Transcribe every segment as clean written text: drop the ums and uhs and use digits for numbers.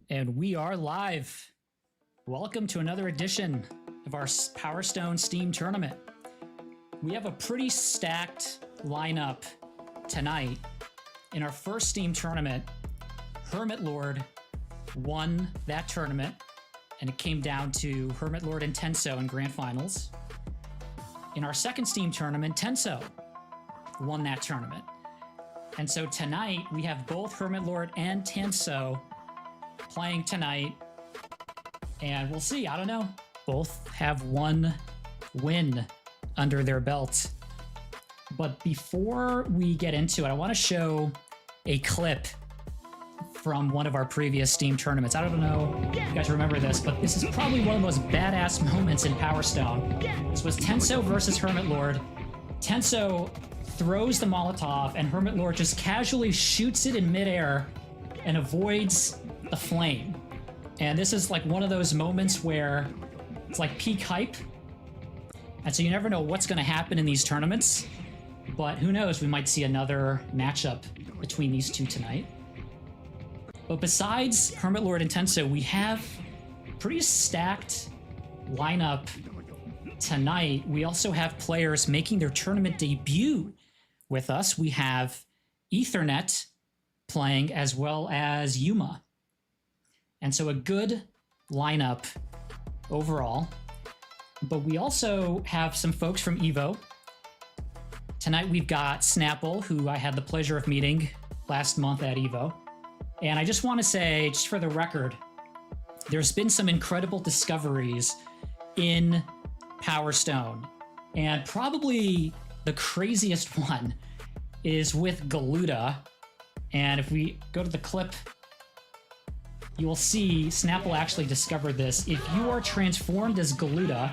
And we are live. Welcome to another edition of our Power Stone Steam Tournament. We have a pretty stacked lineup tonight. In our first Steam Tournament, HermitLord won that tournament, and it came down to HermitLord and Tenso in Grand Finals. In our second Steam Tournament, Tenso won that tournament. And so tonight, we have both HermitLord and Tenso playing tonight, and we'll see. I don't know. Both have one win under their belt. But before we get into it, I want to show a clip from one of our previous Steam tournaments. I don't know if you guys remember this, but this is probably one of the most badass moments in Power Stone. This was Tenso versus HermitLord. Tenso throws the Molotov, and HermitLord just casually shoots it in midair and avoids the flame. And this is like one of those moments where it's like peak hype. And so you never know what's going to happen in these tournaments. But who knows, we might see another matchup between these two tonight. But besides HermitLord and Tenso, we have pretty stacked lineup tonight. We also have players making their tournament debut with us. We have Ethernet playing as well as Yuuma. And so a good lineup overall. But we also have some folks from EVO. Tonight we've got Snapple, who I had the pleasure of meeting last month at EVO. And I just want to say, just for the record, there's been some incredible discoveries in Power Stone. And probably the craziest one is with Galuda. And if we go to the clip, you will see Snapple actually discovered this. If you are transformed as Galuda,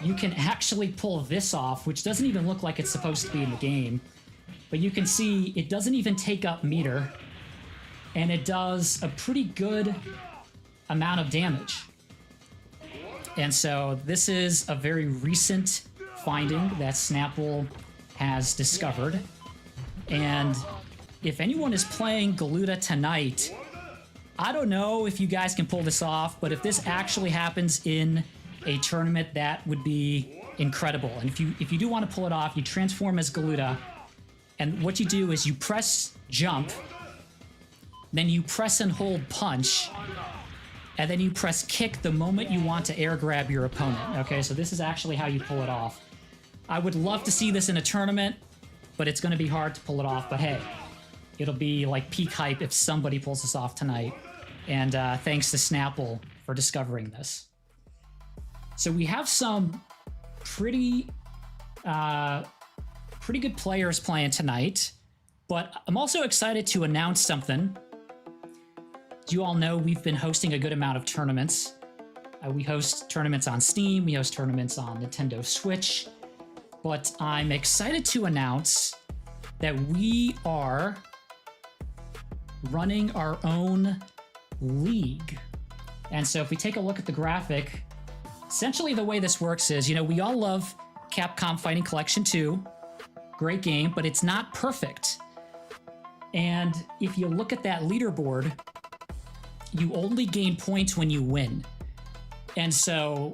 you can actually pull this off, which doesn't even look like it's supposed to be in the game. But you can see it doesn't even take up meter, and it does a pretty good amount of damage. And so this is a very recent finding that Snapple has discovered. And if anyone is playing Galuda tonight, I don't know if you guys can pull this off, but if this actually happens in a tournament, that would be incredible. And if you do want to pull it off, you transform as Galuda, and what you do is you press jump, then you press and hold punch, and then you press kick the moment you want to air grab your opponent. Okay, so this is actually how you pull it off. I would love to see this in a tournament, but it's going to be hard to pull it off. But hey, it'll be like peak hype if somebody pulls this off tonight. And thanks to Snapple for discovering this. So we have some pretty good players playing tonight, but I'm also excited to announce something. As you all know, we've been hosting a good amount of tournaments. We host tournaments on Steam, we host tournaments on Nintendo Switch, but I'm excited to announce that we are running our own league. And so if we take a look at the graphic, essentially the way this works is, you know, we all love Capcom Fighting Collection 2. Great game, but it's not perfect. And if you look at that leaderboard, you only gain points when you win. And so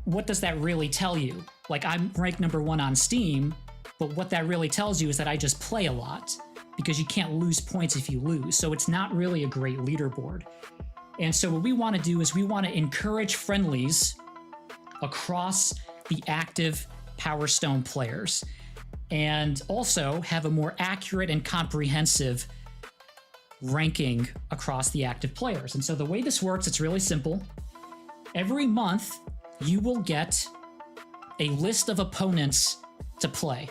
what does that really tell you? Like, I'm ranked #1 on Steam, but what that really tells you is that I just play a lot, because you can't lose points if you lose. So it's not really a great leaderboard. And so what we want to do is we want to encourage friendlies across the active Power Stone players, and also have a more accurate and comprehensive ranking across the active players. And so the way this works, it's really simple. Every month, you will get a list of opponents to play.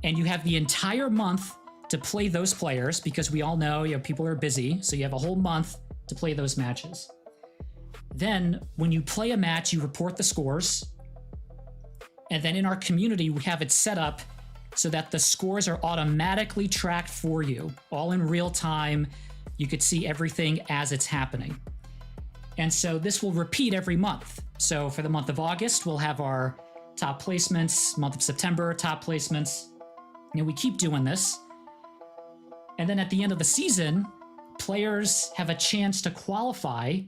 And you have the entire month to play those players, because we all know, you know, people are busy, so you have a whole month to play those matches. Then, when you play a match, you report the scores. And then in our community, we have it set up so that the scores are automatically tracked for you, all in real time. You could see everything as it's happening. And so this will repeat every month. So for the month of August, we'll have our top placements, month of September, top placements. And we keep doing this. And then at the end of the season, players have a chance to qualify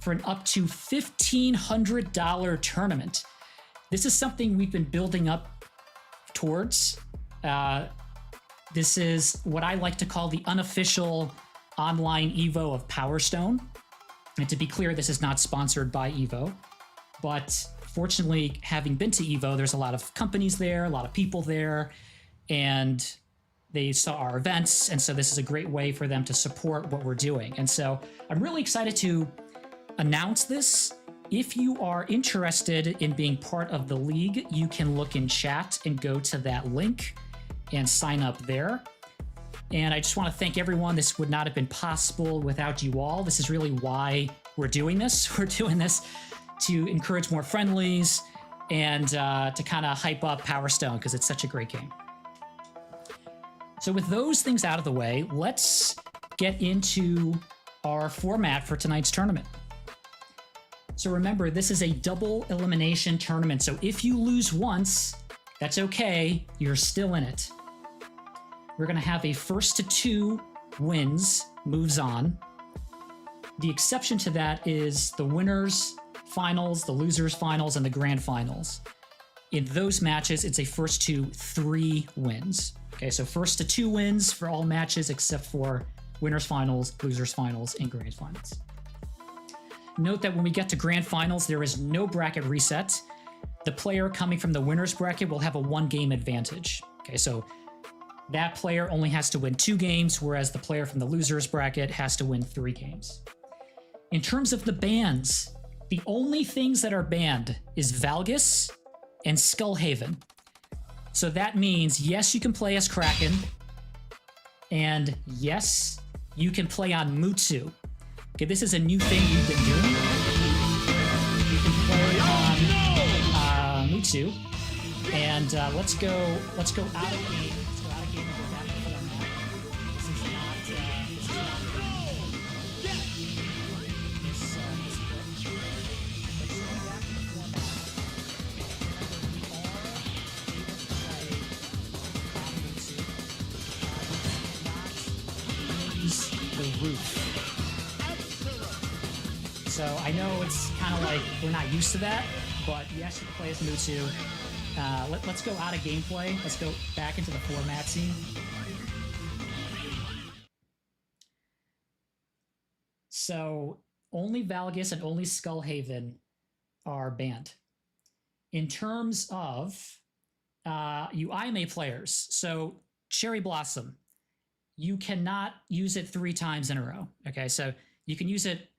for an up to $1,500 tournament. This is something we've been building up towards. This is what I like to call the unofficial online Evo of Power Stone. And to be clear, this is not sponsored by Evo. But fortunately, having been to Evo, there's a lot of companies there, a lot of people there, and they saw our events. And so this is a great way for them to support what we're doing. And so I'm really excited to announce this. If you are interested in being part of the league, you can look in chat and go to that link and sign up there. And I just want to thank everyone. This would not have been possible without you all. This is really why we're doing this. We're doing this to encourage more friendlies and to kind of hype up Power Stone because it's such a great game. So with those things out of the way, let's get into our format for tonight's tournament. So remember, this is a double elimination tournament. So if you lose once, that's okay. You're still in it. We're going to have a first to two wins moves on. The exception to that is the winners finals, the losers finals, and the grand finals. In those matches, it's a first to three wins. Okay, so first to two wins for all matches except for winners finals, losers finals, and grand finals. Note that when we get to grand finals, there is no bracket reset. The player coming from the winner's bracket will have a one-game advantage. Okay, so that player only has to win 2 games, whereas the player from the loser's bracket has to win 3 games. In terms of the bans, the only things that are banned is Valgus and Skullhaven. So that means, yes, you can play as Kraken, and yes, you can play on Mutsu. Okay, this is a new thing we've been doing. You can play on Mutsu, and let's go out of game. Let's go out of game and go back to format. This is not this book. Let's go back to the format. We are able to play on Mutsu. Use the roof. So I know it's kind of like we're not used to that, but yes, you can play as Mutsu. Let's go out of gameplay. Let's go back into the format scene. So only Valgus and only Skullhaven are banned. In terms of you IMA players, so Cherry Blossom, you cannot use it 3 times in a row. Okay, so you can use it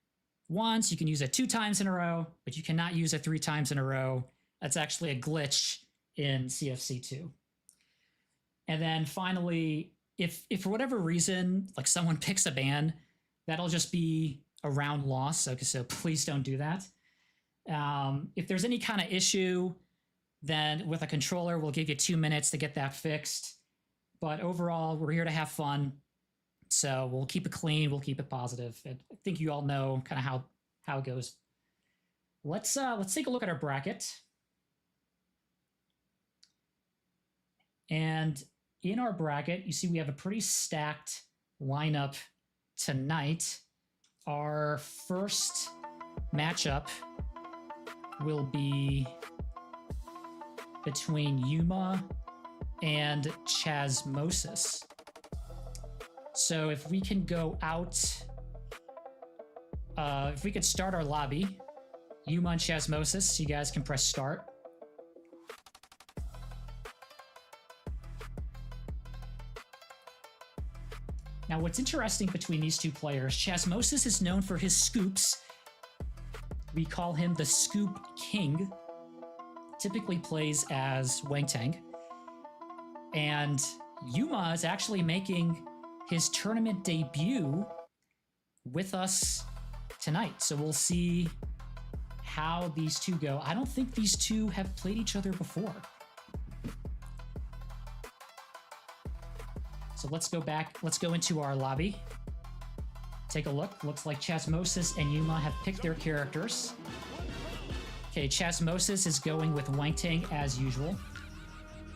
once, you can use it 2 times in a row, but you cannot use it 3 times in a row. That's actually a glitch in CFC2. And then finally, if for whatever reason, like someone picks a ban, that'll just be a round loss. Okay, so please don't do that. If there's any kind of issue, then with a controller, we'll give you 2 minutes to get that fixed. But overall, we're here to have fun. So we'll keep it clean. We'll keep it positive. I think you all know kind of how it goes. Let's take a look at our bracket. And in our bracket, you see we have a pretty stacked lineup tonight. Our first matchup will be between Yuuma and Chazmosis. So if we can go out, if we could start our lobby, Yuuma and Chazmosis, you guys can press start. Now, what's interesting between these two players, Chazmosis is known for his scoops. We call him the Scoop King. Typically plays as Wangtang. And Yuuma is actually making his tournament debut with us tonight. So we'll see how these two go. I don't think these two have played each other before. So let's go back. Let's go into our lobby. Take a look. Looks like Chazmosis and Yuuma have picked their characters. Okay, Chazmosis is going with Wangtang as usual.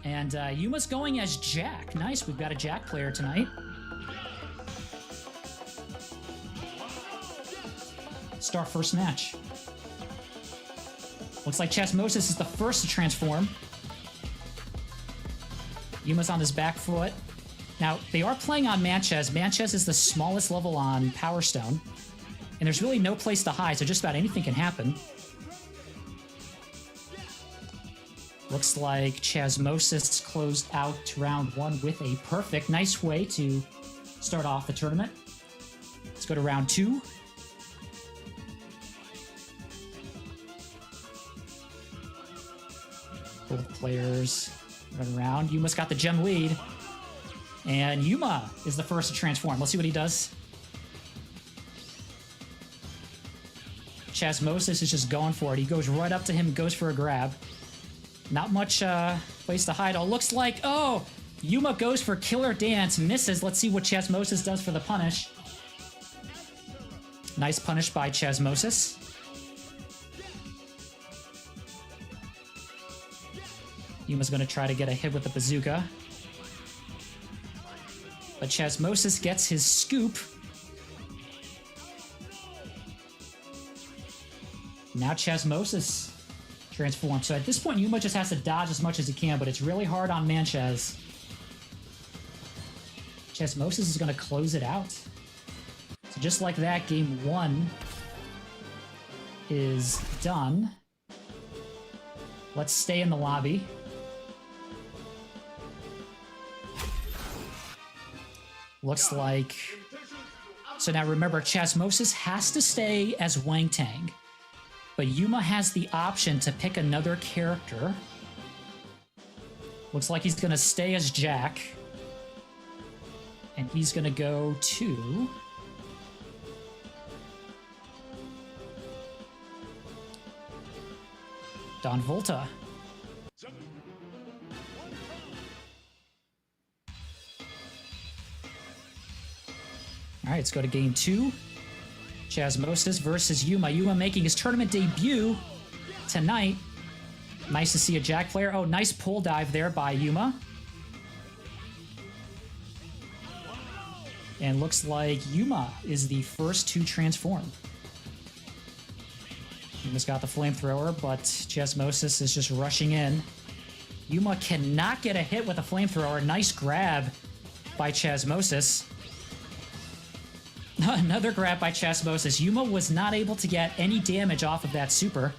And Yuma's going as Jack. Nice, we've got a Jack player tonight. start first match. Looks like Chazmosis is the first to transform. Yuma's on his back foot. Now, they are playing on Manchez. Manchez is the smallest level on Power Stone. And there's really no place to hide, so just about anything can happen. Looks like Chazmosis closed out round 1 with a perfect. Nice way to start off the tournament. Let's go to round 2. Both players run around. Yuma's got the gem lead. And Yuuma is the first to transform. Let's see what he does. Chazmosis is just going for it. He goes right up to him, goes for a grab. Not much place to hide. Oh, looks like, oh, Yuuma goes for Killer Dance, misses. Let's see what Chazmosis does for the punish. Nice punish by Chazmosis. Yuma's going to try to get a hit with the bazooka. But Chazmosis gets his scoop. Now Chazmosis transforms. So at this point, Yuuma just has to dodge as much as he can, but it's really hard on Manchez. Chazmosis is going to close it out. So just like that, game 1 is done. Let's stay in the lobby. Looks like... So now remember, Chazmosis has to stay as Wang Tang. But Yuuma has the option to pick another character. Looks like he's going to stay as Jack. And he's going to go to... Don Volta. All right, let's go to game 2. Chazmosis versus Yuuma. Yuuma making his tournament debut tonight. Nice to see a Jack player. Oh, nice pull dive there by Yuuma. And looks like Yuuma is the first to transform. Yuma's got the flamethrower, but Chazmosis is just rushing in. Yuuma cannot get a hit with a flamethrower. Nice grab by Chazmosis. Another grab by Chazmosis. Yuuma was not able to get any damage off of that super.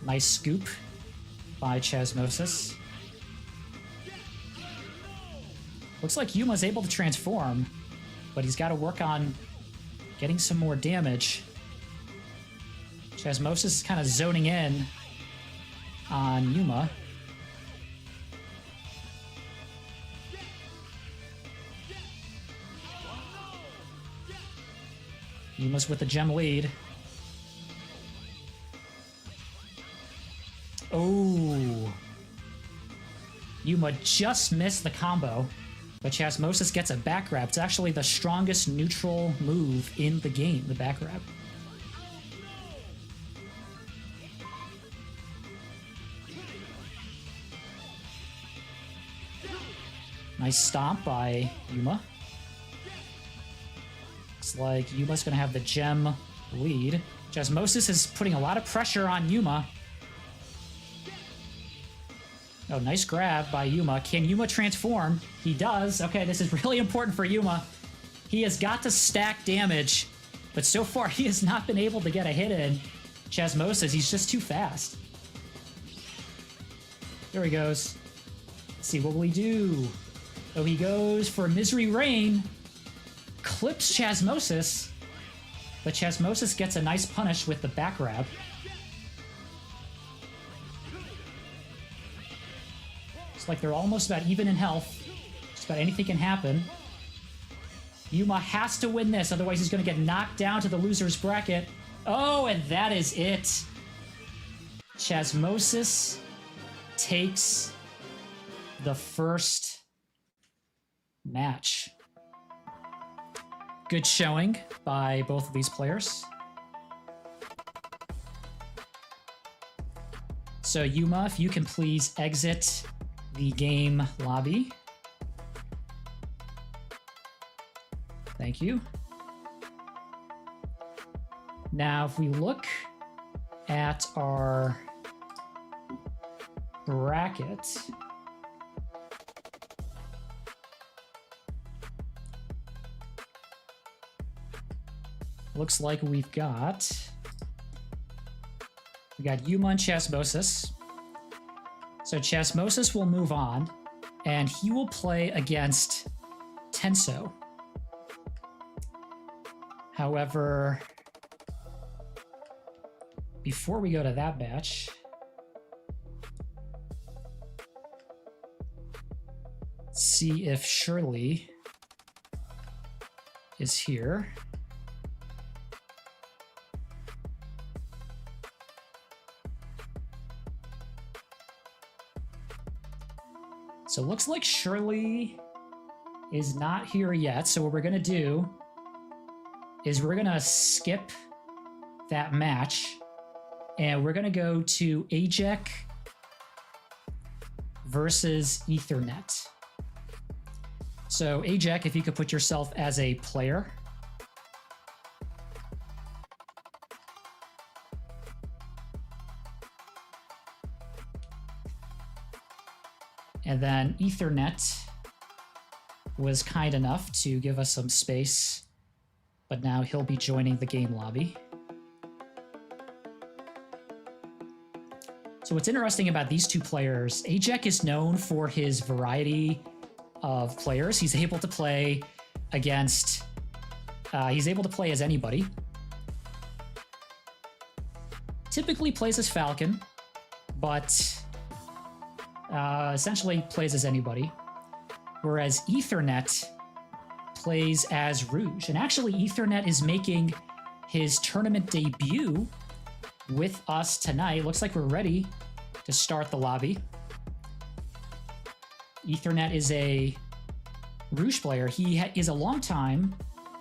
Nice scoop by Chazmosis. Looks like Yuma's able to transform, but he's got to work on getting some more damage. Chazmosis is kind of zoning in on Yuuma. Yuma's with the gem lead. Oh. Yuuma just missed the combo, but Chazmosis gets a back grab. It's actually the strongest neutral move in the game, the back grab. Nice stomp by Yuuma. Looks like Yuma's going to have the gem lead. Chazmosis is putting a lot of pressure on Yuuma. Oh, nice grab by Yuuma. Can Yuuma transform? He does. Okay, this is really important for Yuuma. He has got to stack damage, but so far he has not been able to get a hit in. Chazmosis, he's just too fast. There he goes. Let's see, what will he do? Oh, he goes for Misery Rain. Clips Chazmosis, but Chazmosis gets a nice punish with the back grab. It's like they're almost about even in health. Just about anything can happen. Yuuma has to win this, otherwise he's going to get knocked down to the loser's bracket. Oh, and that is it. Chazmosis takes the first match. Good showing by both of these players. So Yuuma, if you can please exit the game lobby. Thank you. Now, if we look at our bracket, looks like we got Yuuma and Chazmosis. So Chazmosis will move on, and he will play against Tenso. However, before we go to that match, let's see if Shirley is here. So it looks like Shirley is not here yet. So what we're going to do is we're going to skip that match and we're going to go to Ajec versus Ethernet. So Ajec, if you could put yourself as a player. And then Ethernet was kind enough to give us some space, but now he'll be joining the game lobby. So what's interesting about these two players, Ajec is known for his variety of players. He's able to play against, he's able to play as anybody. Typically plays as Falcon, but essentially plays as anybody, whereas Ethernet plays as Rouge. And actually, Ethernet is making his tournament debut with us tonight. Looks like we're ready to start the lobby. Ethernet is a Rouge player. He is a longtime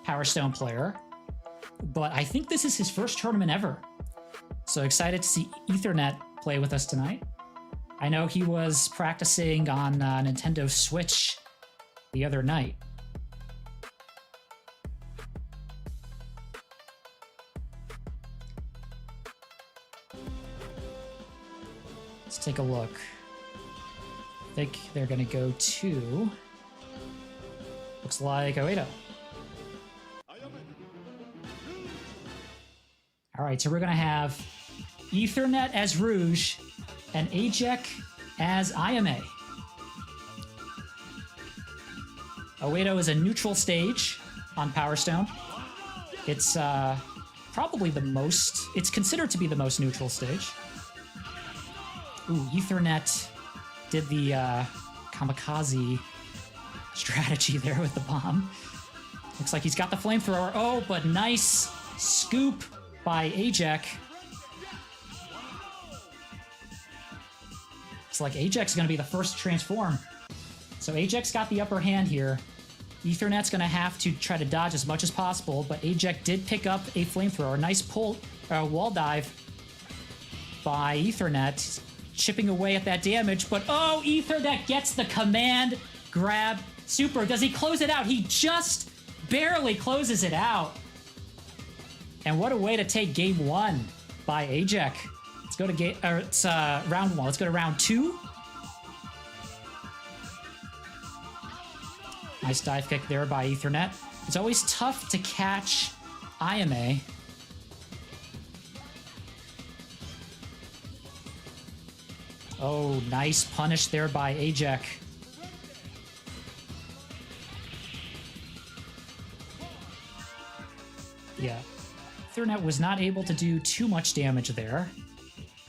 Power Stone player, but I think this is his first tournament ever. So excited to see Ethernet play with us tonight. I know he was practicing on Nintendo Switch the other night. Let's take a look. I think they're going to go to... Looks like Oedo. All right, so we're going to have Ethernet as Rouge and Ajec as IMA. Oedo is a neutral stage on Power Stone. It's probably the most... It's considered to be the most neutral stage. Ooh, Ethernet did the kamikaze strategy there with the bomb. Looks like he's got the flamethrower. Oh, but nice scoop by Ajec. It's like Ajec's going to be the first to transform. So Ajec's got the upper hand here. Ethernet's going to have to try to dodge as much as possible, but Ajec did pick up a flamethrower. Nice pull, wall dive by Ethernet, chipping away at that damage, but oh, Ethernet gets the command grab super. Does he close it out? He just barely closes it out. And what a way to take game one by Ajec. Let's go to round one. Let's go to round two. Nice dive kick there by Ethernet. It's always tough to catch IMA. Oh, nice punish there by Ajec. Yeah. Ethernet was not able to do too much damage there,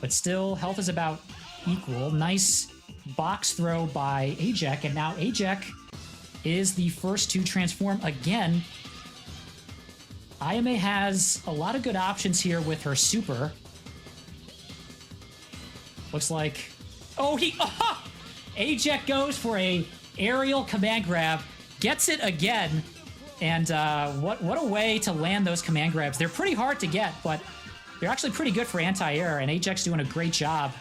but still, health is about equal. Nice box throw by Ajec, and now Ajec is the first to transform again. IMA has a lot of good options here with her super. Looks like... Oh, Ajec goes for a aerial command grab, gets it again, and what a way to land those command grabs. They're pretty hard to get, but they're actually pretty good for anti-air, and Ajec's doing a great job.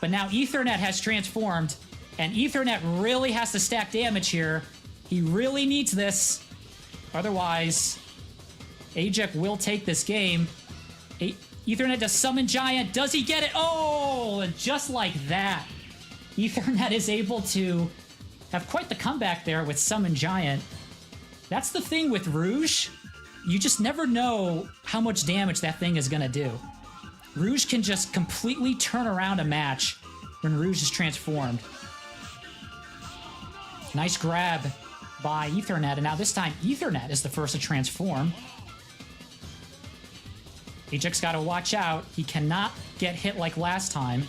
But now Ethernet has transformed, And Ethernet really has to stack damage here. He really needs this. Otherwise, Ajec will take this game. Ethernet does Summon Giant. Does he get it? Oh, and just like that, Ethernet is able to have quite the comeback there with Summon Giant. That's the thing with Rouge. You just never know how much damage that thing is going to do. Rouge can just completely turn around a match when Rouge is transformed. Nice grab by Ethernet, and now this time Ethernet is the first to transform. Ajec's got to watch out. He cannot get hit like last time,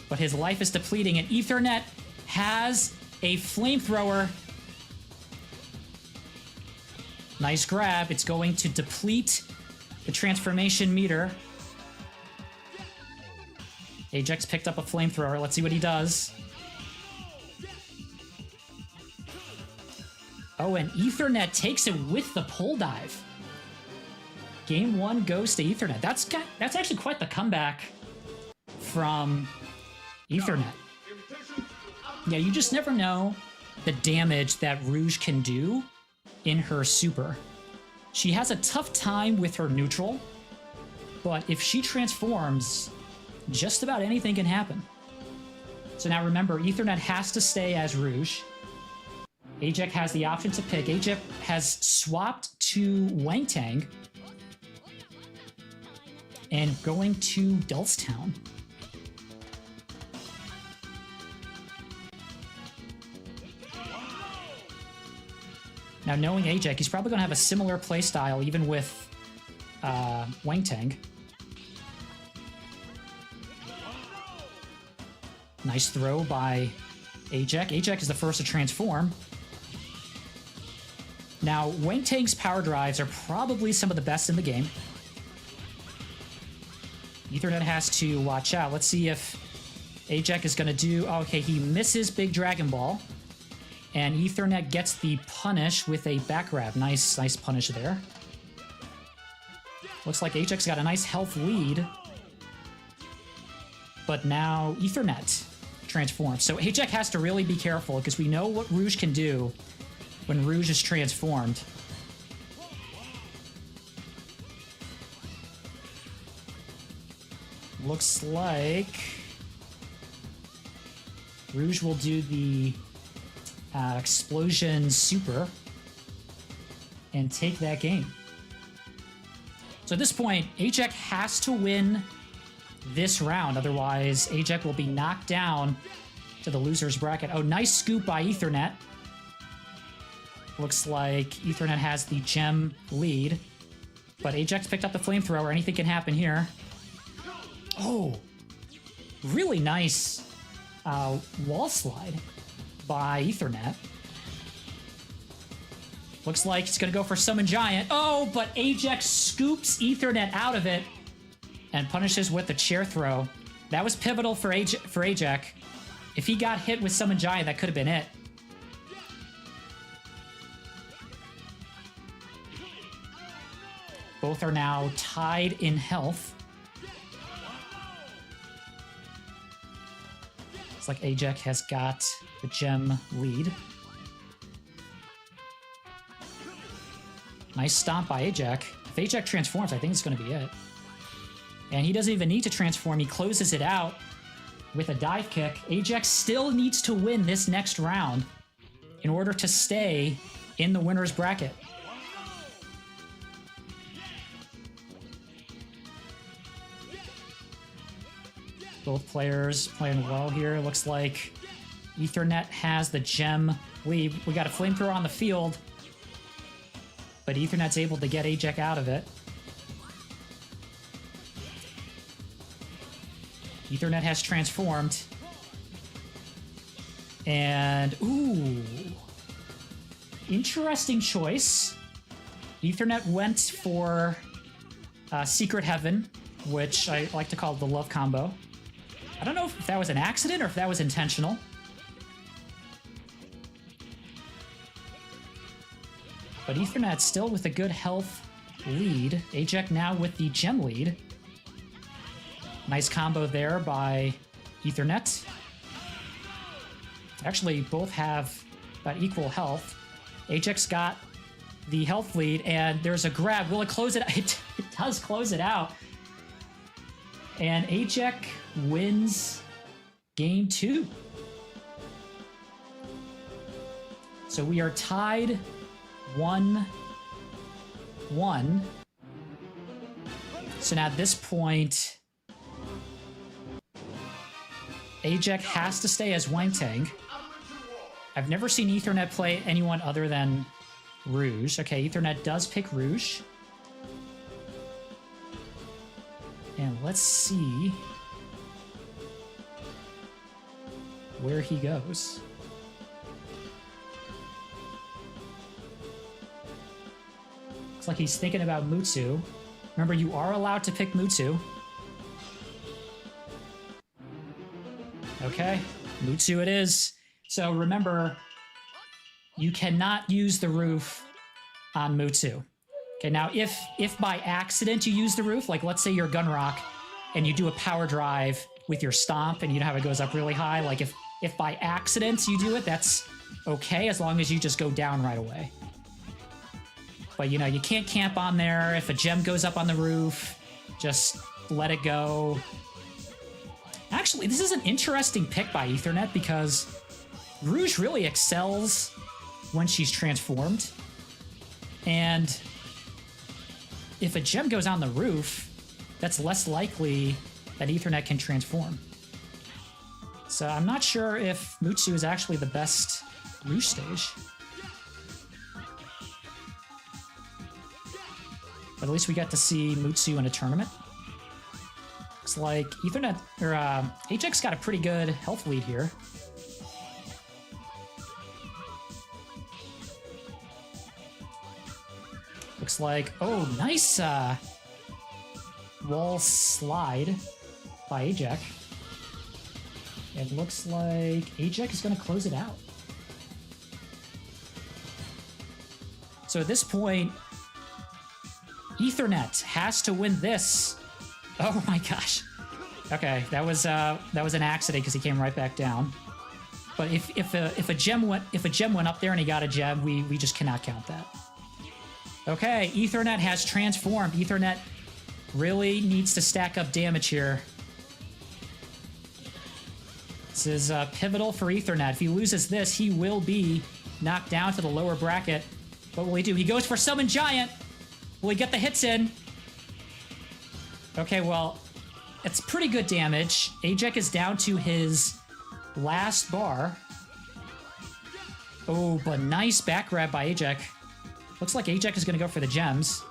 but his life is depleting, and Ethernet has a flamethrower. Nice grab. It's going to deplete the transformation meter. Ajec's picked up a flamethrower. Let's see what he does. Oh, and Ethernet takes it with the pole dive. Game 1 goes to Ethernet. That's actually quite the comeback from Ethernet. Yeah, you just never know the damage that Rouge can do in her super. She has a tough time with her neutral, but if she transforms, just about anything can happen. So now remember, Ethernet has to stay as Rouge. Ajec has the option to pick. Ajec has swapped to Wangtang and going to Dulcetown. Now, knowing Ajec, he's probably going to have a similar playstyle even with Wangtang. Nice throw by Ajec. Ajec is the first to transform. Now, Wangtang's power drives are probably some of the best in the game. Ethernet has to watch out. Let's see if Ajec is going to do... Okay, he misses Big Dragon Ball. And Ethernet gets the punish with a back grab. Nice punish there. Looks like Ajec's got a nice health lead. But now Ethernet transforms. So Ajec has to really be careful because we know what Rouge can do when Rouge is transformed. Looks like Rouge will do the explosion super and take that game. So at this point, Ajec has to win this round, otherwise Ajec will be knocked down to the loser's bracket. Oh, nice scoop by Ethernet. Looks like Ethernet has the gem lead, but Ajec's picked up the flamethrower. Anything can happen here. Oh, really nice wall slide by Ethernet. Looks like he's going to go for Summon Giant. Oh, but Ajec scoops Ethernet out of it and punishes with the chair throw. That was pivotal for Ajec. If he got hit with Summon Giant, that could have been it. Both are now tied in health. Looks like Ajec has got the gem lead. Nice stomp by Ajec. If Ajec transforms, I think it's going to be it. And he doesn't even need to transform. He closes it out with a dive kick. Ajec still needs to win this next round in order to stay in the winner's bracket. Both players playing well here. Looks like Ethernet has the gem lead. We got a flamethrower on the field, but Ethernet's able to get Ajec out of it. Ethernet has transformed. And, ooh. Interesting choice. Ethernet went for Secret Heaven, which I like to call the love combo. I don't know if that was an accident or if that was intentional. But Ethernet still with a good health lead. Ajec now with the gem lead. Nice combo there by Ethernet. Actually, both have about equal health. Ajec's got the health lead, and there's a grab. Will it close it? It does close it out. And Ajec wins game 2. So we are tied 1-1. So now at this point, Ajec has to stay as Wangtang. I've never seen Ethernet play anyone other than Rouge. Okay, Ethernet does pick Rouge. And let's see where he goes. Looks like he's thinking about Mutsu. Remember, you are allowed to pick Mutsu. Okay, Mutsu it is. So remember, you cannot use the roof on Mutsu. Okay, now if by accident you use the roof, like let's say you're Gunrock and you do a power drive with your stomp and you know how it goes up really high, like if by accident you do it, that's okay as long as you just go down right away. But you know, you can't camp on there. If a gem goes up on the roof, just let it go. Actually, this is an interesting pick by Ethernet because Rouge really excels when she's transformed. And if a gem goes on the roof, that's less likely that Ethernet can transform. So I'm not sure if Mutsu is actually the best Rouge stage. But at least we got to see Mutsu in a tournament. Looks like Ethernet, or Ajec's got a pretty good health lead here. Looks like, oh, nice wall slide by Ajec. It looks like Ajec is going to close it out. So at this point, Ethernet has to win this. Oh my gosh. Okay, that was an accident because he came right back down. But if a gem went up there and he got a gem, we just cannot count that. Okay, Ethernet has transformed. Ethernet really needs to stack up damage here. This is pivotal for Ethernet. If he loses this, he will be knocked down to the lower bracket. What will he do? He goes for Summon Giant. Will he get the hits in? Okay, well, it's pretty good damage. Ajec is down to his last bar. Oh, but nice back grab by Ajec. Looks like Ajec is going to go for the gems.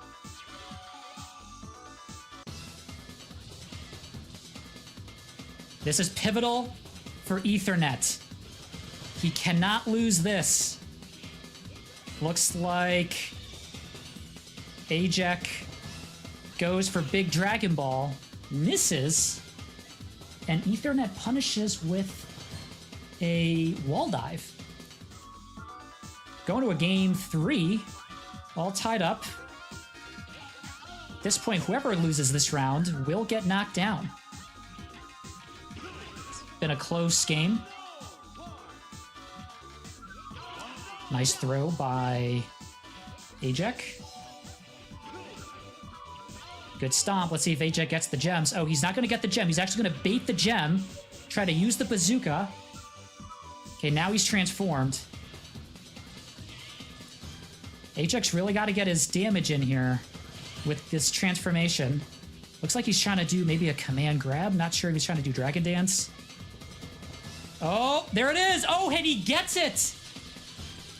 This is pivotal for Ethernet. He cannot lose this. Looks like Ajec goes for Big Dragon Ball, misses, and Ethernet punishes with a wall dive. Going to a game 3, all tied up. At this point, whoever loses this round will get knocked down. It's been a close game. Nice throw by Ajec. Good stomp. Let's see if Ajec gets the gems. Oh, he's not going to get the gem. He's actually going to bait the gem, try to use the bazooka. Okay, now he's transformed. Ajec's really got to get his damage in here with this transformation. Looks like he's trying to do maybe a command grab. Not sure if he's trying to do Dragon Dance. Oh, there it is. Oh, and he gets it.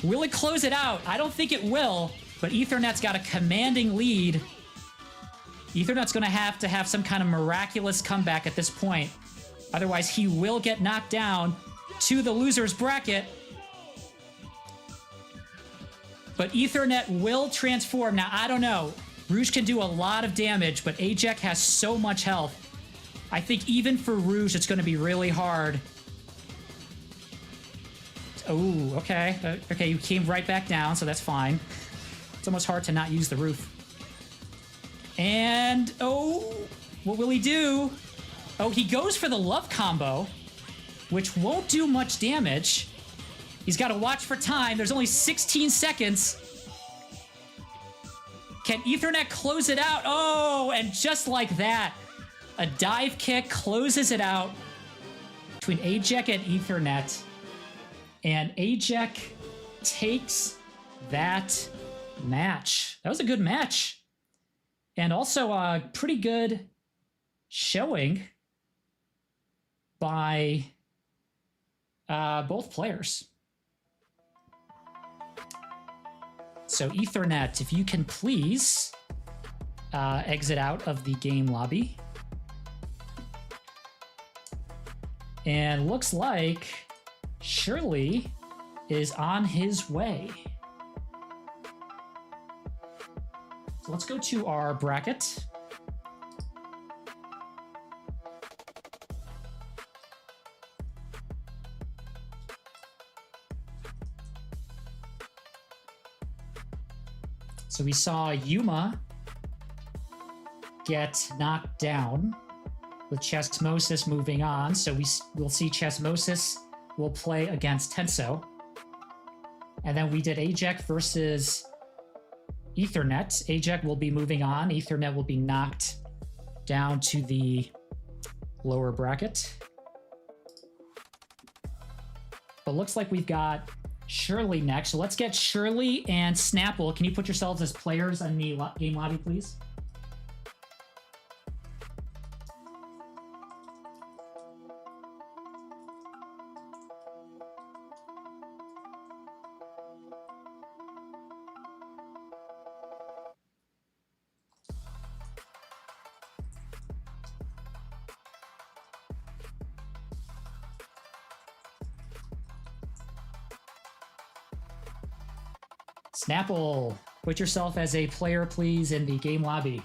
Will it close it out? I don't think it will, but Ethernet's got a commanding lead. Ethernet's going to have some kind of miraculous comeback at this point. Otherwise, he will get knocked down to the loser's bracket. But Ethernet will transform. Now, I don't know. Rouge can do a lot of damage, but Ajec has so much health. I think even for Rouge, it's going to be really hard. Oh, okay. Okay, you came right back down, so that's fine. It's almost hard to not use the roof. And, oh, what will he do? Oh, he goes for the love combo, which won't do much damage. He's got to watch for time. There's only 16 seconds. Can Ethernet close it out? Oh, and just like that, a dive kick closes it out between Ajec and Ethernet. And Ajec takes that match. That was a good match. And also a pretty good showing by both players. So Ethernet, if you can please exit out of the game lobby. And looks like Shirley is on his way. So let's go to our bracket. So we saw Yuuma get knocked down with Chazmosis moving on. So we'll see Chazmosis will play against Tenso. And then we did Ajec versus Ethernet. Ajec will be moving on. Ethernet will be knocked down to the lower bracket. But looks like we've got Shirley next. So let's get Shirley and Snapple. Can you put yourselves as players in the game lobby, please? Snapple, put yourself as a player, please, in the game lobby.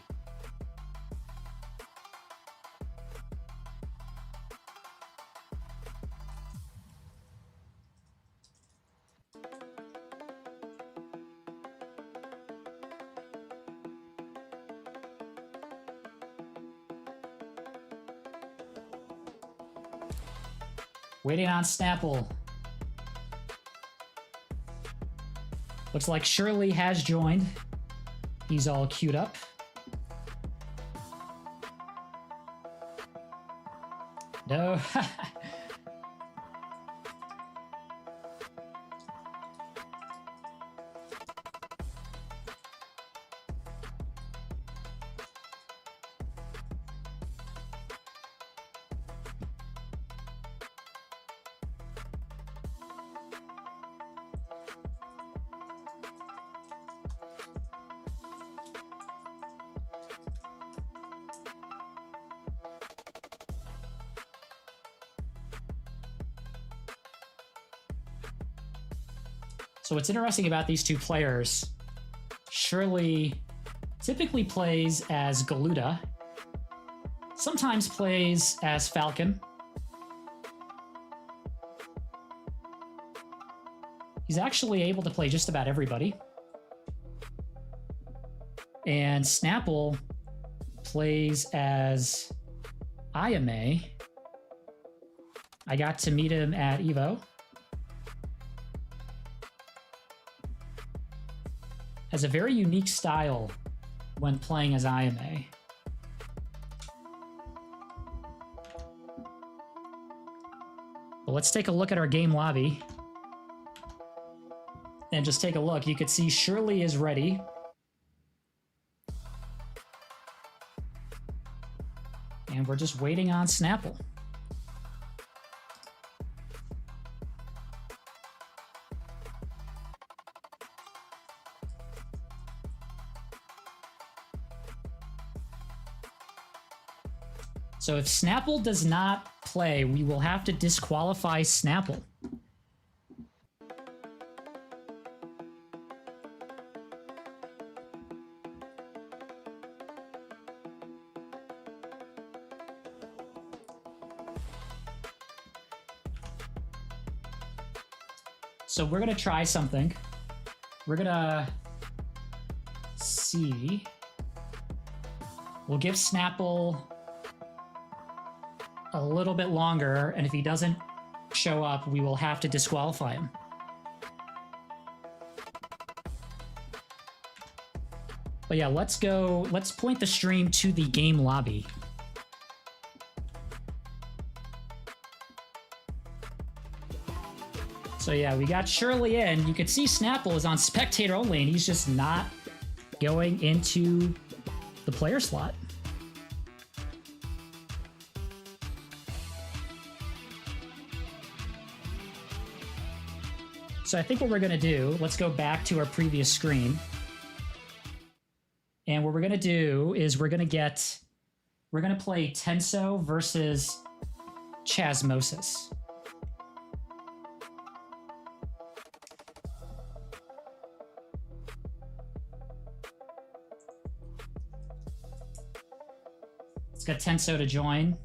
Waiting on Snapple. Looks like Shirley has joined. He's all queued up. No. So what's interesting about these two players, Shirley typically plays as Galuda, sometimes plays as Falcon. He's actually able to play just about everybody. And Snapple plays as Ayame. I got to meet him at EVO. Has a very unique style when playing as Ayame. But let's take a look at our game lobby. And just take a look. You could see Shirley is ready. And we're just waiting on Snapple. So if Snapple does not play, we will have to disqualify Snapple. So we're going to try something. We're going to see. We'll give Snapple a little bit longer, and if he doesn't show up, we will have to disqualify him. But yeah, let's point the stream to the game lobby. So yeah, we got Shirley in. You can see Snapple is on spectator only, and he's just not going into the player slot. So I think what we're gonna do, let's go back to our previous screen. And what we're gonna do is we're gonna play Tenso versus Chazmosis. Let's get Tenso to join.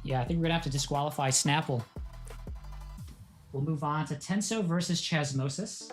Yeah, I think we're gonna have to disqualify Snapple. We'll move on to Tenso versus Chazmosis.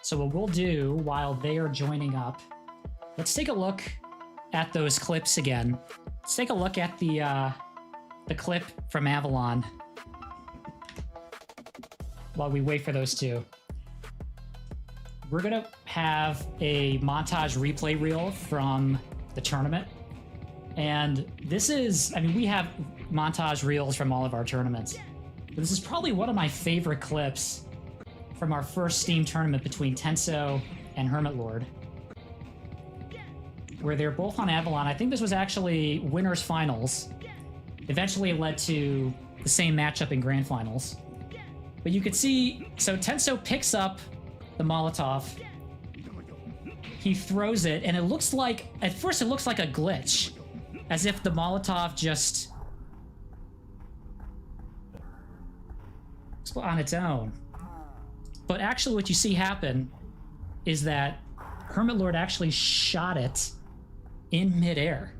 So what we'll do while they are joining up, let's take a look at those clips again. Let's take a look at the clip from Avalon while we wait for those two. We're gonna have a montage replay reel from the tournament. And this is, I mean, we have montage reels from all of our tournaments. But this is probably one of my favorite clips from our first Steam tournament between Tenso and HermitLord, where they're both on Avalon. I think this was actually winners finals. Eventually it led to the same matchup in grand finals. But you could see, so Tenso picks up the Molotov. He throws it, and it looks like, at first it looks like a glitch, as if the Molotov just on its own. But actually what you see happen is that HermitLord actually shot it in midair.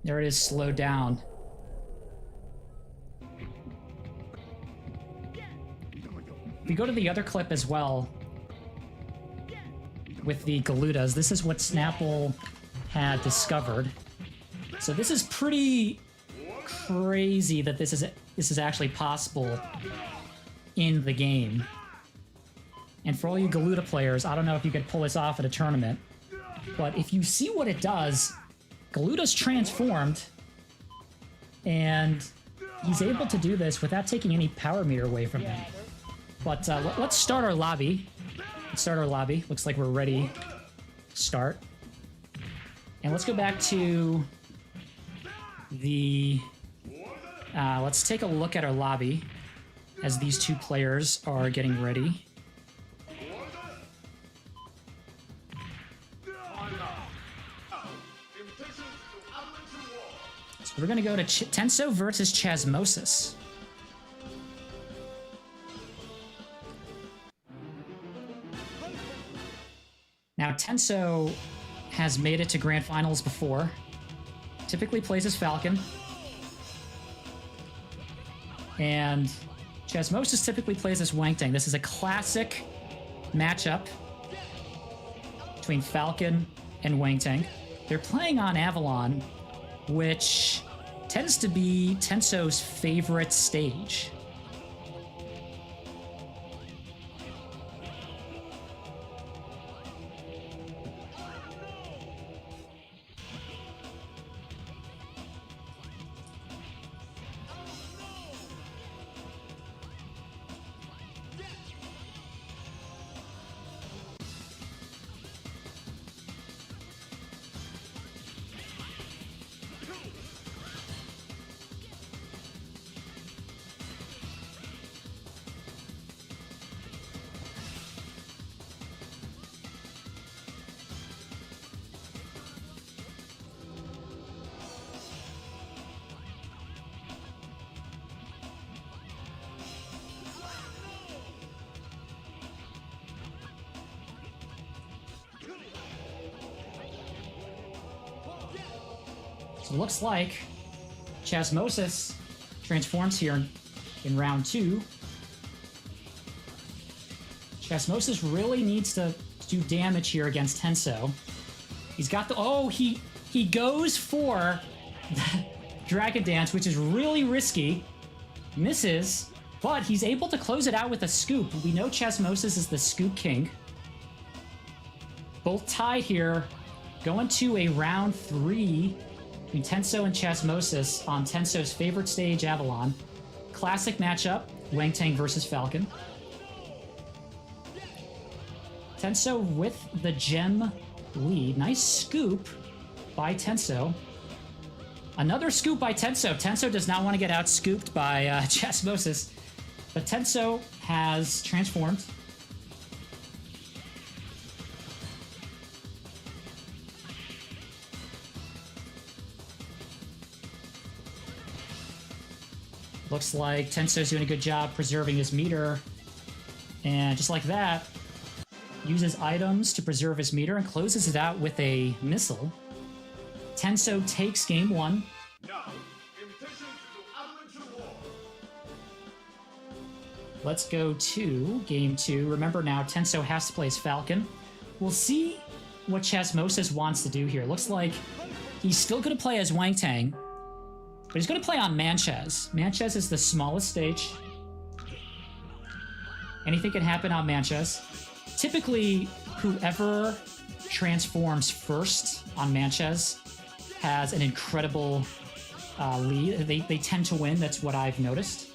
There it is, slowed down. If we go to the other clip as well, with the Galudas, this is what Snapple had discovered. So this is pretty crazy that this is actually possible in the game. And for all you Galuda players, I don't know if you could pull this off at a tournament, but if you see what it does, Galuda's transformed, and he's able to do this without taking any power meter away from him. But let's start our lobby. Looks like we're ready to start. And let's go back to the... let's take a look at our lobby as these two players are getting ready. So we're going to go to Tenso versus Chazmosis. Now, Tenso has made it to grand finals before. Typically plays as Falcon. And Chazmosis typically plays as Wangtang. This is a classic matchup between Falcon and Wangtang. They're playing on Avalon, which tends to be Tenso's favorite stage. So it looks like Chazmosis transforms here in round 2. Chazmosis really needs to do damage here against Tenso. He's got the... Oh, he goes for the Dragon Dance, which is really risky. Misses, but he's able to close it out with a scoop. We know Chazmosis is the scoop king. Both tied here. Going to a round 3 between Tenso and Chazmosis on Tenso's favorite stage, Avalon. Classic matchup, Wang Tang versus Falcon. Tenso with the gem lead. Nice scoop by Tenso. Another scoop by Tenso. Tenso does not want to get out scooped by Chazmosis, but Tenso has transformed. Looks like Tenso's doing a good job preserving his meter. And just like that, uses items to preserve his meter and closes it out with a missile. Tenso takes game 1. Let's go to game 2. Remember now, Tenso has to play as Falcon. We'll see what Chazmosis wants to do here. Looks like he's still going to play as Wang Tang, but he's going to play on Manchaz. Manchaz is the smallest stage. Anything can happen on Manchaz. Typically, whoever transforms first on Manchaz has an incredible lead. They tend to win. That's what I've noticed.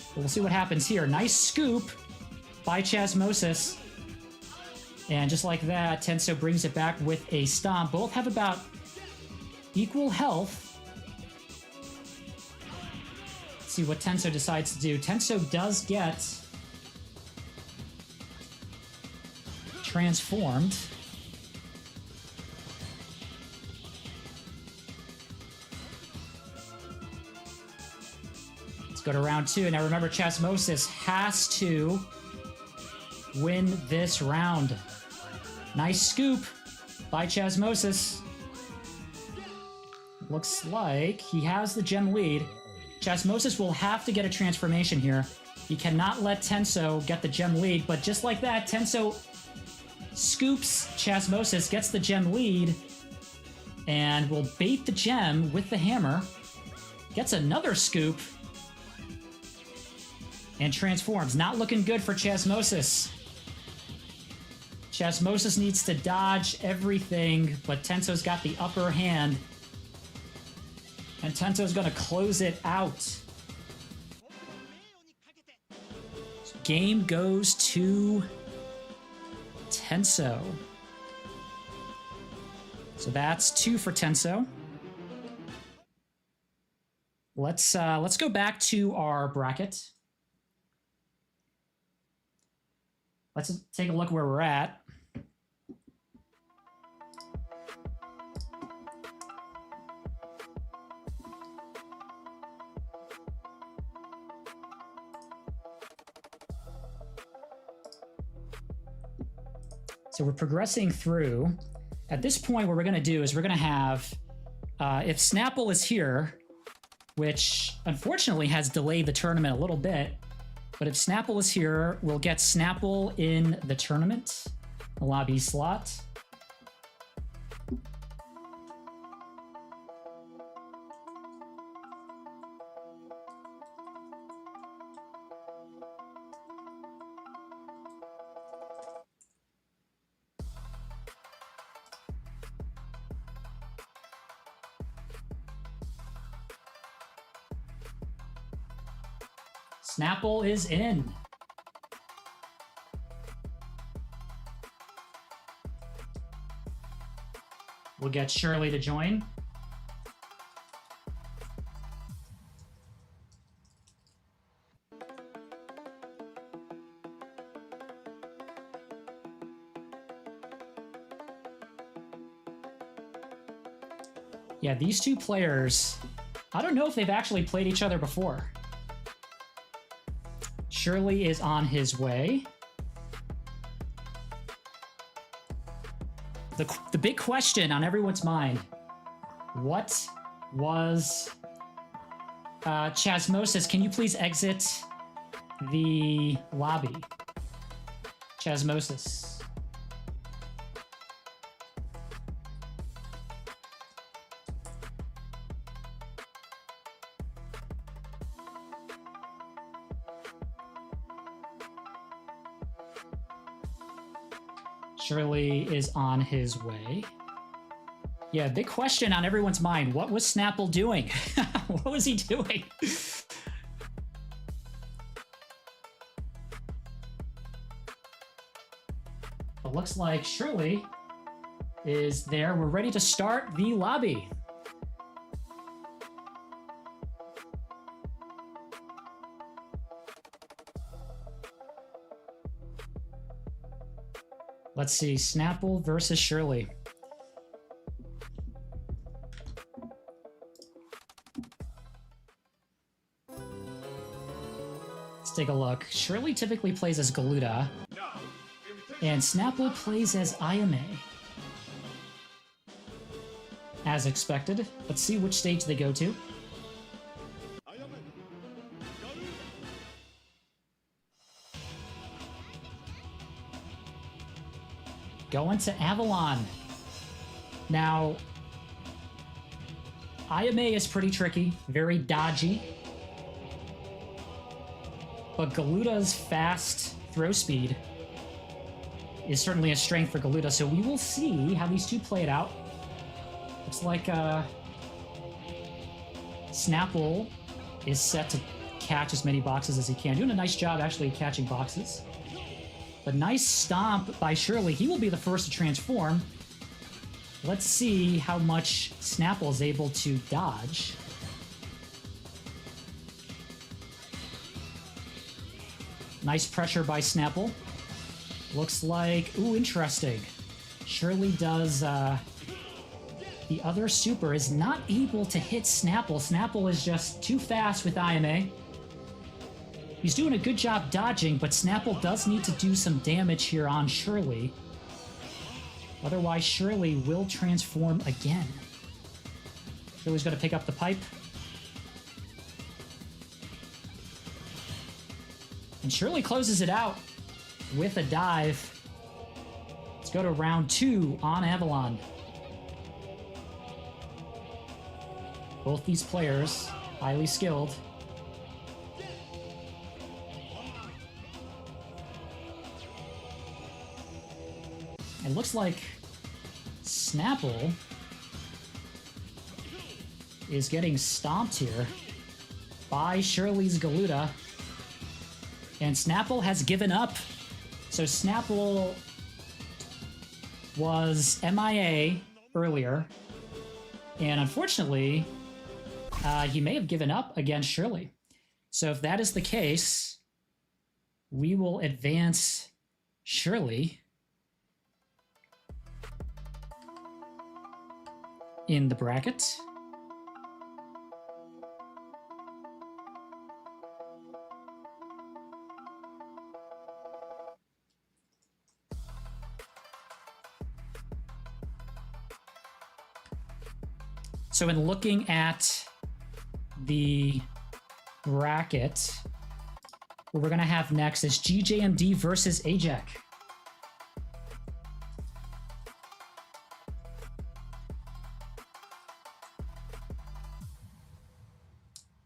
But we'll see what happens here. Nice scoop by Chazmosis. And just like that, Tenso brings it back with a stomp. Both have about equal health. Let's see what Tenso decides to do. Tenso does get transformed. Let's go to round 2. Now remember, Chazmosis has to win this round. Nice scoop by Chazmosis. Looks like he has the gem lead. Chazmosis will have to get a transformation here. He cannot let Tenso get the gem lead, but just like that, Tenso scoops Chazmosis, gets the gem lead, and will bait the gem with the hammer. Gets another scoop, and transforms. Not looking good for Chazmosis. Chazmosis needs to dodge everything, but Tenso's got the upper hand. And Tenso's gonna close it out. Game goes to Tenso. So that's 2 for Tenso. Let's go back to our bracket. Let's take a look where we're at. So we're progressing through. At this point, what we're going to do is we're going to have, if Snapple is here, which unfortunately has delayed the tournament a little bit, but if Snapple is here, we'll get Snapple in the tournament, the lobby slot. Snapple is in. We'll get Shirley to join. Yeah, these two players, I don't know if they've actually played each other before. Shirley is on his way. The big question on everyone's mind, what was... Chazmosis, can you please exit the lobby? Chazmosis. Shirley is on his way. Yeah, big question on everyone's mind. What was Snapple doing? What was he doing? It looks like Shirley is there. We're ready to start the lobby. Let's see, Snapple versus Shirley. Let's take a look. Shirley typically plays as Galuda, and Snapple plays as Yuuma. As expected. Let's see which stage they go to. Going to Avalon. Now, Yuuma is pretty tricky, very dodgy. But Galuda's fast throw speed is certainly a strength for Galuda, so we will see how these two play it out. Looks like Snapple is set to catch as many boxes as he can. Doing a nice job actually catching boxes. But nice stomp by Shirley. He will be the first to transform. Let's see how much Snapple is able to dodge. Nice pressure by Snapple. Looks like, ooh, interesting. Shirley does, the other super is not able to hit Snapple. Snapple is just too fast with Yuuma. He's doing a good job dodging, but Snapple does need to do some damage here on Shirley. Otherwise, Shirley will transform again. Shirley's going to pick up the pipe. And Shirley closes it out with a dive. Let's go to round 2 on Avalon. Both these players, highly skilled. It looks like Snapple is getting stomped here by Shirley's Galuda. And Snapple has given up. So Snapple was MIA earlier. And unfortunately, he may have given up against Shirley. So if that is the case, we will advance Shirley in the bracket. So in looking at the bracket, what we're going to have next is GJMD versus Ajec.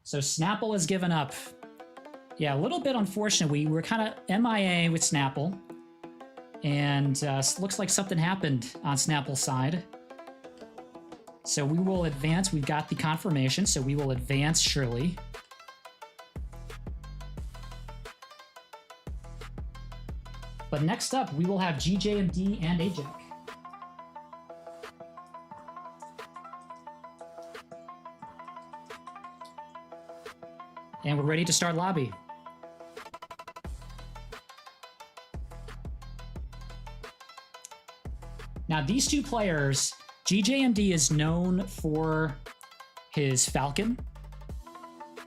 So Snapple has given up. Yeah, a little bit unfortunate. We were kind of MIA with Snapple. And looks like something happened on Snapple's side. So we will advance. We've got the confirmation, so we will advance Shirley. But next up, we will have GJMD and Ajec. And we're ready to start lobby. Now, these two players, GJMD is known for his Falcon,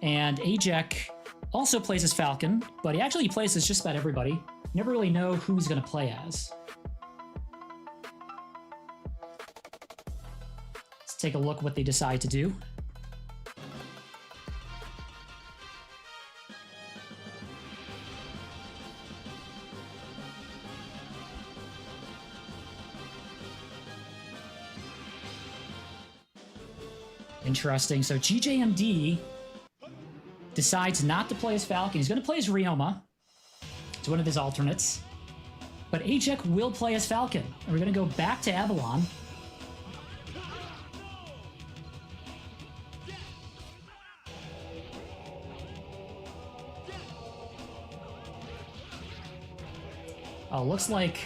and Ajec also plays as Falcon, but he actually plays as just about everybody. You never really know who he's going to play as. Let's take a look what they decide to do. Interesting. So GJMD decides not to play as Falcon. He's going to play as Ryoma. It's one of his alternates. But Ajec will play as Falcon. And we're going to go back to Avalon. Oh, looks like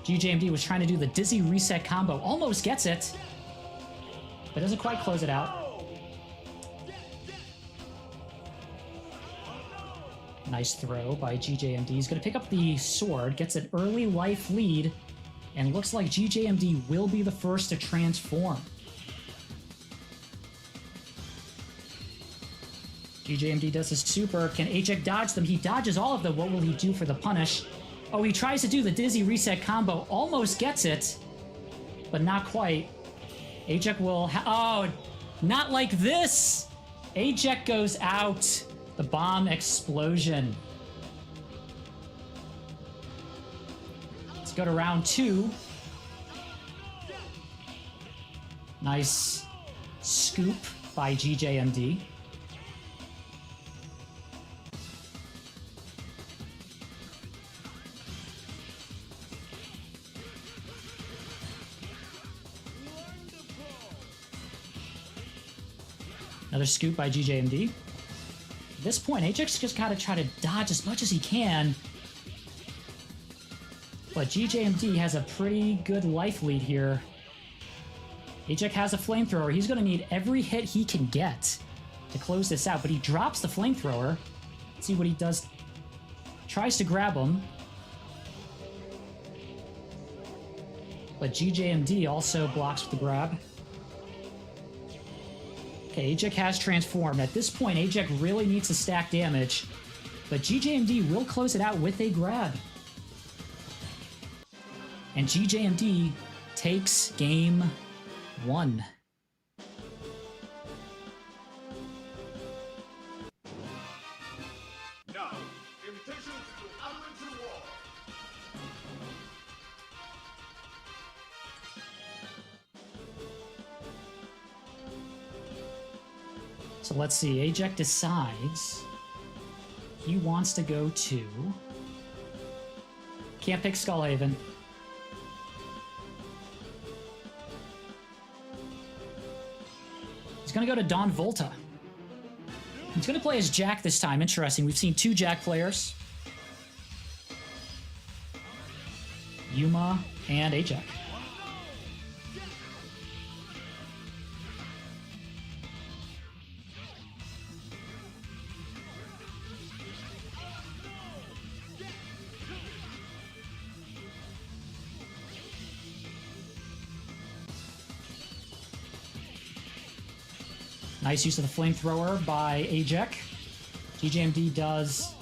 GJMD was trying to do the dizzy reset combo. Almost gets it. But doesn't quite close it out. Nice throw by GJMD. He's going to pick up the sword, gets an early life lead, and looks like GJMD will be the first to transform. GJMD does his super. Can Ajec dodge them? He dodges all of them. What will he do for the punish? Oh, he tries to do the dizzy reset combo. Almost gets it, but not quite. Ajec will oh, not like this! Ajec goes out. The bomb explosion. Let's go to round 2. Nice scoop by GJMD. Another scoop by GJMD. At this point, Ajec's just got to try to dodge as much as he can. But GJMD has a pretty good life lead here. Ajec has a flamethrower. He's going to need every hit he can get to close this out. But he drops the flamethrower. Let's see what he does. Tries to grab him. But GJMD also blocks with the grab. Okay, Ajec has transformed. At this point, Ajec really needs to stack damage, but GJMD will close it out with a grab. And GJMD takes game 1. Now, invitations to Adventure War. So let's see, Ajec decides he wants to go to... Can't pick Skullhaven. He's gonna go to Dawn Volta. He's gonna play as Jack this time. Interesting, we've seen 2 Jack players. Yuuma and Ajec. Nice use of the flamethrower by Ajec. GJMD does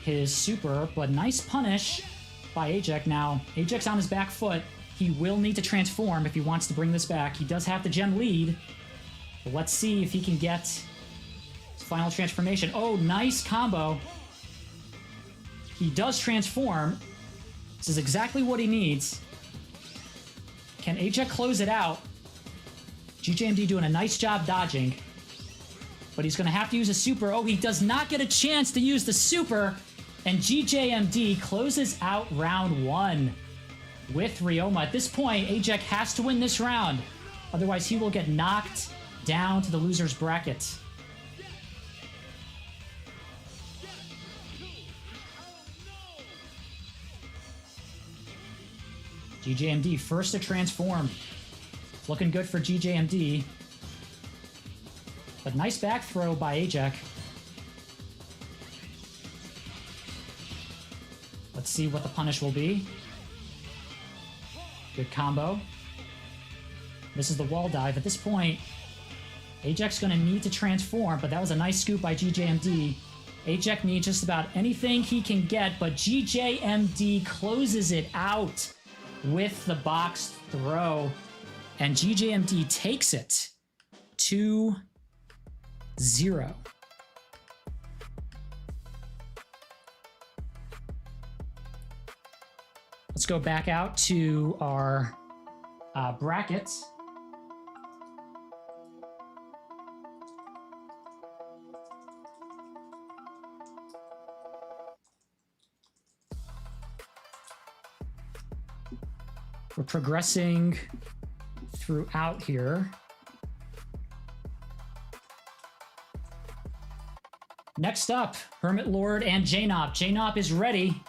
his super, but nice punish by Ajec. Now, Ajec's on his back foot. He will need to transform if he wants to bring this back. He does have the gem lead. But let's see if he can get his final transformation. Oh, nice combo. He does transform. This is exactly what he needs. Can Ajec close it out? GJMD doing a nice job dodging. But he's going to have to use a super. Oh, he does not get a chance to use the super. And GJMD closes out round 1 with Ryoma. At this point, Ajec has to win this round. Otherwise, he will get knocked down to the loser's bracket. GJMD first to transform. Looking good for GJMD. But nice back throw by Ajec. Let's see what the punish will be. Good combo. This is the wall dive. At this point, Ajec's going to need to transform, but that was a nice scoop by GJMD. Ajec needs just about anything he can get, but GJMD closes it out with the box throw, and GJMD takes it 2-0. Let's go back out to our brackets. We're progressing throughout here. Next up, HermitLord and Jnaupe. Jnaupe is ready.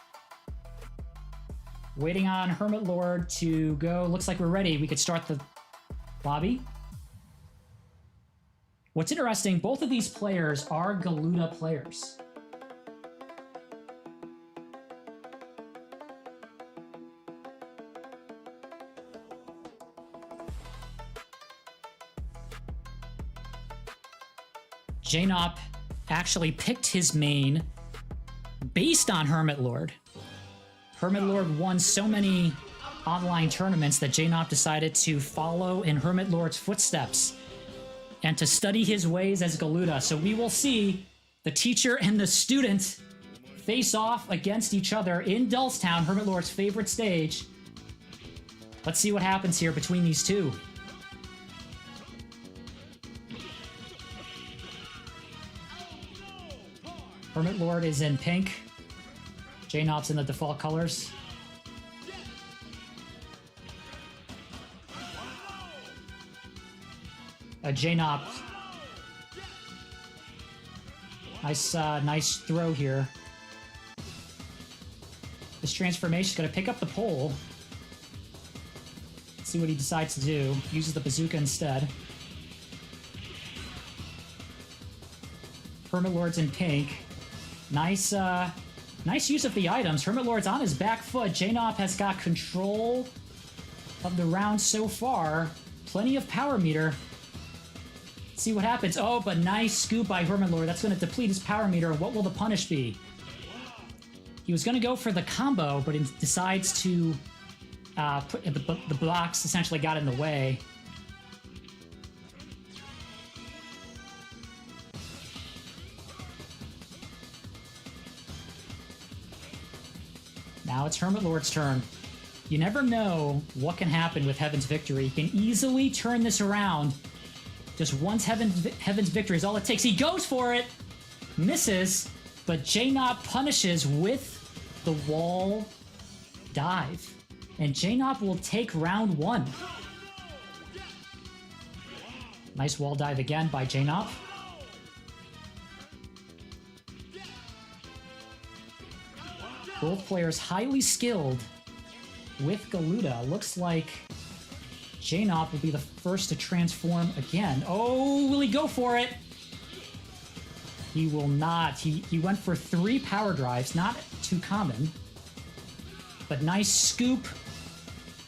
Waiting on HermitLord to go. Looks like we're ready. We could start the lobby. What's interesting, both of these players are Galuda players. Jnaupe actually picked his main based on HermitLord. HermitLord won so many online tournaments that Jnaupe decided to follow in HermitLord's footsteps and to study his ways as Galuda. So we will see the teacher and the student face off against each other in Dullstown, HermitLord's favorite stage. Let's see what happens here between these two. HermitLord is in pink. Jnaupe's in the default colors. Jnaupe. Nice throw here. This transformation is going to pick up the pole. Let's see what he decides to do. Uses the bazooka instead. HermitLord's in pink. Nice use of the items. HermitLord's on his back foot. Jnaupe has got control of the round so far. Plenty of power meter. Let's see what happens. Oh, but nice scoop by HermitLord. That's going to deplete his power meter. What will the punish be? He was going to go for the combo, but he decides to put the blocks essentially got in the way. Now it's HermitLord's turn. You never know what can happen with Heaven's Victory. He can easily turn this around. Just once Heaven's Victory is all it takes. He goes for it! Misses, but Jnaupe punishes with the wall dive. And Jnaupe will take round one. Nice wall dive again by Jnaupe. Both players highly skilled with Galuda. Looks like Jnaupe will be the first to transform again. Oh, will he go for it? He will not. He went for 3 power drives, not too common. But nice scoop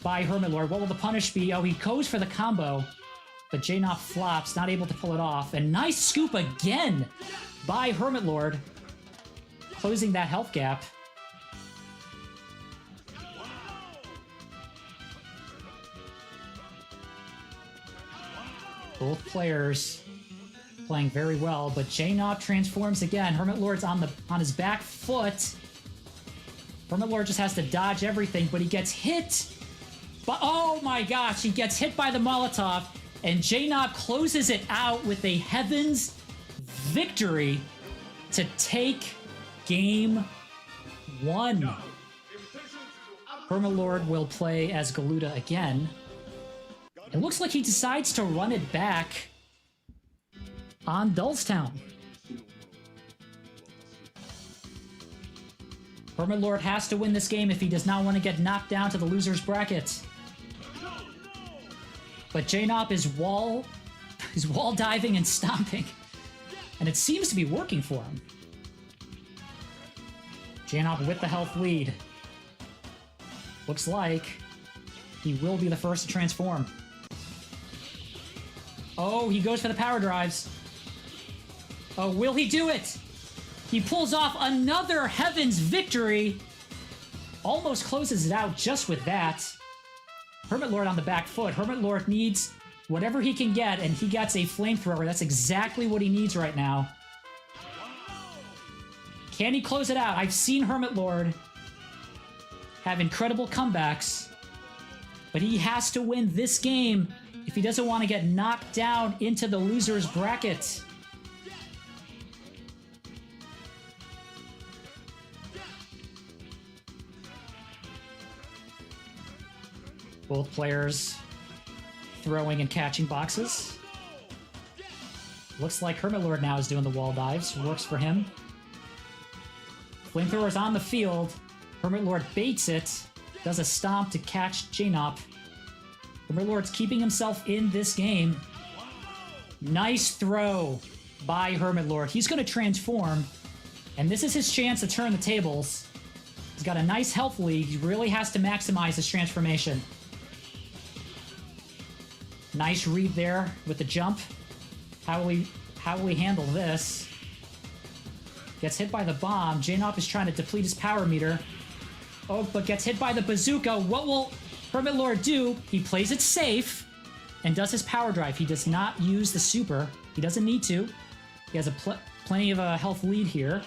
by HermitLord. What will the punish be? Oh, he goes for the combo, but Jnaupe flops, not able to pull it off. And nice scoop again by HermitLord, closing that health gap. Both players playing very well, but Jnaupe transforms again. HermitLord's on his back foot. HermitLord just has to dodge everything, but he gets hit. But oh my gosh, he gets hit by the Molotov, and Jnaupe closes it out with a Heaven's Victory to take game 1. HermitLord will play as Galuda again. It looks like he decides to run it back on Dullstown. HermitLord has to win this game if he does not want to get knocked down to the loser's bracket. But Jnaupe is wall diving and stomping. And it seems to be working for him. Jnaupe with the health lead. Looks like he will be the first to transform. Oh, he goes for the power drives. Oh, will he do it? He pulls off another Heaven's victory. Almost closes it out just with that. HermitLord on the back foot. HermitLord needs whatever he can get, and he gets a flamethrower. That's exactly what he needs right now. Can he close it out? I've seen HermitLord have incredible comebacks, but he has to win this game if he doesn't want to get knocked down into the loser's bracket. Both players throwing and catching boxes. Looks like HermitLord now is doing the wall dives. Works for him. Flamethrower's on the field. HermitLord baits it. Does a stomp to catch Jnaupe. HermitLord's keeping himself in this game. Nice throw by HermitLord. He's going to transform. And this is his chance to turn the tables. He's got a nice health lead. He really has to maximize his transformation. Nice read there with the jump. How will he handle this? Gets hit by the bomb. Jnaupe is trying to deplete his power meter. Oh, but gets hit by the bazooka. What will HermitLord do? He plays it safe and does his power drive. He does not use the super. He doesn't need to. He has plenty of a health lead here.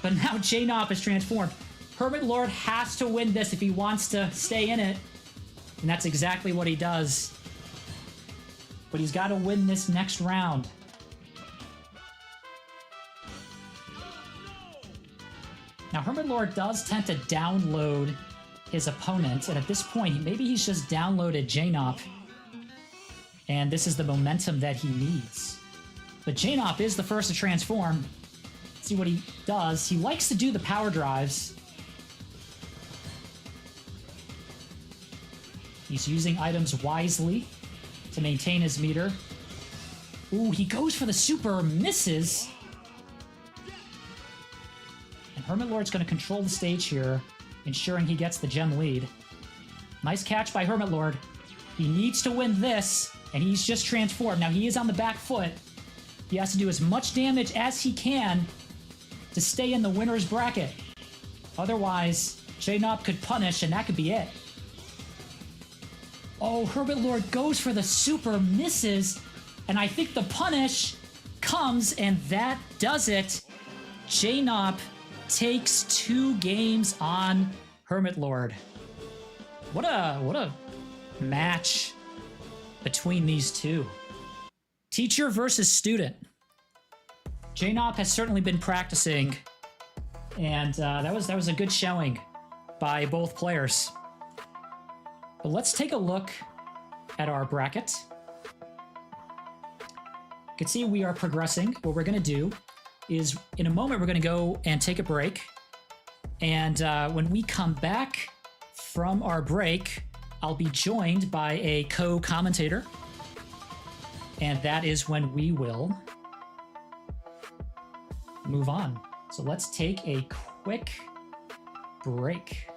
But now Jnaupe is transformed. HermitLord has to win this if he wants to stay in it. And that's exactly what he does. But he's got to win this next round. Now, HermitLord does tend to download his opponent, and at this point, maybe he's just downloaded Jnaupe, and this is the momentum that he needs. But Jnaupe is the first to transform. Let's see what he does. He likes to do the power drives. He's using items wisely to maintain his meter. Ooh, he goes for the super, misses. And HermitLord's going to control the stage here, ensuring he gets the gem lead. Nice catch by HermitLord. He needs to win this, and he's just transformed. Now, he is on the back foot. He has to do as much damage as he can to stay in the winner's bracket. Otherwise, Jnaupe could punish, and that could be it. Oh, HermitLord goes for the super, misses, and I think the punish comes, and that does it. Jnaupe takes 2 games on HermitLord. What a match between these two. Teacher versus student. Jnaupe has certainly been practicing, and that was a good showing by both players. But let's take a look at our bracket. You can see we are progressing. What we're going to do is, in a moment, we're going to go and take a break. And when we come back from our break, I'll be joined by a co-commentator. And that is when we will move on. So let's take a quick break.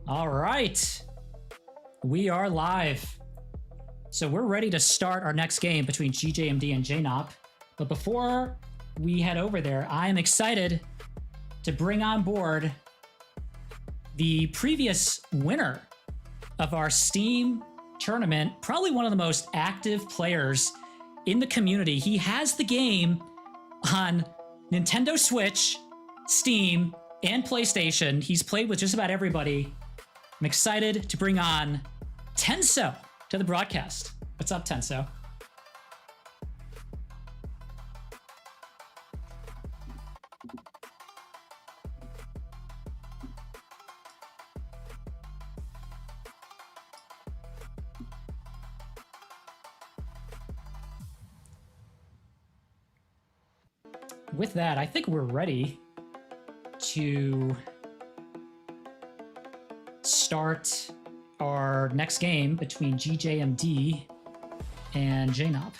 All right. We are live. So we're ready to start our next game between GJMD and Jnaupe. But before we head over there, I am excited to bring on board the previous winner of our Steam tournament, probably one of the most active players in the community. He has the game on Nintendo Switch, Steam, and PlayStation. He's played with just about everybody. I'm excited to bring on Tenso to the broadcast. What's up, Tenso? With that, I think we're ready to start our next game between GJMD and Jnaupe.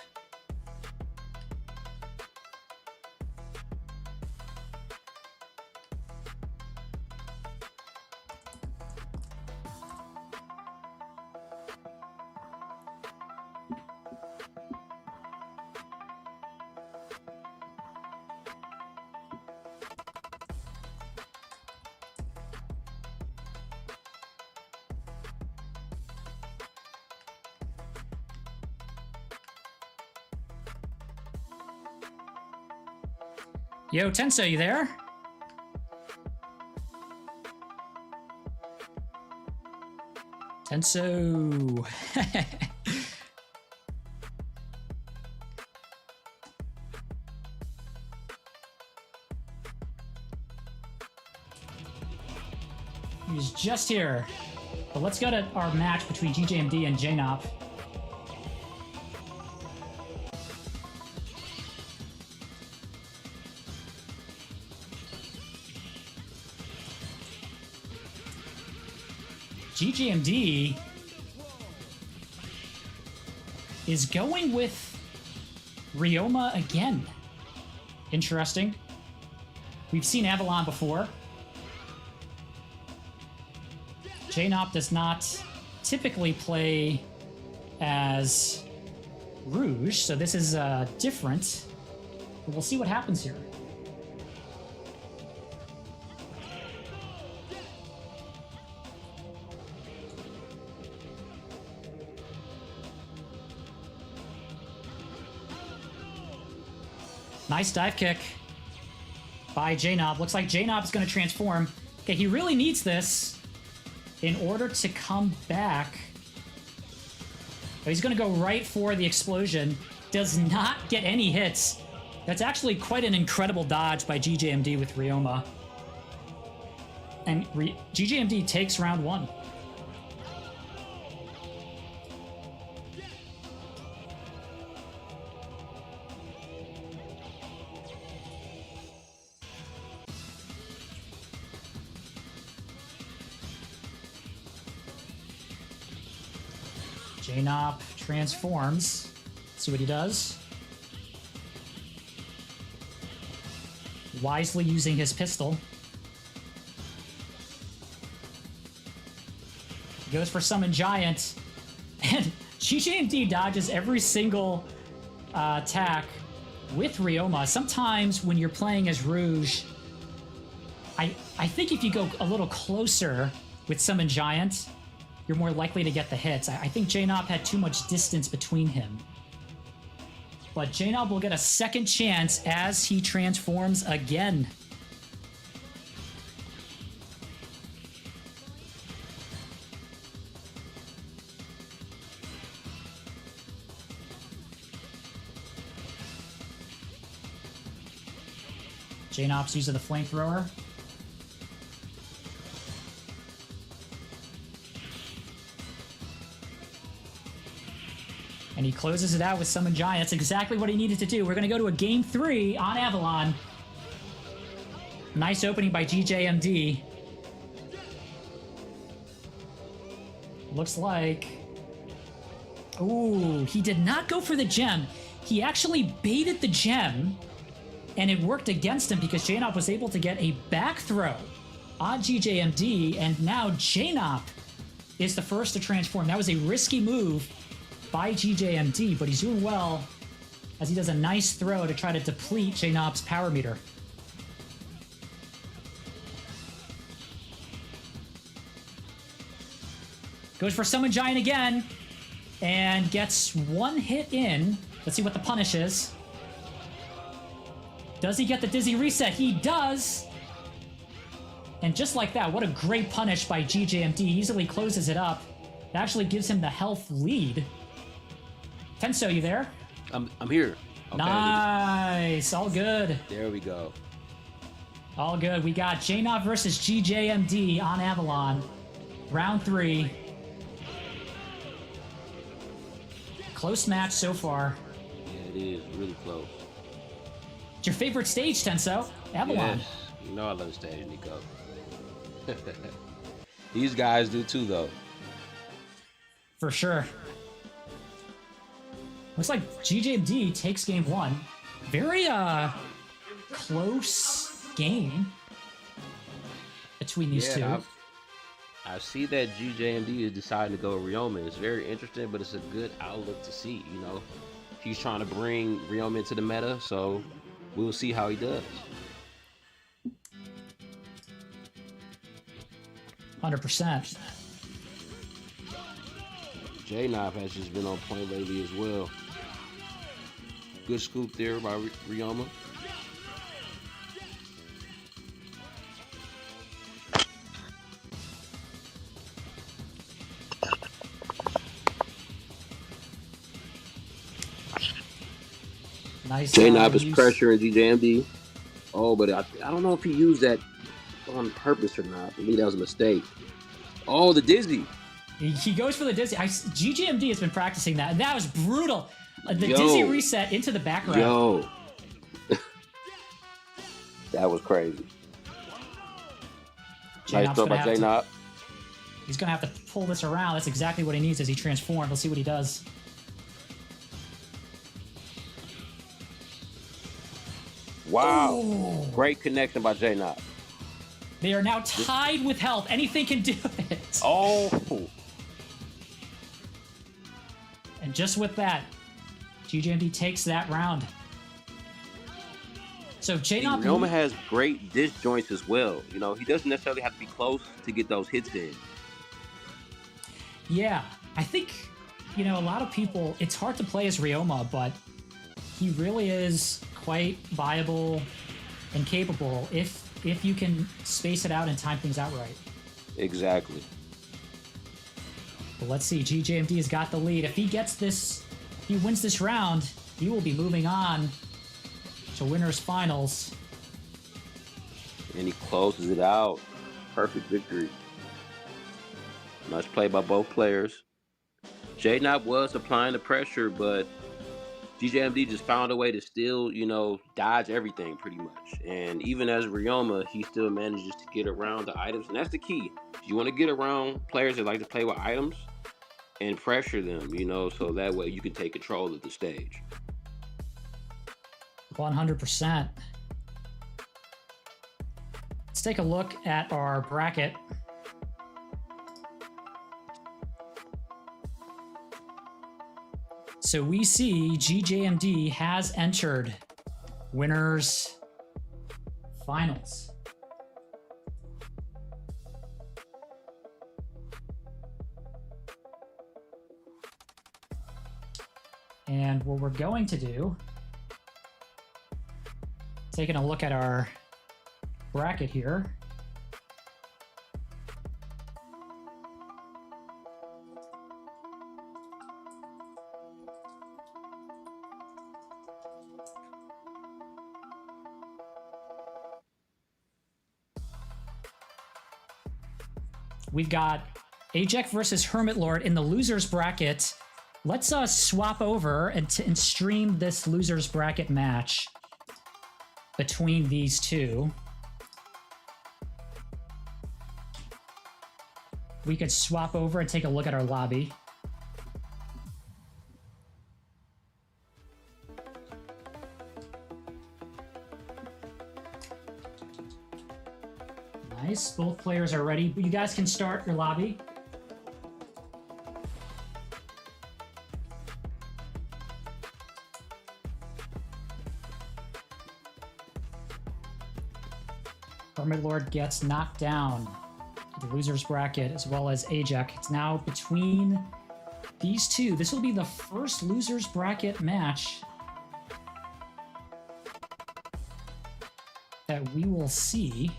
Yo, Tenso, you there? Tenso. He's just here. But let's go to our match between GJMD and Jnaupe. GJMD is going with Yuuma again. Interesting. We've seen Avalon before. Jnaupe does not typically play as Rouge, so this is different. But we'll see what happens here. Nice dive kick by Jnaupe. Looks like Jnaupe is going to transform. Okay, he really needs this in order to come back. But he's going to go right for the explosion. Does not get any hits. That's actually quite an incredible dodge by GJMD with Yuuma. And GJMD takes round one. Jnaupe transforms. See what he does. Wisely using his pistol. He goes for Summon Giant. And GJMD dodges every single attack with Yuuma. Sometimes when you're playing as Rouge, I think if you go a little closer with Summon Giant, you're more likely to get the hits. I think Jnaupe had too much distance between him. But Jnaupe will get a second chance as he transforms again. Jnaupe's using the flamethrower. And he closes it out with Summon Giant. That's exactly what he needed to do. We're going to go to a game 3 on Avalon. Nice opening by GJMD. Looks like... Ooh, he did not go for the gem. He actually baited the gem, and it worked against him because Jnaupe was able to get a back throw on GJMD, and now Jnaupe is the first to transform. That was a risky move by GJMD, but he's doing well as he does a nice throw to try to deplete Jnaupe's power meter. Goes for Summon Giant again, and gets one hit in. Let's see what the punish is. Does he get the Dizzy Reset? He does! And just like that, what a great punish by GJMD. Easily closes it up. It actually gives him the health lead. Tenso, you there? I'm here. Okay, nice. All good. there we go. All good. We got Jnaupe versus GJMD on Avalon. Round 3. Close match so far. Yeah, it is really close. It's your favorite stage, Tenso? Avalon. Yes. You know I love the stage, Nico. These guys do too, though. For sure. Looks like GJMD takes game 1. Very close game between these two. I see that GJMD is deciding to go with Ryoma. It's very interesting, but it's a good outlook to see. You know, he's trying to bring Ryoma into the meta, so we'll see how he does. 100%. Jnaupe has just been on point lately as well. Good scoop there by Ryoma. Nice. Jnaupe is pressuring GJMD. Oh, but I don't know if he used that on purpose or not. I believe that was a mistake. Oh, the Dizzy. He goes for the Dizzy. GJMD has been practicing that. That was brutal. The Dizzy reset into the back row. Yo. That was crazy. Nice throw by Jnaupe. He's going to have to pull this around. That's exactly what he needs as he transforms. Let's see what he does. Wow. Oh. Great connection by Jnaupe. They are now tied with health. Anything can do it. Oh. And just with that, GJMD takes that round. So Jnaupe... Ryoma has great disjoints as well. You know, he doesn't necessarily have to be close to get those hits in. Yeah, I think, you know, a lot of people, it's hard to play as Ryoma, but he really is quite viable and capable if you can space it out and time things out right. Exactly. But let's see, GJMD has got the lead. If he gets this, if he wins this round, he will be moving on to winners finals. And he closes it out. Perfect victory. Nice play by both players. Jnaupe was applying the pressure, but GJMD just found a way to still, you know, dodge everything pretty much. And even as Ryoma, he still manages to get around the items. And that's the key. You want to get around players that like to play with items and pressure them, you know, so that way you can take control of the stage. 100%. Let's take a look at our bracket. So we see GJMD has entered winners finals. And what we're going to do, taking a look at our bracket here. We've got Ajec versus HermitLord in the losers bracket. Let's swap over and stream this losers bracket match between these two. We could swap over and take a look at our lobby. Nice. Both players are ready. You guys can start your lobby. HermitLord gets knocked down to the loser's bracket, as well as Ajec. It's now between these two. This will be the first loser's bracket match that we will see.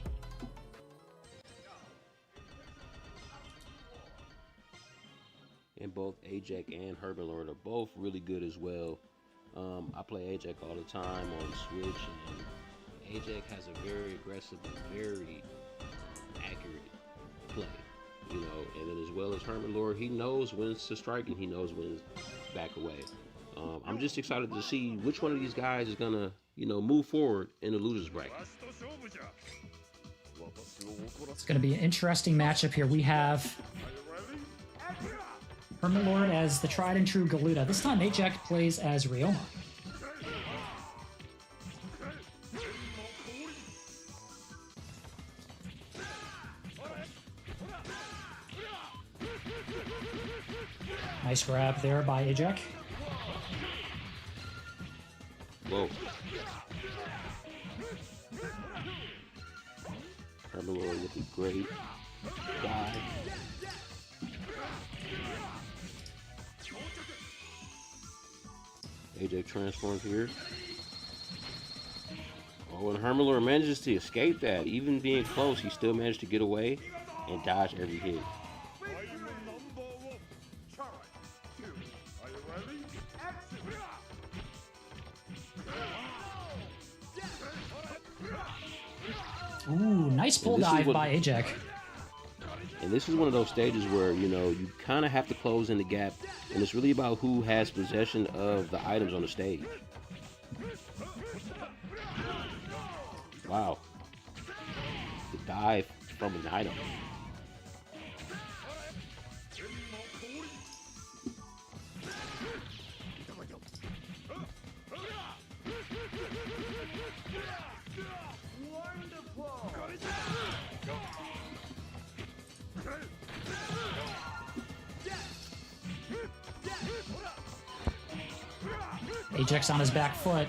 And both Ajec and HermitLord are both really good as well. I play Ajec all the time on Switch, and Ajec has a very aggressive and very accurate play, you know. And then as well as HermitLord, he knows when to strike and he knows when to back away. I'm just excited to see which one of these guys is gonna, you know, move forward in the losers bracket. It's going to be an interesting matchup here. We have HermitLord as the tried and true Galuda. This time Ajec plays as Ryoma. Nice grab there by Ajec. Whoa. HermitLord with a great dive. Ajec transforms here. Oh, and HermitLord manages to escape that. Even being close, he still managed to get away and dodge every hit. Ooh, nice pull dive by Ajec. And this is one of those stages where, you know, you kind of have to close in the gap, and it's really about who has possession of the items on the stage. Wow. The dive from an item. Ajec's on his back foot.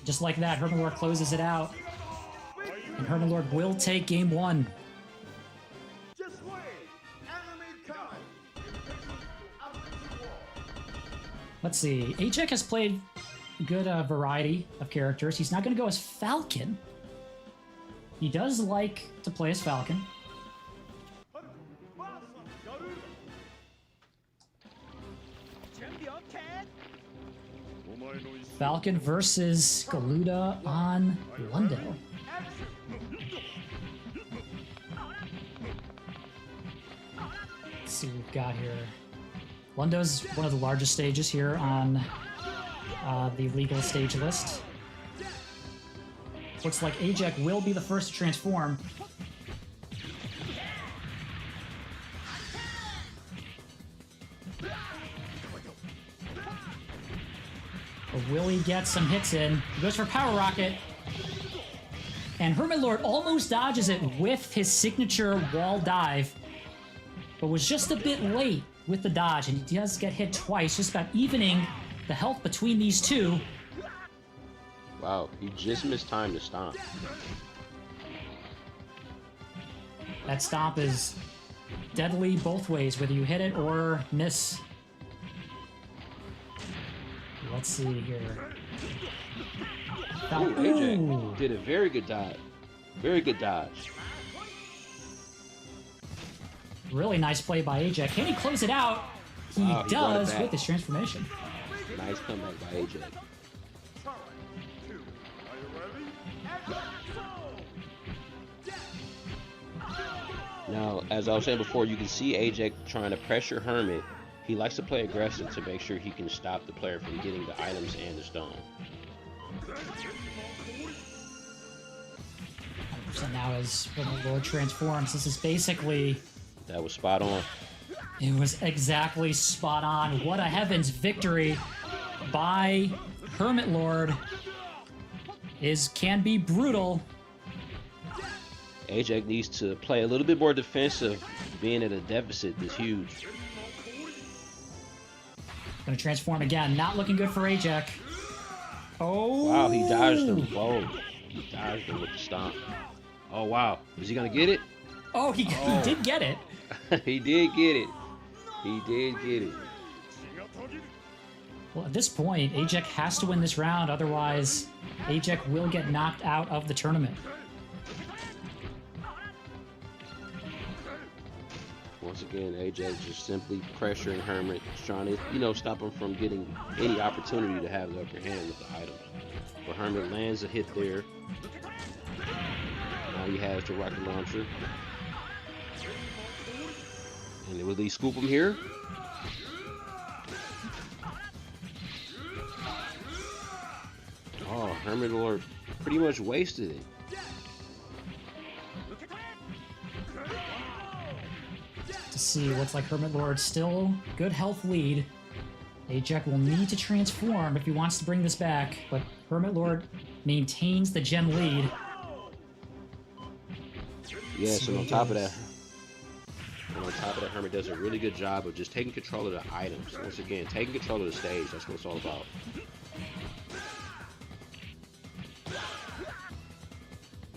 Just like that, HermitLord closes it out. And HermitLord will take game one. Just wait. Enemy coming. Let's see. Ajec has played a good variety of characters. He's not going to go as Falcon. He does like to play as Falcon. Falcon versus Galuda on Lundo. Let's see what we've got here. Lundo's one of the largest stages here on the legal stage list. Looks like Ajec will be the first to transform. But will he get some hits in? He goes for Power Rocket. And HermitLord almost dodges it with his signature wall dive, but was just a bit late with the dodge, and he does get hit twice, just about evening the health between these two. Wow, he just missed time to stomp. That stomp is deadly both ways, whether you hit it or miss. Let's see here. Ooh, Ajec did a very good dodge. Very good dodge. Really nice play by Ajec. Can he close it out? He does with his transformation. Nice comeback by Ajec. Now, as I was saying before, you can see Ajec trying to pressure Hermit. He likes to play aggressive to make sure he can stop the player from getting the items and the stone. So now as HermitLord transforms, this is basically... That was spot on. It was exactly spot on. What a heavens victory by HermitLord can be brutal. Ajec needs to play a little bit more defensive. Being at a deficit is huge. Gonna transform again. Not looking good for Ajec. Oh! Wow, he dodged them both. He dodged them with the stomp. Oh, wow. Is he going to get it? Oh, he did get it. He did get it. He did get it. Well, at this point, Ajec has to win this round. Otherwise, Ajec will get knocked out of the tournament. Once again, Ajec just simply pressuring Hermit, trying to, stop him from getting any opportunity to have the upper hand with the items. But Hermit lands a hit there. Now he has the rocket launcher. And will he scoop him here? Oh, HermitLord pretty much wasted it. To see what's like HermitLord still good health lead. Ajec will need to transform if he wants to bring this back, but HermitLord maintains the gem lead. Yes, and on top of that, Hermit does a really good job of just taking control of the items. Once again, taking control of the stage. That's what it's all about.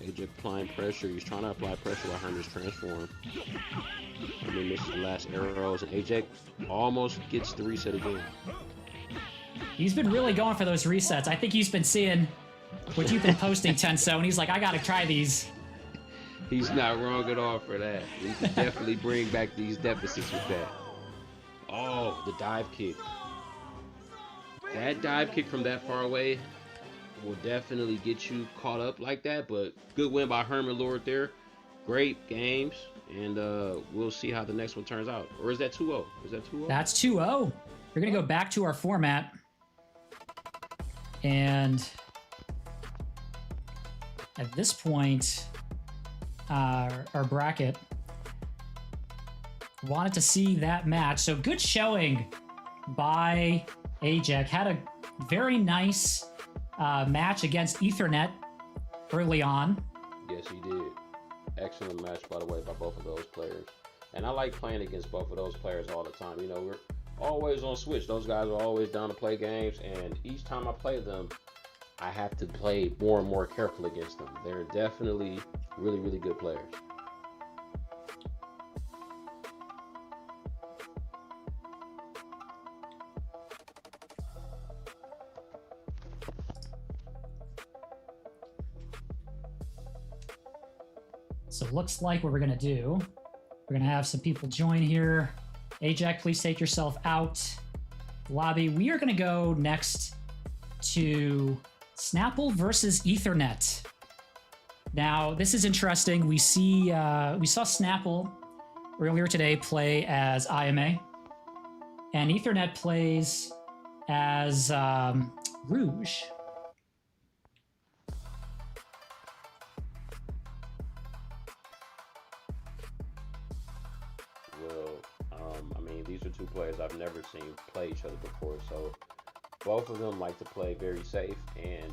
Ajec applying pressure. He's trying to apply pressure while Hermit's transformed. Hermit misses the last arrows, and Ajec almost gets the reset again. He's been really going for those resets. I think he's been seeing what you've been posting, Tenso, and he's like, I gotta try these. He's not wrong at all for that. He can definitely bring back these deficits with that. Oh, the dive kick. That dive kick from that far away will definitely get you caught up like that, but good win by HermitLord there. Great games, and we'll see how the next one turns out. Or is that 2-0? Is that 2-0? That's 2-0. We're going to go back to our format. And at this point, our bracket wanted to see that match. So good showing by Ajec. Had a very nice match against Ethernet early on. Yes, he did. Excellent match, by the way, by both of those players. And I like playing against both of those players all the time. We're always on Switch. Those guys are always down to play games, and each time I play them, I have to play more and more careful against them. They're definitely really, really good players. So it looks like what we're going to do, we're going to have some people join here. Ajec, please take yourself out lobby. We are going to go next to Snapple versus Ethernet. Now, this is interesting. We saw Snapple earlier today play as IMA, and Ethernet plays as Rouge. These are two players I've never seen play each other before, so both of them like to play very safe, and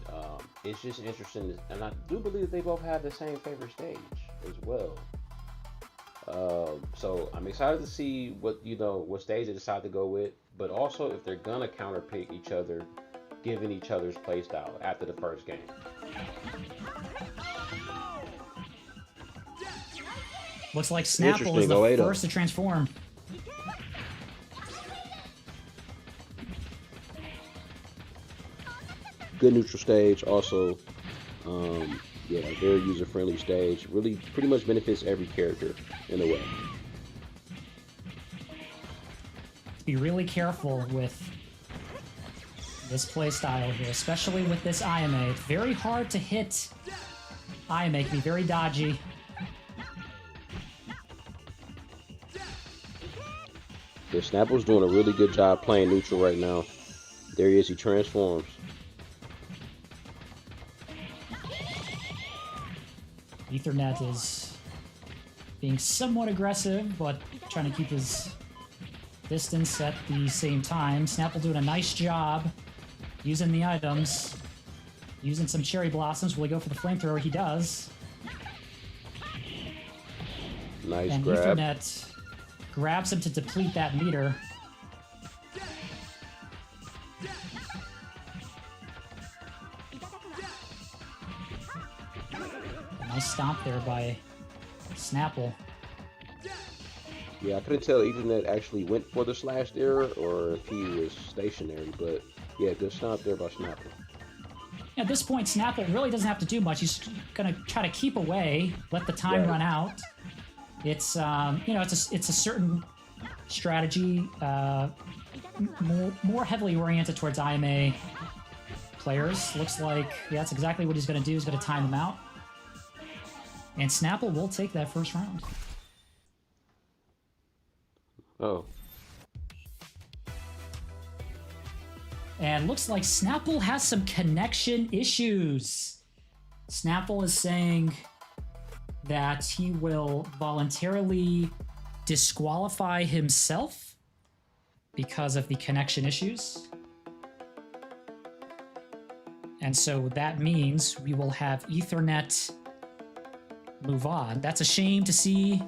it's just interesting, and I do believe they both have the same favorite stage as well. So I'm excited to see what stage they decide to go with, but also if they're gonna counterpick each other, given each other's play style after the first game. Looks like Snapple is the first to transform. Good neutral stage, also, very user-friendly stage. Really, pretty much benefits every character in a way. Be really careful with this play style here, especially with this IMA. It's very hard to hit. IMA can be very dodgy. Yeah, Snapple's doing a really good job playing neutral right now. There he is, he transforms. Ethernet is being somewhat aggressive, but trying to keep his distance at the same time. Snapple doing a nice job using the items, using some cherry blossoms. Will he go for the flamethrower? He does. Nice and grab. Ethernet grabs him to deplete that meter. A nice stomp there by Snapple. Yeah, I couldn't tell Ethernet actually went for the slash there or if he was stationary, but yeah, good stomp there by Snapple. At this point, Snapple really doesn't have to do much. He's gonna try to keep away, let the time run out. It's you know, it's a certain strategy, more heavily oriented towards IMA players. Looks like that's exactly what he's gonna do. He's gonna time them out, and Snapple will take that first round. Oh. And looks like Snapple has some connection issues. Snapple is saying that he will voluntarily disqualify himself because of the connection issues. And so that means we will have Ethernet move on. That's a shame to see.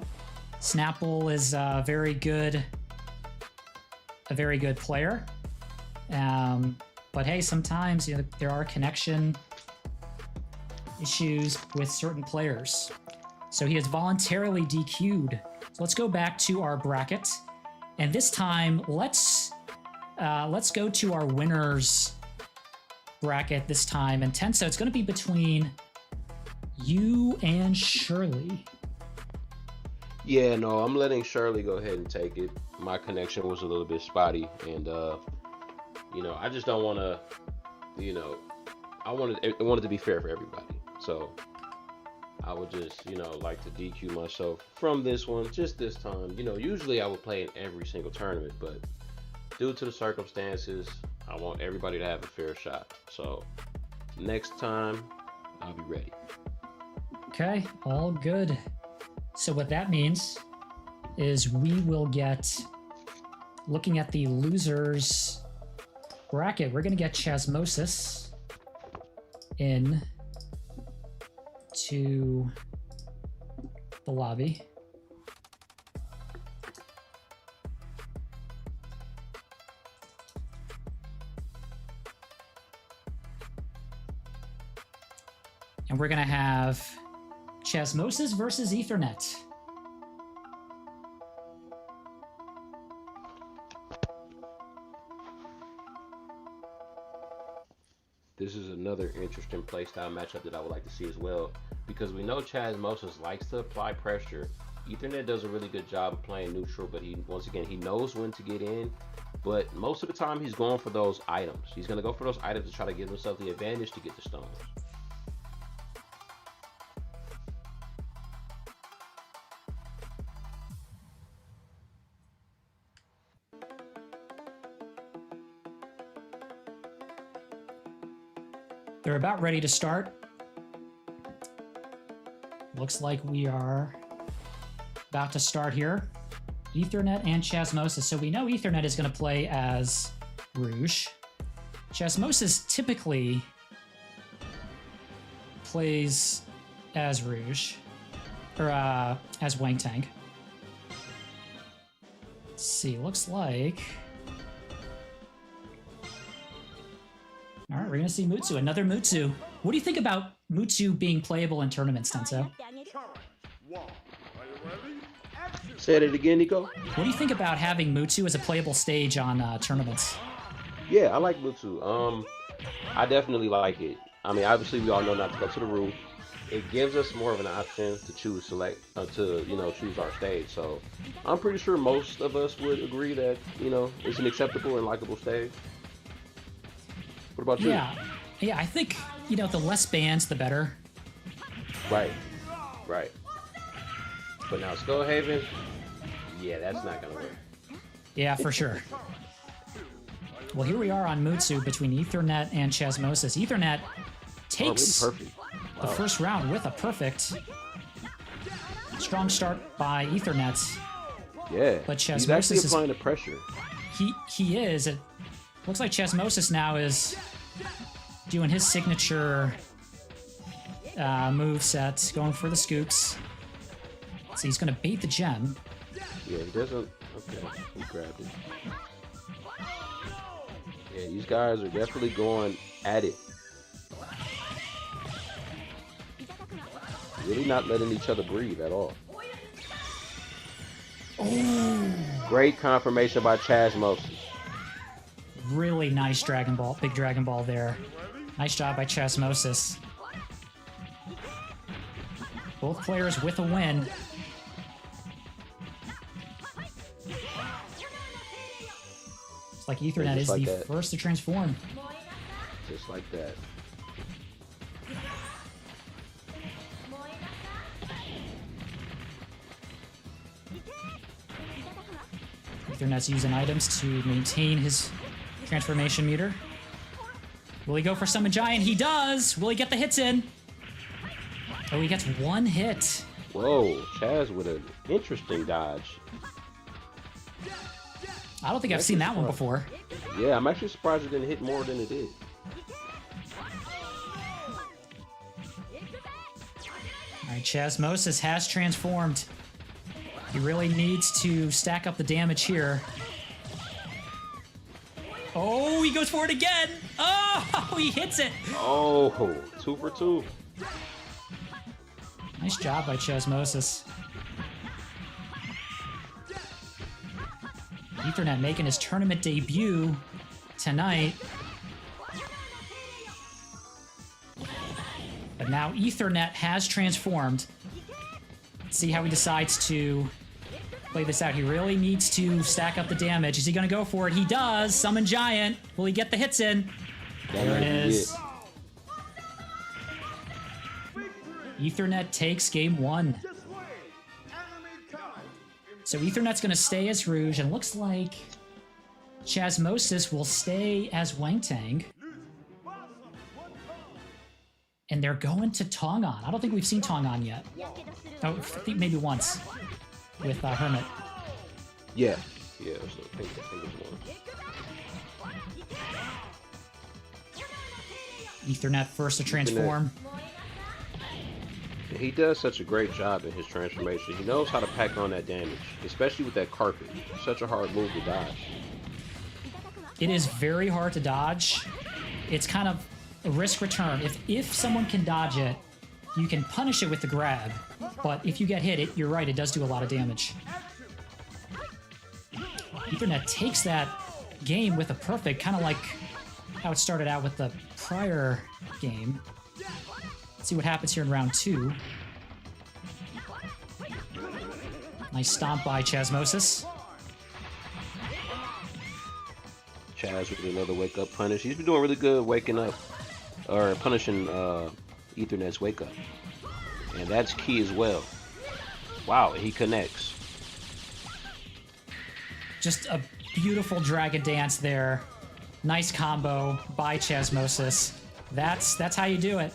Snapple is a very good player. But hey, sometimes there are connection issues with certain players. So he is voluntarily DQ'd. So let's go back to our bracket. And this time, let's go to our winners bracket this time. And Tenso, it's going to be between you and Shirley. Yeah, no, I'm letting Shirley go ahead and take it. My connection was a little bit spotty, and you know, I just don't want to, you know, I wanted it to be fair for everybody. So I would just, you know, like to DQ myself from this one, just this time. You know, usually I would play in every single tournament, but due to the circumstances, I want everybody to have a fair shot. So next time, I'll be ready. Okay, all good. So what that means is we will get, looking at the losers bracket, we're going to get Chazmosis in to the lobby. And we're going to have Chazmosis versus Ethernet. This is another interesting playstyle matchup that I would like to see as well, because we know Chazmosis likes to apply pressure. Ethernet does a really good job of playing neutral, but once again he knows when to get in, but most of the time he's going for those items. He's going to go for those items to try to give himself the advantage to get the stones. They're about ready to start. Looks like we are about to start here. Ethernet and Chazmosis. So we know Ethernet is going to play as Rouge. Chazmosis typically plays as Rouge, or as Wang Tank. Let's see, looks like... All right, we're going to see Mutsu, another Mutsu. What do you think about Mutsu being playable in tournaments, Tenso? Say that again, Nico. What do you think about having Mutsu as a playable stage on tournaments? Yeah, I like Mutsu. I definitely like it. I mean, obviously we all know not to go to the roof. It gives us more of an option to choose choose our stage. So I'm pretty sure most of us would agree that, you know, it's an acceptable and likable stage. What about you? Yeah, I think, you know, the less bands, the better. Right. But now Skullhaven, yeah, that's not gonna work. Yeah, for sure. Well, here we are on Mutsu between Ethernet and Chazmosis. Ethernet takes really the first round with a perfect. Strong start by Ethernet. Yeah, but Chazmosis he's actually applying the pressure. He is. It looks like Chazmosis now is doing his signature move set, going for the scoops. So he's going to bait the gem. Yeah, he doesn't. Okay, he grabbed it. Yeah, these guys are definitely going at it. Really not letting each other breathe at all. Oh! Great confirmation by Chazmosis. Really nice Dragon Ball, big Dragon Ball there. Nice job by Chazmosis. Both players with a win. It's like Ethernet is like the that. first to transform. Just like that. Ethernet's using items to maintain his transformation meter. Will he go for Summon Giant? He does! Will he get the hits in? Oh, he gets one hit. Whoa, Chaz with an interesting dodge. I don't think I've seen that one before. Yeah, I'm actually surprised it didn't hit more than it did. Alright, Chazmosis has transformed. He really needs to stack up the damage here. Oh, he goes for it again! Oh, he hits it! Oh, 2 for 2. Nice job by Chazmosis. Ethernet making his tournament debut tonight. But now Ethernet has transformed. Let's see how he decides to play this out. He really needs to stack up the damage. Is he going to go for it? He does. Summon Giant. Will he get the hits in? There it is. Ethernet takes game 1. So Ethernet's going to stay as Rouge, and looks like Chazmosis will stay as Wangtang. And they're going to Tongon. I don't think we've seen Tongon yet. Oh, I think maybe once with Hermit. Yeah. Yeah, I think it's one. Ethernet first to transform. He does such a great job in his transformation. He knows how to pack on that damage, especially with that carpet. Such a hard move to dodge. It is very hard to dodge. It's kind of a risk return. If someone can dodge it, you can punish it with the grab. But if you get hit, you're right, it does do a lot of damage. Ethernet takes that game with a perfect, kind of like how it started out with the prior game. Let's see what happens here in round 2. Nice stomp by Chazmosis. Chaz with another wake up punish. He's been doing really good waking up, or punishing Ethernet's wake up. And that's key as well. Wow, he connects. Just a beautiful dragon dance there. Nice combo by Chazmosis. That's how you do it.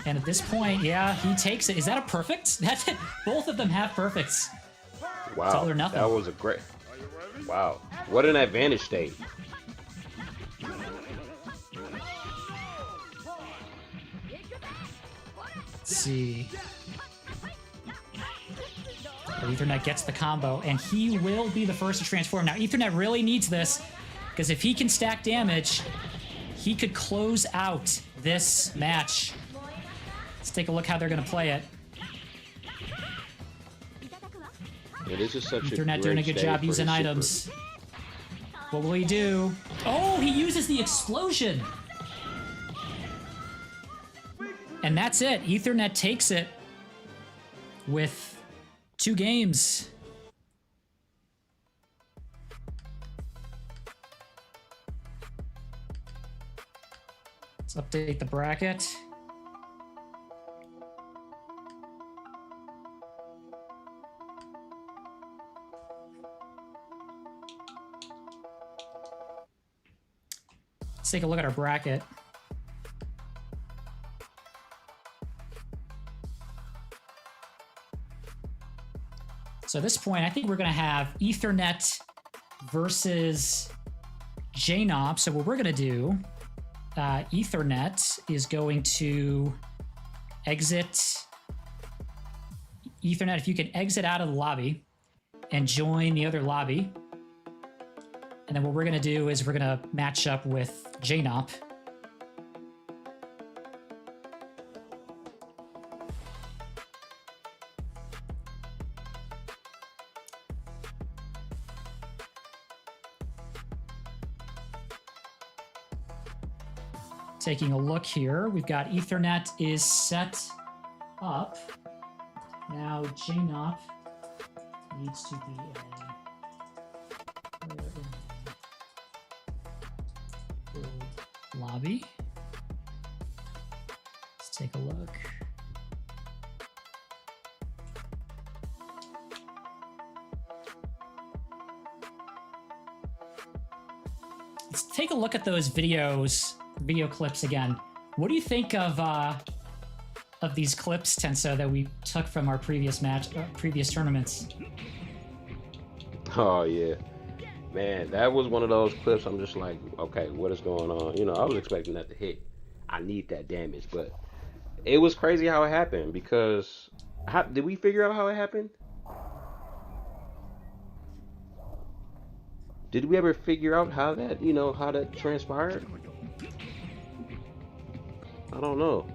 And at this point, yeah, he takes it. Is that a perfect? That's it. Both of them have perfects. Wow, it's all or nothing. That was a great. Wow, what an advantage state. Let's see. Ethernet gets the combo, and he will be the first to transform. Now, Ethernet really needs this, because if he can stack damage, he could close out this match. Let's take a look how they're going to play it. It is just such Ethernet doing a good job using items. What will he do? Oh, he uses the explosion! And that's it. Ethernet takes it with 2 games. Let's update the bracket. Let's take a look at our bracket. So at this point, I think we're going to have Ethernet versus Jnaupe. So what we're going to do, Ethernet is going to exit Ethernet, if you can exit out of the lobby and join the other lobby. And then what we're going to do is we're going to match up with Jnaupe. Taking a look here, we've got Ethernet is set up. Now Jnaupe needs to be a lobby. Let's take a look. Let's take a look at those video clips again. What do you think of these clips, Tenso, that we took from our previous tournaments? Oh yeah, man, that was one of those clips. I'm just like, okay, what is going on? You know, I was expecting that to hit. I need that damage, but it was crazy how it happened. Because did we figure out how it happened? Did we ever figure out how that, how that transpired? I don't know.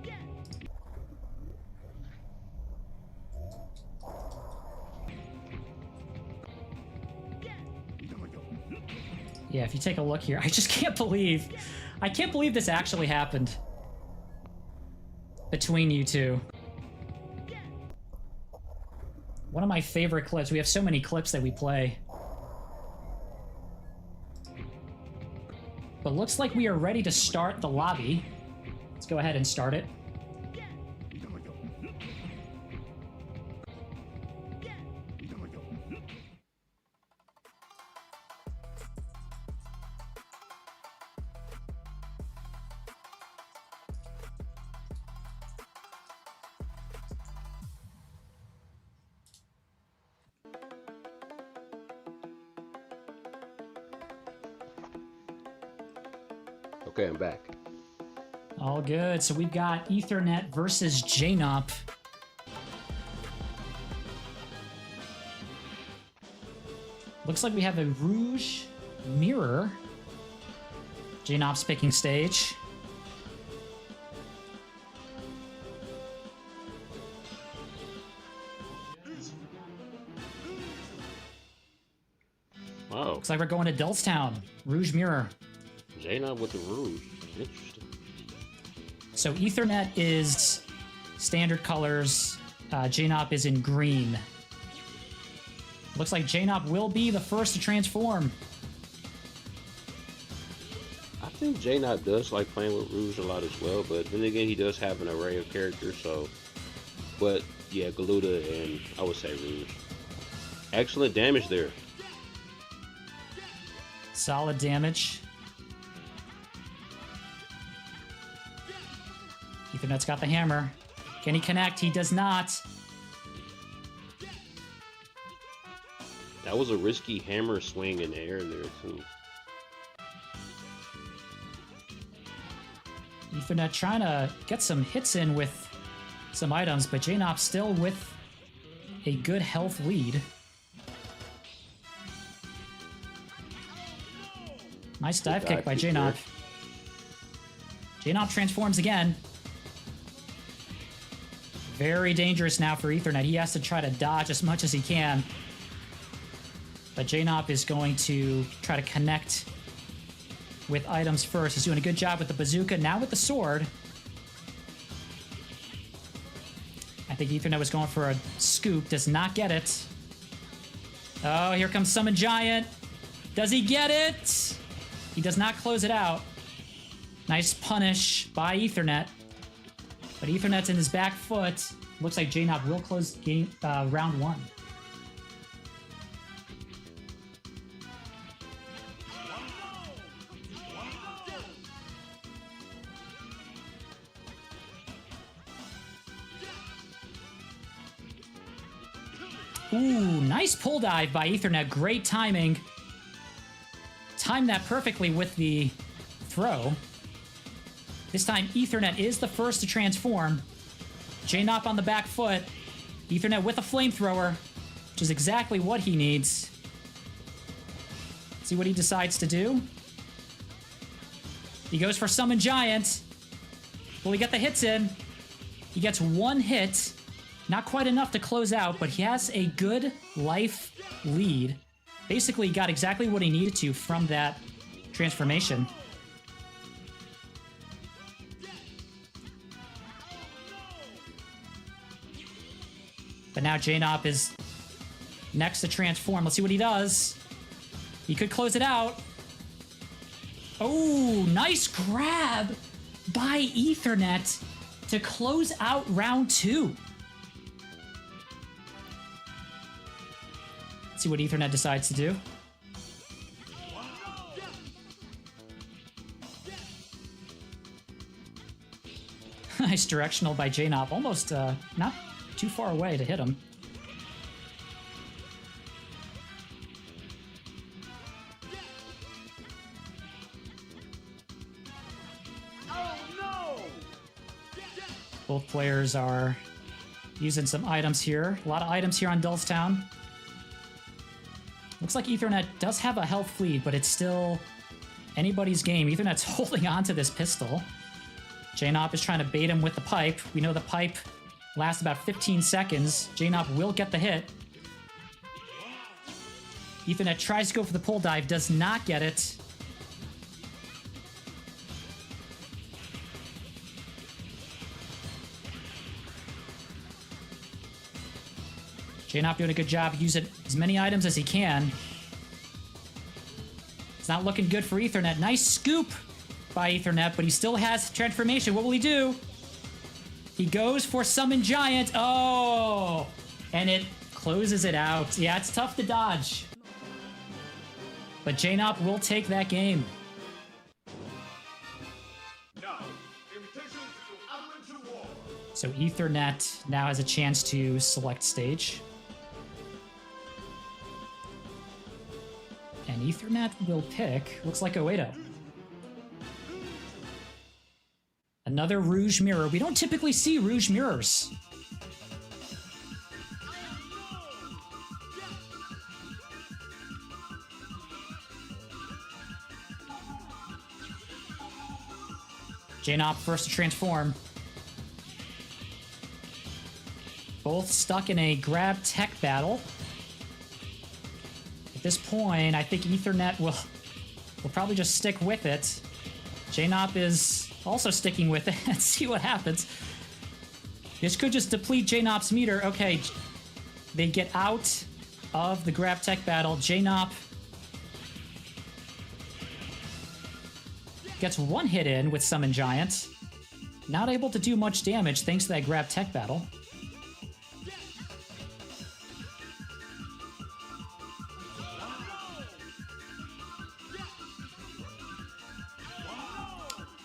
Yeah, if you take a look here, I just can't believe this actually happened between you two. One of my favorite clips. We have so many clips that we play. But looks like we are ready to start the lobby. Let's go ahead and start it. Okay, I'm back. All good. So we've got Ethernet versus Jnaupe. Looks like we have a Rouge mirror. Jnaupe's picking stage. Wow. Looks like we're going to Dullstown. Rouge mirror. Jnaupe with the Rouge. Interesting. So Ethernet is standard colors. Jnaupe is in green. Looks like Jnaupe will be the first to transform. I think Jnaupe does like playing with Rouge a lot as well, but then again, he does have an array of characters, so... But, yeah, Galuda and I would say Rouge. Excellent damage there. Solid damage. Ethernet's got the hammer. Can he connect? He does not. That was a risky hammer swing in the air there, too. Ethernet trying to get some hits in with some items, but Jnaupe still with a good health lead. Nice dive kick by Jnaupe. Jnaupe transforms again. Very dangerous now for Ethernet. He has to try to dodge as much as he can. But Jnaupe is going to try to connect with items first. He's doing a good job with the bazooka. Now with the sword. I think Ethernet was going for a scoop. Does not get it. Oh, here comes Summon Giant. Does he get it? He does not close it out. Nice punish by Ethernet. But Ethernet's in his back foot. Looks like Jnaupe will close game round one. Ooh, nice pull dive by Ethernet. Great timing. Timed that perfectly with the throw. This time, Ethernet is the first to transform. Jnaupe on the back foot. Ethernet with a flamethrower, which is exactly what he needs. See what he decides to do. He goes for Summon Giant. Will he get the hits in? He gets one hit. Not quite enough to close out, but he has a good life lead. Basically, he got exactly what he needed to from that transformation. But now Jnaupe is next to transform. Let's see what he does. He could close it out. Oh, nice grab by Ethernet to close out round 2. Let's see what Ethernet decides to do. Nice directional by Jnaupe. Almost not too far away to hit him. Both players are using some items here. A lot of items here on Dullstown. Looks like Ethernet does have a health lead, but it's still anybody's game. Ethernet's holding on to this pistol. Jnaupe is trying to bait him with the pipe. We know the pipe lasts about 15 seconds. Jnaupe will get the hit. Ethernet tries to go for the pull dive, does not get it. Jnaupe doing a good job using as many items as he can. It's not looking good for Ethernet. Nice scoop by Ethernet, but he still has transformation. What will he do? He goes for Summon Giant. Oh! And it closes it out. Yeah, it's tough to dodge. But Jnaupe will take that game. Now, invitations to Adventure War. So Ethernet now has a chance to select stage. And Ethernet will pick, looks like Oedo. Another Rouge Mirror. We don't typically see Rouge Mirrors. Jnaupe first to transform. Both stuck in a grab tech battle. At this point, I think Ethernet will probably just stick with it. Jnaupe is also sticking with it. Let's see what happens. This could just deplete Jnaupe's meter. Okay, they get out of the grab tech battle. Jnaupe gets one hit in with Summon Giant. Not able to do much damage thanks to that grab tech battle.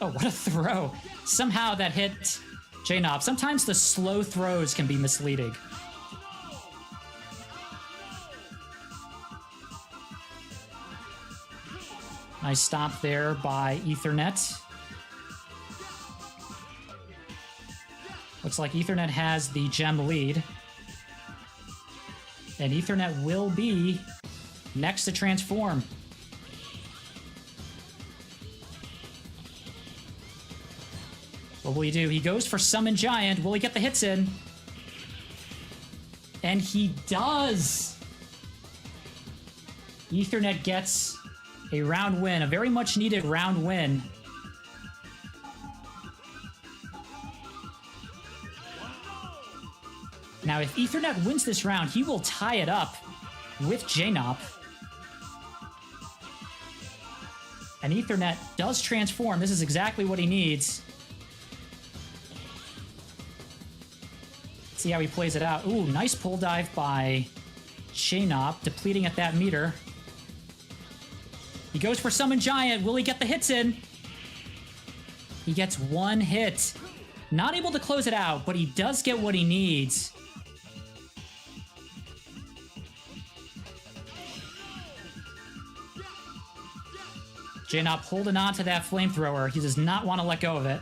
Oh, what a throw. Somehow that hit Jnaupe. Sometimes the slow throws can be misleading. Nice stomp there by Ethernet. Looks like Ethernet has the gem lead. And Ethernet will be next to transform. What will he do? He goes for Summon Giant. Will he get the hits in? And he does! Ethernet gets a round win, a very much needed round win. Now, if Ethernet wins this round, he will tie it up with Jnaupe. And Ethernet does transform. This is exactly what he needs. See how he plays it out. Ooh, nice pull dive by Jnaupe, depleting at that meter. He goes for Summon Giant. Will he get the hits in? He gets one hit. Not able to close it out, but he does get what he needs. Jnaupe holding on to that flamethrower. He does not want to let go of it.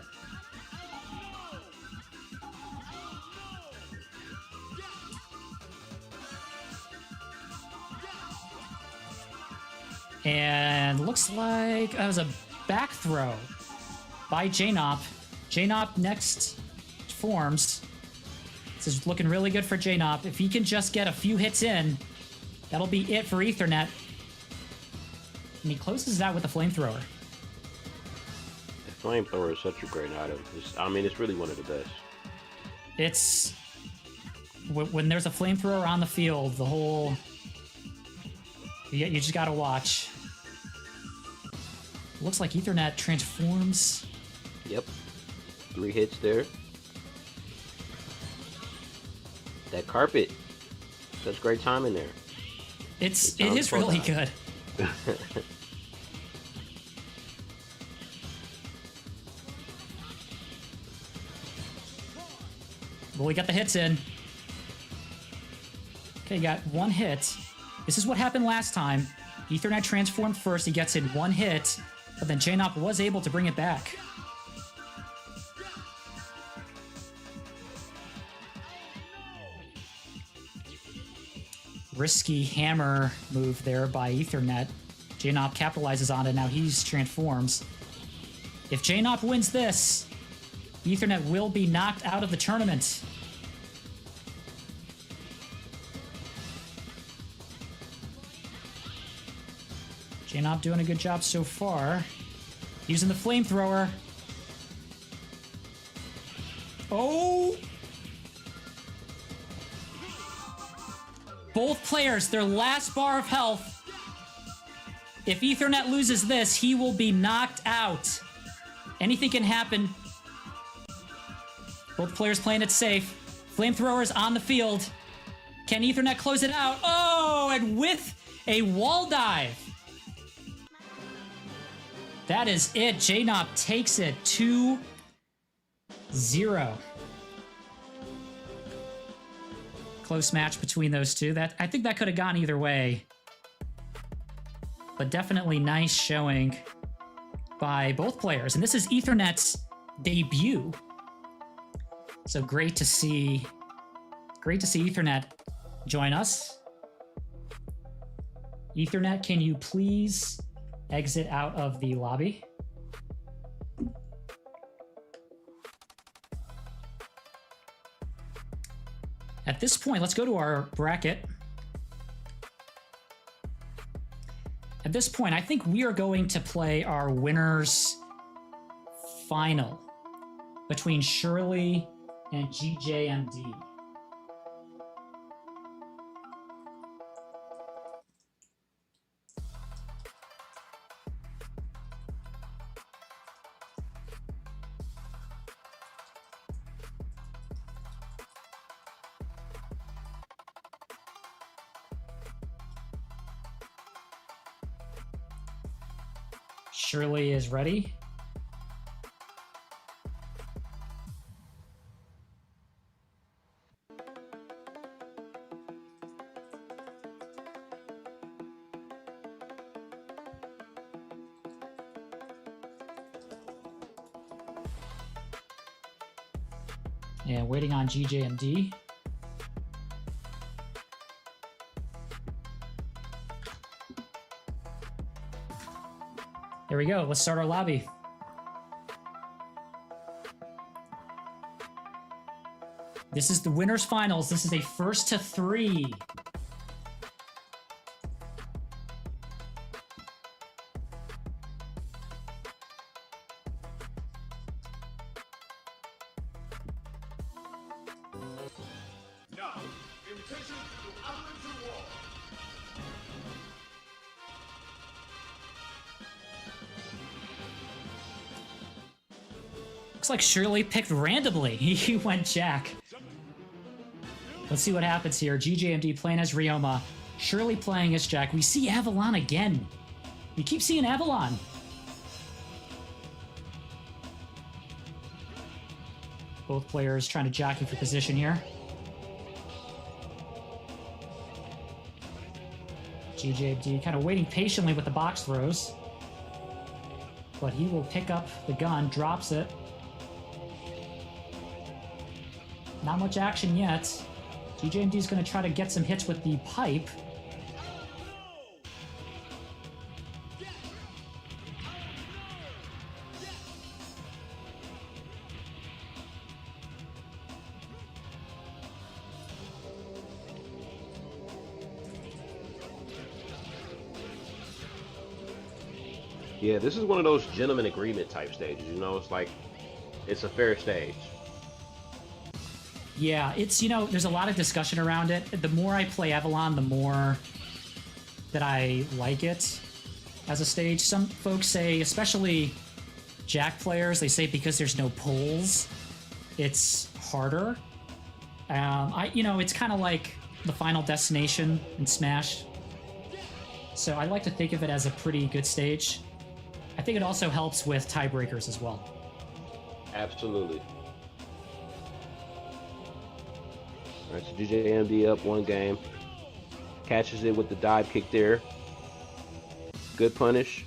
And looks like that was a back throw by Jnaupe. Jnaupe next forms. This is looking really good for Jnaupe. If he can just get a few hits in, that'll be it for Ethernet. And he closes it out with the flamethrower. The flamethrower is such a great item. I mean, it's really one of the best. It's... When there's a flamethrower on the field, the whole... You just gotta watch. Looks like Ethernet transforms. Yep. 3 hits there. That carpet. Such great timing there. It is really good. Well, we got the hits in. Okay, got 1 hit. This is what happened last time. Ethernet transformed first, he gets in 1 hit, but then Jnaupe was able to bring it back. Risky hammer move there by Ethernet. Jnaupe capitalizes on it, now he's transforms. If Jnaupe wins this, Ethernet will be knocked out of the tournament. Jnaupe doing a good job so far. Using the flamethrower. Oh! Both players, their last bar of health. If Ethernet loses this, he will be knocked out. Anything can happen. Both players playing it safe. Flamethrowers on the field. Can Ethernet close it out? Oh, and with a wall dive. That is it. Jnaupe takes it 2-0. Close match between those two. I think that could have gone either way. But definitely nice showing by both players. And this is Ethernet's debut. So great to see Ethernet join us. Ethernet, can you please exit out of the lobby? At this point, let's go to our bracket. At this point, I think we are going to play our winners final between Shirley and GJMD. Shirley is ready. And waiting on GJMD. There we go. Let's start our lobby. This is the winners finals. This is a 1st to 3. Now, invitation to Advent to War. Looks like Shirley picked randomly. He went Jack. Let's see what happens here. GJMD playing as Ryoma. Shirley playing as Jack. We see Avalon again. We keep seeing Avalon. Both players trying to jockey for position here. GJMD kind of waiting patiently with the box throws. But he will pick up the gun, drops it. Not much action yet. GJMD is going to try to get some hits with the pipe. Yeah, this is one of those gentleman agreement type stages. You know, it's like it's a fair stage. Yeah, it's, you know, there's a lot of discussion around it. The more I play Avalon, the more that I like it as a stage. Some folks say, especially Jack players, they say because there's no pulls, it's harder. You know, it's kind of like the Final Destination in Smash. So I like to think of it as a pretty good stage. I think it also helps with tiebreakers as well. Absolutely. All right, so GJMD up one game. Catches it with the dive kick there. Good punish.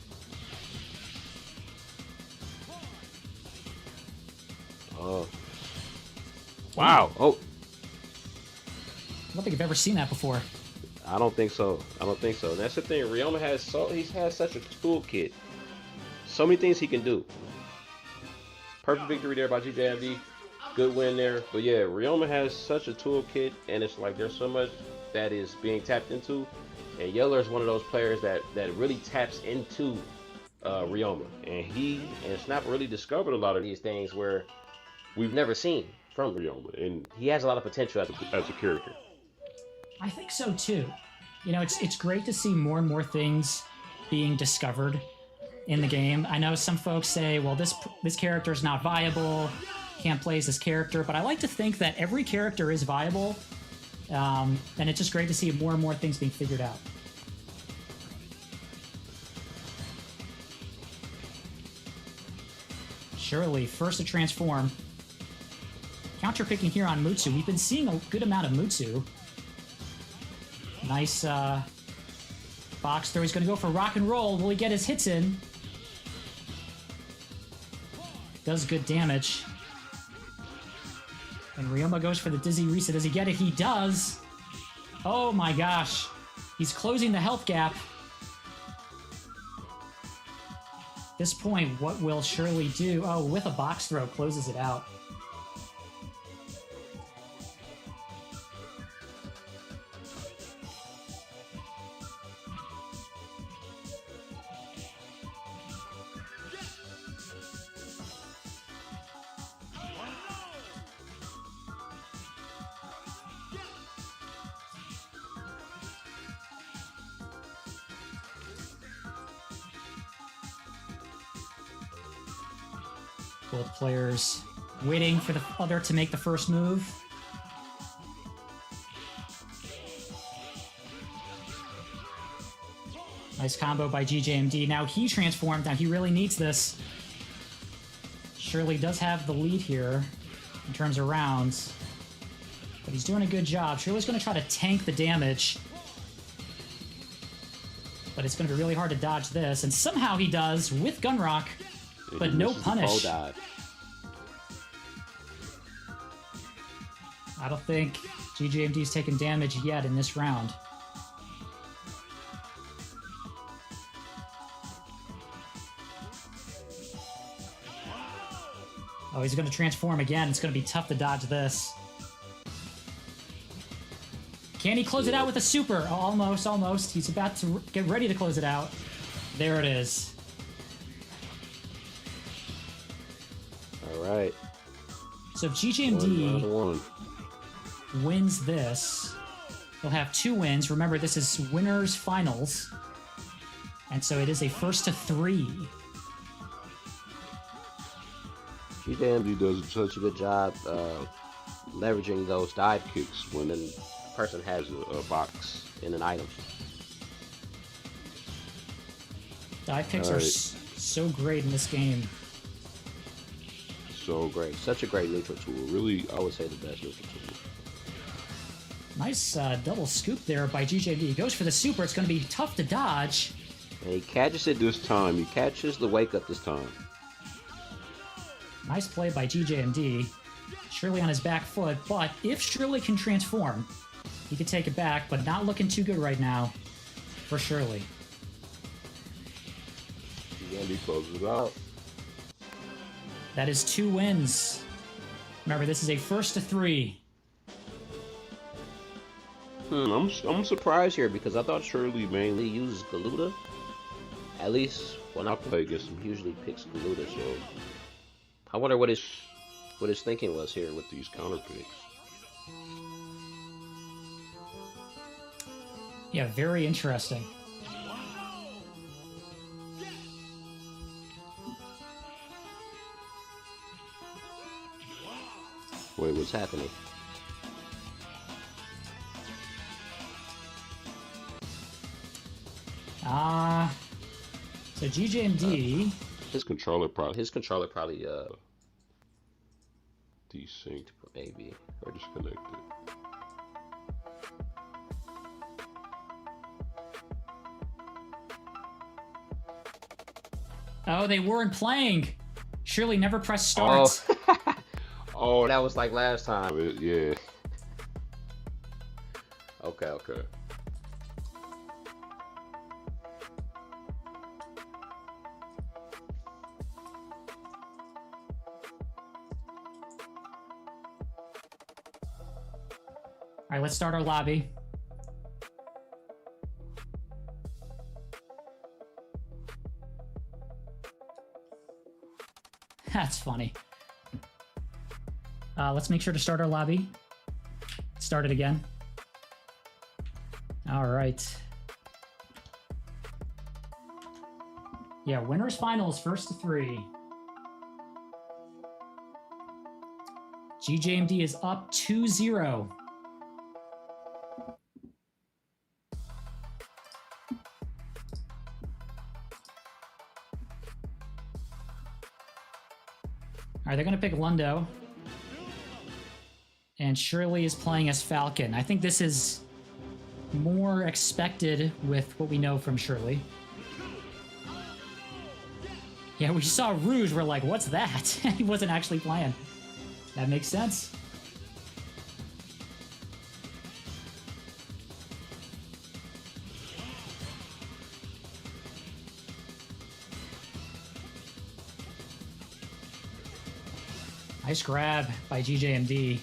Oh. Wow. Oh. I don't think I've ever seen that before. I don't think so. I don't think so. And that's the thing. Ryoma has he's had such a toolkit. So many things he can do. Perfect victory there by GJMD. Good win there. But yeah, Ryoma has such a toolkit, and it's like there's so much that is being tapped into. And Yeller is one of those players that really taps into Ryoma. And he and Snapple really discovered a lot of these things where we've never seen from Ryoma. And he has a lot of potential as a character. I think so too. You know, it's great to see more and more things being discovered in the game. I know some folks say, well, this character is not viable, can't play as this character, but I like to think that every character is viable, and it's just great to see more and more things being figured out. Shirley, first to transform. Counter picking here on Mutsu. We've been seeing a good amount of Mutsu. Nice box throw. He's going to go for rock and roll. Will he get his hits in? Does good damage. And Ryoma goes for the dizzy reset. Does he get it? He does. Oh my gosh. He's closing the health gap. At this point, what will Shirley do? Oh, with a box throw, closes it out. Both players waiting for the other to make the first move. Nice combo by GJMD. Now he transformed. Now he really needs this. Shirley does have the lead here in terms of rounds, but he's doing a good job. Shirley's going to try to tank the damage, but it's going to be really hard to dodge this, and somehow he does with Gunrock. But no punish. I don't think GJMD's taken damage yet in this round. Oh, he's going to transform again. It's going to be tough to dodge this. Can he close it out with a super? Oh, almost, almost. He's about to get ready to close it out. There it is. Right. So if GJMD wins this, he'll have 2 wins. Remember, this is winners finals, and so it is a first to 3. GJMD does such a good job leveraging those dive kicks when a person has a box in an item. Dive kicks are so great in this game. So great. Such a great neutral tool. Really, I would say the best neutral tool. Nice double scoop there by GJMD. He goes for the super. It's going to be tough to dodge. And he catches it this time. He catches the wake up this time. Nice play by GJMD. Shirley on his back foot, but if Shirley can transform, he could take it back, but not looking too good right now for Shirley. GJMD closes it out. That is 2 wins. Remember, this is a first to 3. I'm surprised here because I thought Shirley mainly uses Galuda, at least When I play against him, he usually picks Galuda, so I wonder what his thinking was here with these counter picks. Yeah, very interesting. Wait, what's happening? So GJMD. His controller probably desynced maybe or disconnected. Oh, they weren't playing. Shirley never pressed start. Oh. Oh, that was like last time. Yeah. Okay. All right, let's start our lobby. That's funny. Let's make sure to start our lobby. Start it again. All right. Yeah, winners finals, first to 3. GJMD is up 2-0. All right, they're going to pick Lundo. And Shirley is playing as Falcon. I think this is more expected with what we know from Shirley. Yeah, we saw Rouge, we're like, what's that? He wasn't actually playing. That makes sense. Nice grab by GJMD,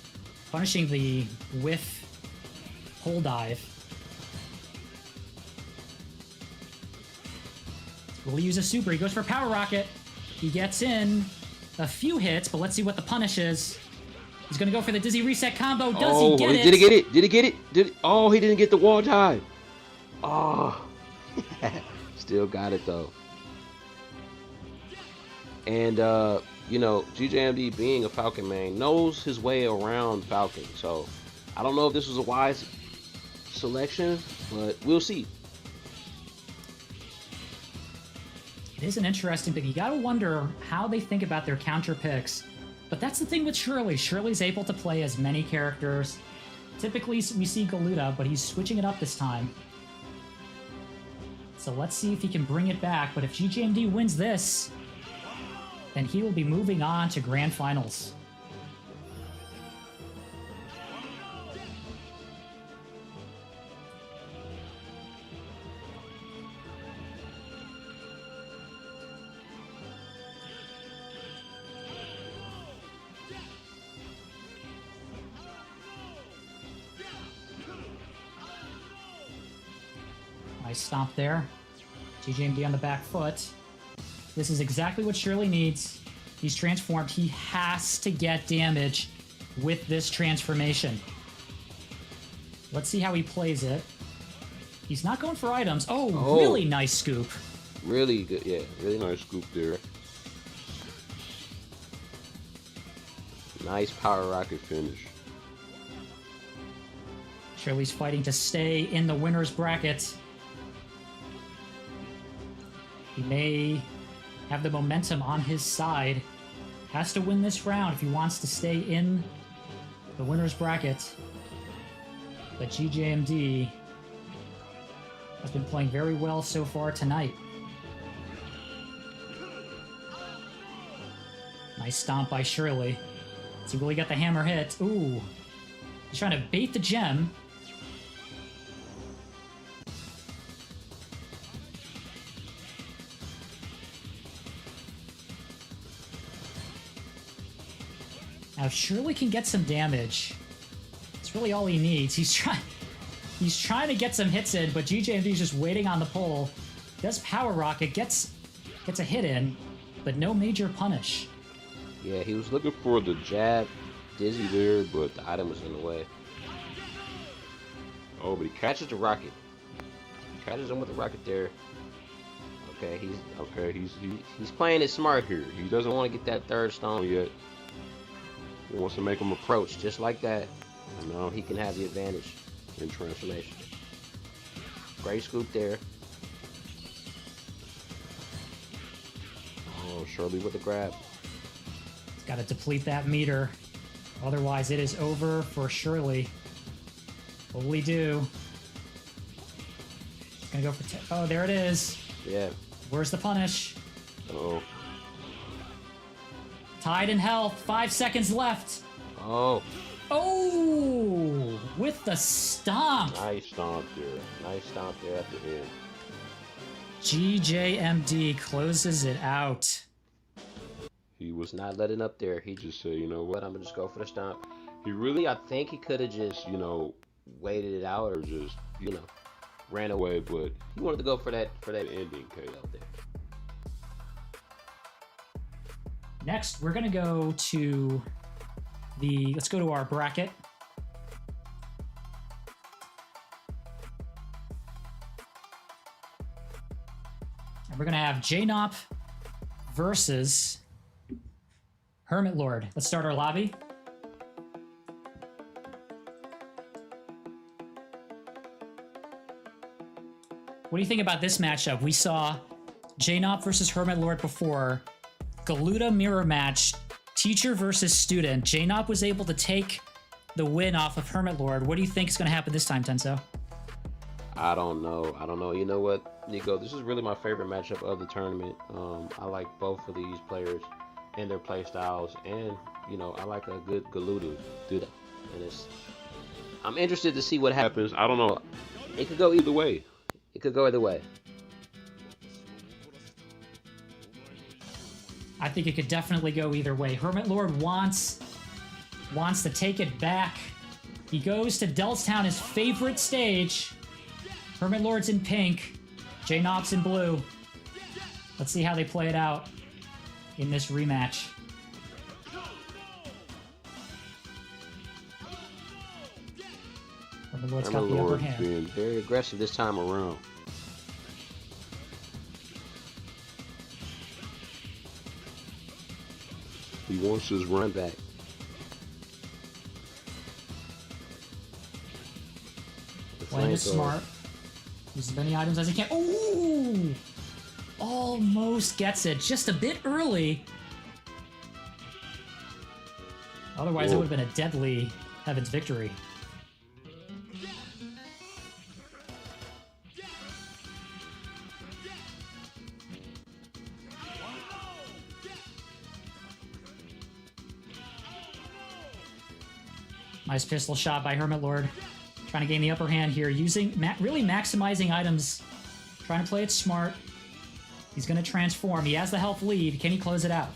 punishing the whiff hole dive. Will he use a super? He goes for Power Rocket. He gets in a few hits, but let's see what the punish is. He's going to go for the Dizzy Reset combo. Does he get it? Did he get it? Did he get it? Oh, he didn't get the wall tie. Oh. Still got it, though. And, you know, GJMD being a Falcon main knows his way around Falcon. So, I don't know if this was a wise selection, but we'll see. It is an interesting pick. You got to wonder how they think about their counter picks. But that's the thing with Shirley. Shirley's able to play as many characters. Typically, we see Galuda, but he's switching it up this time. So let's see if he can bring it back. But if GJMD wins this, then he will be moving on to Grand Finals. Nice stomp there. GJMD on the back foot. This is exactly what Shirley needs. He's transformed. He has to get damage with this transformation. Let's see how he plays it. He's not going for items. Oh, really nice scoop. Really good. Yeah, really nice scoop there. Nice Power Rocket finish. Shirley's fighting to stay in the winner's bracket. He may have the momentum on his side. Has to win this round if he wants to stay in the winner's bracket. But GJMD has been playing very well so far tonight. Nice stomp by Shirley. Does he really got the hammer hit? Ooh. He's trying to bait the gem. Now, if Shirley can get some damage, it's really all he needs. He's trying to get some hits in, but GJMD is just waiting on the pole. Does Power Rocket, gets Gets a hit in, but no major punish. Yeah, he was looking for the jab dizzy there, but the item was in the way. Oh, but he catches the rocket. He catches him with the rocket there. Okay, he's playing it smart here. He doesn't want to get that third stone yet. He wants to make him approach just like that. And now he can have the advantage in transformation. Great scoop there. Oh, Shirley with the grab. He's got to deplete that meter. Otherwise, it is over for Shirley. What will he do? He's gonna go for oh, there it is. Yeah. Where's the punish? Uh-oh. Tied in health. 5 seconds left. Oh. Oh! With the stomp. Nice stomp there. Nice stomp there at the end. GJMD closes it out. He was not letting up there. He just said, you know what, I'm gonna just go for the stomp. He really, I think he could have just, you know, waited it out or just, you know, ran away, but he wanted to go for that ending KO there. Next, we're gonna go to let's go to our bracket. And we're gonna have Jnaupe versus HermitLord. Let's start our lobby. What do you think about this matchup? We saw Jnaupe versus HermitLord before. Galuda mirror match, teacher versus student. Jnaupe was able to take the win off of HermitLord. What do you think is going to happen this time, Tenso? I don't know. You know what, Nico? This is really my favorite matchup of the tournament. I like both of these players and their play styles, and you know, I like a good Galuda do that. And I'm interested to see what happens. I don't know. It could go either way. It could go either way. I think it could definitely go either way. HermitLord wants to take it back. He goes to Delstown, his favorite stage. HermitLord's in pink. Jnaupe's in blue. Let's see how they play it out in this rematch. HermitLord's got the upper hand. Being very aggressive this time around. He wants his run back. Playing it smart. Use as many items as he can. Ooh! Almost gets it. Just a bit early. Otherwise, it would have been a deadly Heaven's victory. Nice pistol shot by HermitLord. Trying to gain the upper hand here, really maximizing items. Trying to play it smart. He's going to transform. He has the health lead. Can he close it out?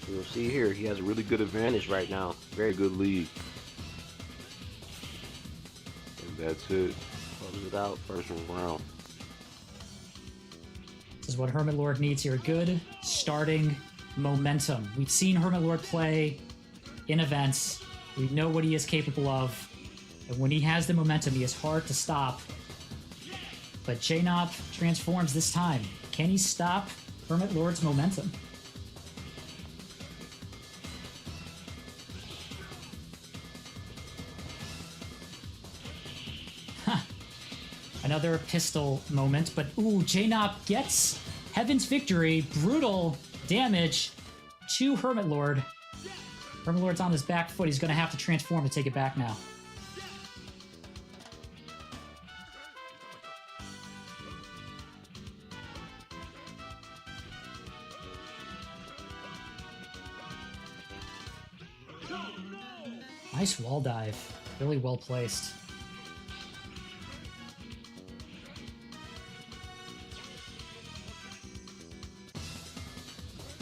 You'll see here, he has a really good advantage right now. Very good lead. And that's it. Close it out, first round. This is what HermitLord needs here. Good starting momentum. We've seen HermitLord play in events. We know what he is capable of. And when he has the momentum, he is hard to stop. But Jnaupe transforms this time. Can he stop HermitLord's momentum? Another pistol moment, but ooh, Jnaupe gets Heaven's victory. Brutal damage to HermitLord. HermitLord's on his back foot. He's going to have to transform to take it back now. Nice wall dive. Really well placed.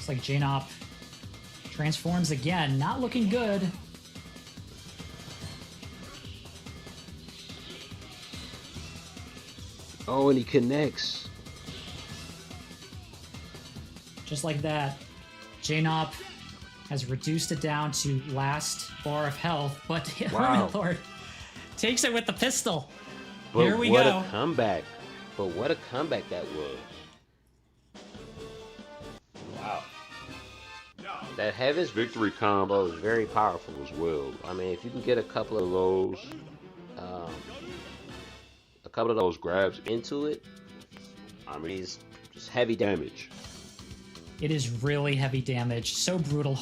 Looks like Jnaupe transforms again. Not looking good. Oh, and he connects. Just like that, Jnaupe has reduced it down to last bar of health, but Wow. HermitLord takes it with the pistol. But Here we what go. a comeback. But what a comeback that was. Wow. That Heaven's Victory combo is very powerful as well. I mean, if you can get a couple of those grabs into it, I mean, it's just heavy damage. It is really heavy damage, so brutal,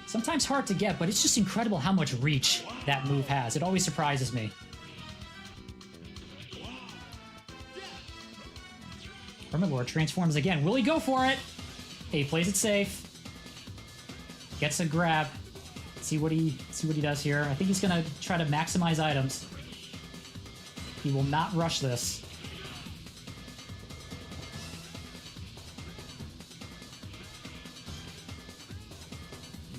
sometimes hard to get, but it's just incredible how much reach that move has. It always surprises me. HermitLord transforms again. Will he go for it? He plays it safe. Gets a grab. See what he does here. I think he's gonna try to maximize items. He will not rush this.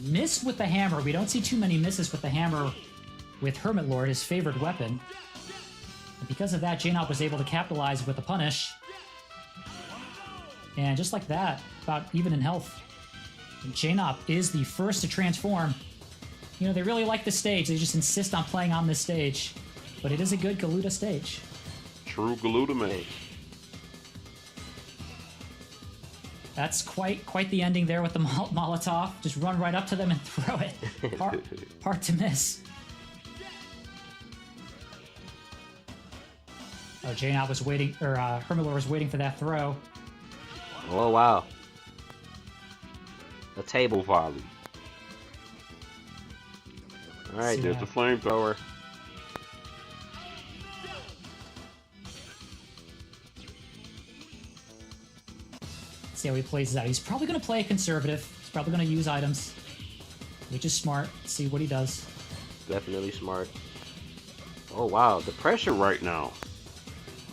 Missed with the hammer. We don't see too many misses with the hammer with HermitLord, his favorite weapon. And because of that, Jnaupe was able to capitalize with a punish. And just like that, about even in health. And Jnaupe is the first to transform. You know, they really like the stage. They just insist on playing on this stage. But it is a good Galuda stage. True Galuda, man. That's quite the ending there with the Molotov. Just run right up to them and throw it. Hard to miss. Oh, Jnaupe was waiting, or HermitLord was waiting for that throw. Oh, wow. A table volley. Alright, there's the flamethrower. See how he plays this out. He's probably going to play conservative. He's probably going to use items, which is smart. See what he does. Definitely smart. Oh, wow. The pressure right now.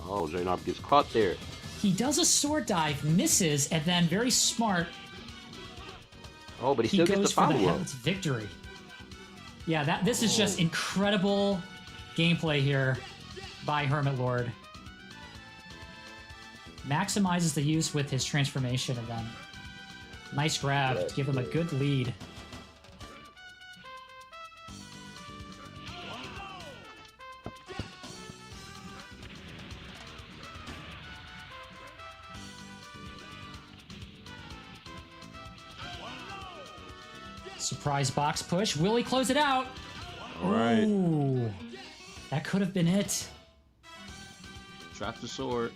Oh, Jnaupe gets caught there. He does a sword dive, misses, and then very smart. Oh, but he still gets the for the follow-up. Heaven's Victory. Yeah, this is just incredible gameplay here by HermitLord. Maximizes the use with his transformation, and then nice grab to give him a good lead. Surprise box push. Will he close it out? All right. Ooh, that could have been it. Drops the sword.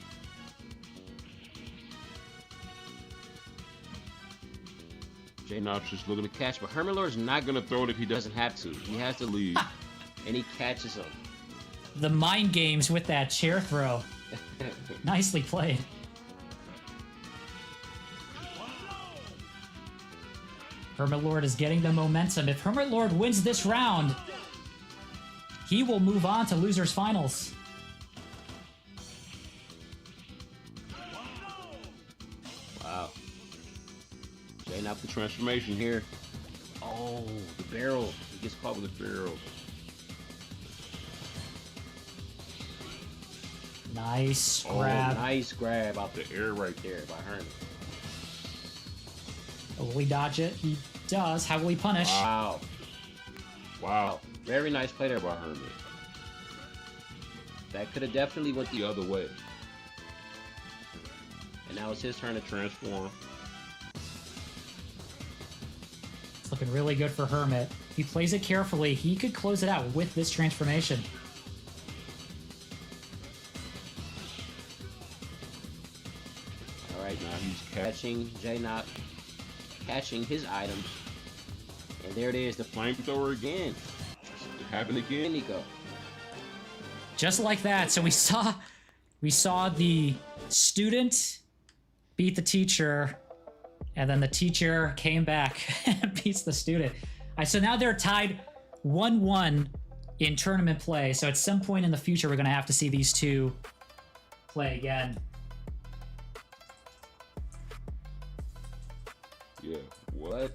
Jnaupe's just looking to catch, but HermitLord's not going to throw it if he doesn't have to. He has to leave, and he catches him. The mind games with that chair throw. Nicely played. HermitLord is getting the momentum. If HermitLord wins this round, he will move on to losers finals. Wow. Jnaupe the transformation here. Oh, the barrel. He gets caught with the barrel. Nice grab. Oh, nice grab out the air right there by Hermit. Will he dodge it? He does. How will he punish? Wow. Wow. Very nice play there by Hermit. That could have definitely went the other way. And now it's his turn to transform. It's looking really good for Hermit. If he plays it carefully, he could close it out with this transformation. Alright, now he's catching Jnaupe. Catching his items. And there it is, the flamethrower again. It happened again, Nico. Just like that. So we saw the student beat the teacher, and then the teacher came back and beats the student. So now they're tied 1-1 in tournament play. So at some point in the future, we're going to have to see these two play again. Yeah, what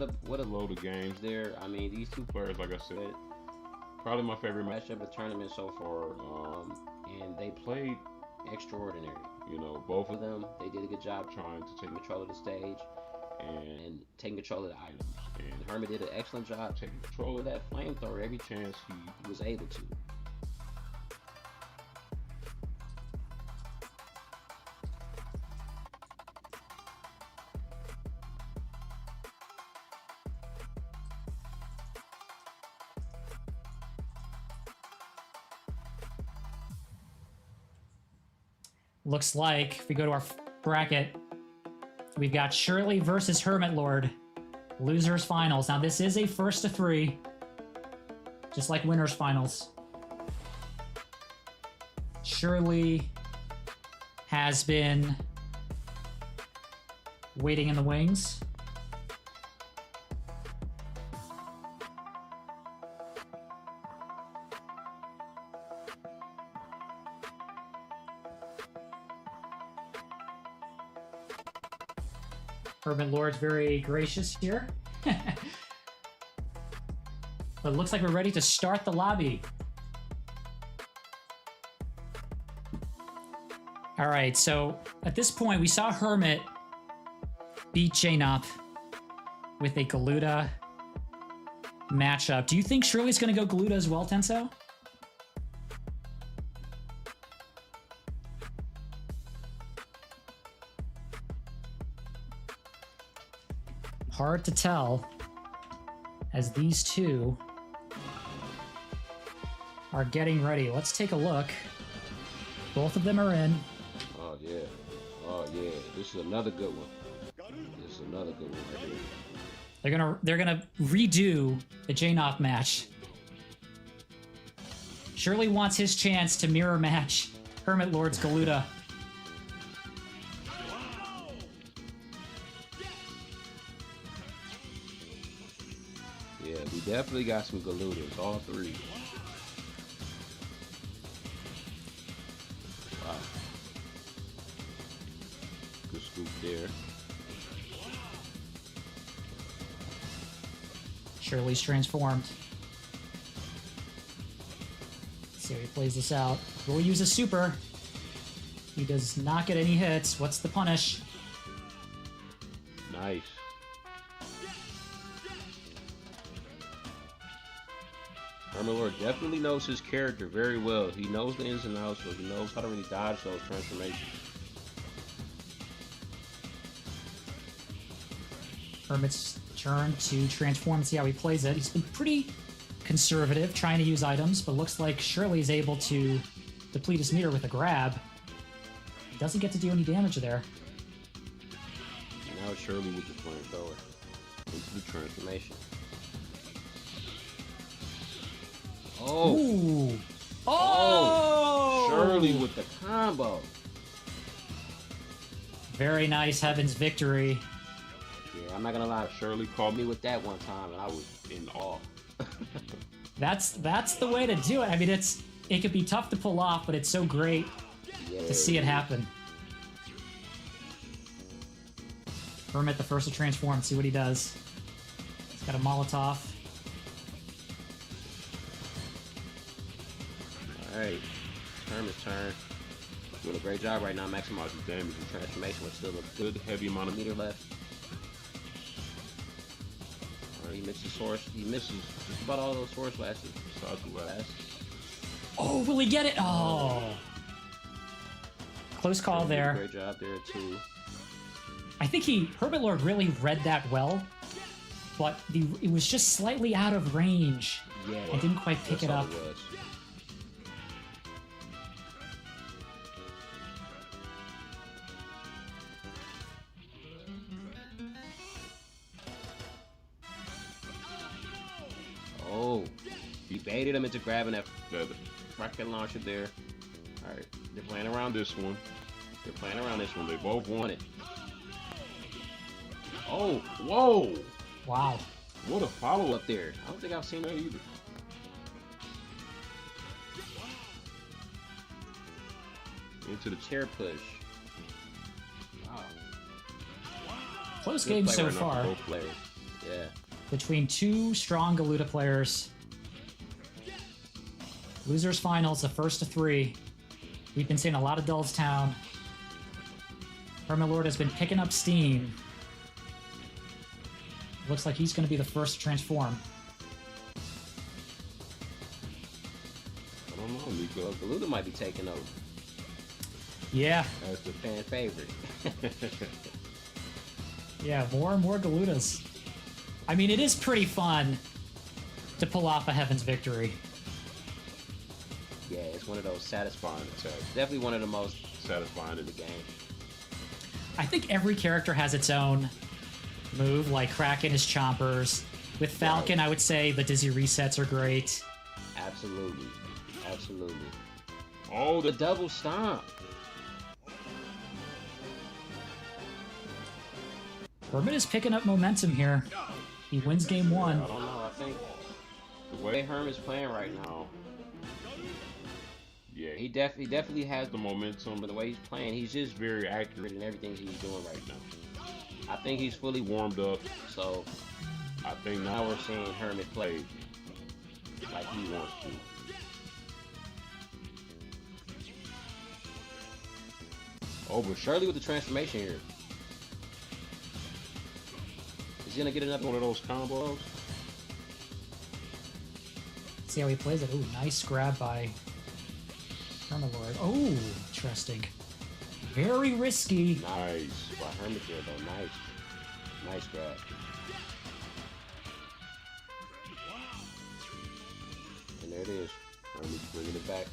a load of games there. I mean, these two players, like I said, probably my favorite matchup of the tournament so far. And they played extraordinary. You know, both of them, they did a good job trying to take control of the stage and taking control of the items. And Hermit did an excellent job taking control of that flamethrower every chance he was able to. Looks like if we go to our bracket, we've got Shirley versus HermitLord. Losers finals. Now this is a 1st to 3, just like winners finals. Shirley has been waiting in the wings. HermitLord's very gracious here. But it looks like we're ready to start the lobby. All right, so at this point, we saw Hermit beat Jnaupe with a Galuda matchup. Do you think Shirley's going to go Galuda as well, Tenso? Hard to tell, as these two are getting ready. Let's take a look. Both of them are in. Oh yeah, oh yeah. This is another good one. This is another good one right here. They're gonna redo the Jnaupe match. Shirley wants his chance to mirror match HermitLord's Galuda. Yeah, we definitely got some Galudas, all three. Wow. Good scoop there. Shirley's transformed. Let's see how he plays this out. Will use a super. He does not get any hits. What's the punish? Nice. HermitLord definitely knows his character very well. He knows the ins and outs, so he knows how to really dodge those transformations. Hermit's turn to transform and see how he plays it. He's been pretty conservative, trying to use items, but looks like Shirley is able to deplete his meter with a grab. He doesn't get to do any damage there. Now Shirley with the flamethrower into the transformation. Oh. Ooh. Oh! Shirley with the combo. Very nice Heaven's victory. Yeah, I'm not gonna lie. Shirley called me with that one time, and I was in awe. That's the way to do it. I mean, it could be tough to pull off, but it's so great to see it happen. Hermit the first to transform. See what he does. He's got a Molotov. Alright, Hermit's turn. Doing a great job right now, maximizing damage and transformation with still a good heavy amount of meter left. Alright, he misses source. He misses just about all those source blasts besides the last. Oh, will he get it? Oh. Close call there. Great job there too. I think HermitLord really read that well, but it was just slightly out of range. Yeah. I didn't quite pick it up. Oh, he baited him into grabbing that rocket launcher there. Alright, they're playing around this one. They're playing around this one. They both want it. Oh, whoa! Wow. What a follow-up there. I don't think I've seen that either. Into the chair push. Wow. Close game so far. Both players. Yeah. Between two strong Galuda players. Losers finals, a 1st to 3. We've been seeing a lot of Dullstown. HermitLord has been picking up steam. Looks like he's going to be the first to transform. I don't know, Nico. Galuda might be taking over. Yeah. That's the fan favorite. Yeah, more and more Galudas. I mean, it is pretty fun to pull off a Heaven's Victory. Yeah, it's one of those satisfying attacks. Definitely one of the most satisfying in the game. I think every character has its own move, like Kraken is Chompers. With Falcon, I would say the Dizzy Resets are great. Absolutely. Absolutely. Oh, the double stomp. Hermit is picking up momentum here. He wins game 1. I don't know. I think the way Hermit's playing right now, yeah, he definitely has the momentum, but the way he's playing, he's just very accurate in everything he's doing right now. I think he's fully warmed up, so I think now we're seeing Hermit play like he wants to. Oh, but Shirley with the transformation here. Is he gonna get another one of those combos? See how he plays it. Ooh, nice grab by HermitLord. Oh, interesting. Very risky. Nice. By Hermit there, though. Nice. Nice grab. And there it is. Hermit's bringing it back.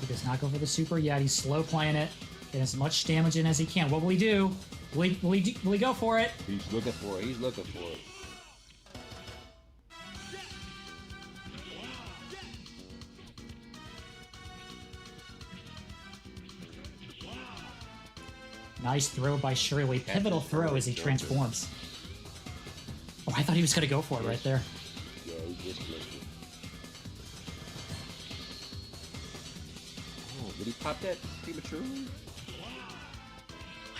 He does not go for the super yet. He's slow playing it. Get as much damage in as he can. What will he do? Will he go for it? He's looking for it. He's looking for it. Nice throw by Shirley. Pivotal throw as he transforms. Oh, I thought he was going to go for it right there. Yeah, he just missed it. Oh, did he pop that prematurely?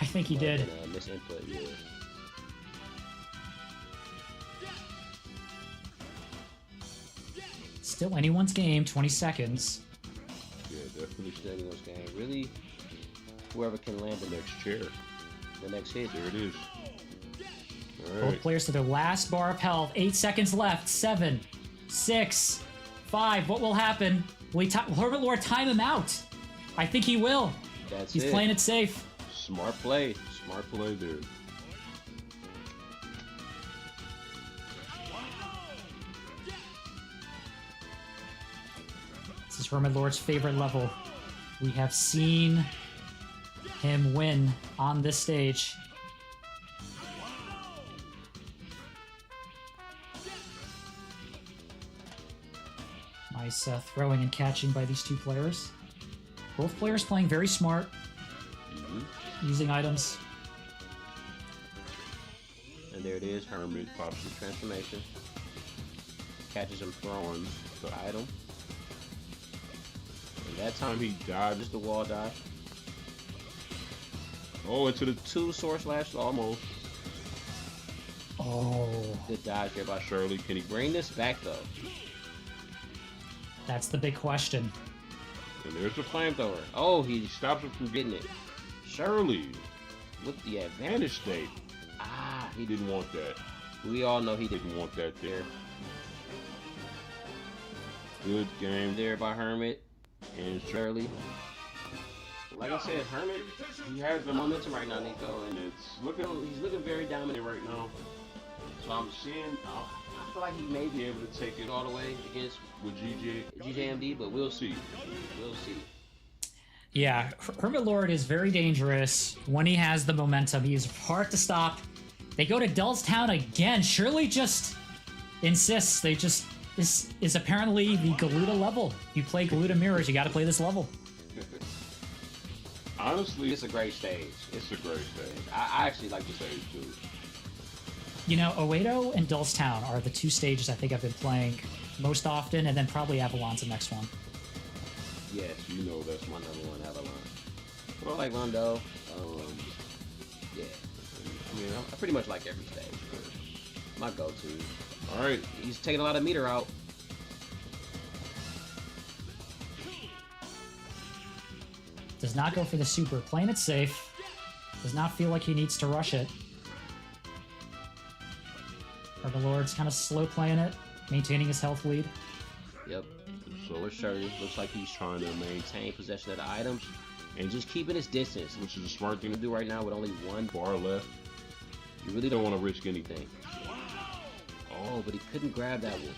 I think he did. Misinput, yeah. Still anyone's game, 20 seconds. Yeah, definitely still anyone's game. Really, whoever can land the next chair. The next hit. There it is. All right. Both players to their last bar of health. 8 seconds left. 7, 6, 5. What will happen? Will HermitLord time him out? I think he will. He's playing it safe. Smart play. Smart play there. This is HermitLord's favorite level. We have seen him win on this stage. Nice throwing and catching by these two players. Both players playing very smart. Using items. And there it is. Hermit pops the transformation. Catches him throwing the item. And that time he dodged. Just the wall dodge. Oh, into the 2 sword slash almost. Oh. Good dodge there by Shirley. Can he bring this back though? That's the big question. And there's the flamethrower. Oh, he stops him from getting it. Shirley with the advantage state. Ah, he didn't want that. We all know he didn't want that there. Good game there by Hermit and Shirley. Like I said, Hermit, he has the momentum right now, Nico, and he's looking very dominant right now. So I'm seeing, I feel like he may be able to take it all the way against with GJMD, but we'll see. We'll see. Yeah, HermitLord is very dangerous when he has the momentum. He is hard to stop. They go to Dullstown again. Shirley just insists. This is apparently the Galuda level. You play Galuda Mirrors, you got to play this level. Honestly, it's a great stage. It's a great stage. I actually like the stage too. You know, Oedo and Dullstown are the 2 stages I think I've been playing most often, and then probably Avalon's the next one. Yes, you know that's my #1 Avalon. Well, I like Rondo. Yeah. I mean, I pretty much like every stage. My go-to. All right, he's taking a lot of meter out. Does not go for the super. Playing it safe. Does not feel like he needs to rush it. HermitLord's kind of slow playing it, maintaining his health lead. Yep. So is Shirley. Looks like he's trying to maintain possession of the items and just keeping his distance, which is a smart thing to do right now with only one bar left. You really don't want to risk anything. Oh, but he couldn't grab that one.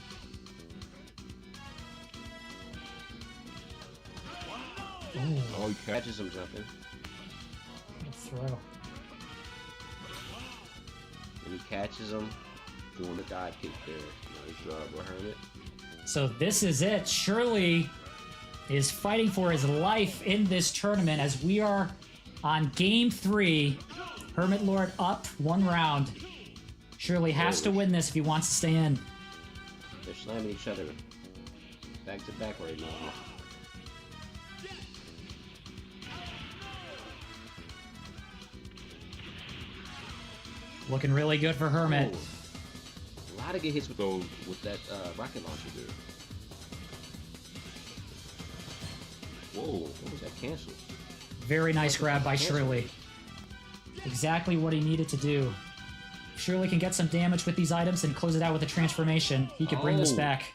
Ooh. Oh, he catches him jumping. Good throw. And he catches him doing the dive kick there. Nice job with Hermit. So this is it. Shirley is fighting for his life in this tournament as we are on game 3. HermitLord up 1 round. Shirley has to win this if he wants to stay in. They're slamming each other back to back right now. Looking really good for Hermit. Oh, a lot of good hits with those with that rocket launcher there. Whoa, what was that cancel? Very nice grab by Shirley. Exactly what he needed to do. If Shirley can get some damage with these items and close it out with a transformation, he could bring this back.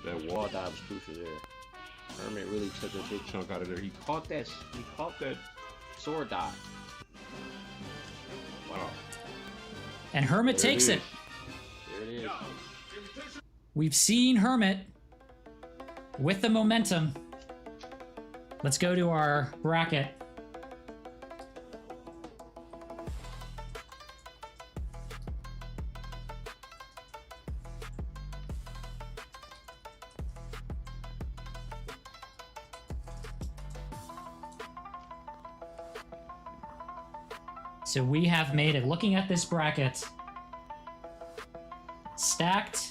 That wall dive was crucial there. Hermit really took a big chunk out of there. He caught that sword dive. Wow. And Hermit takes it. There it is. We've seen Hermit with the momentum. Let's go to our bracket. So we have made it. Looking at this bracket, stacked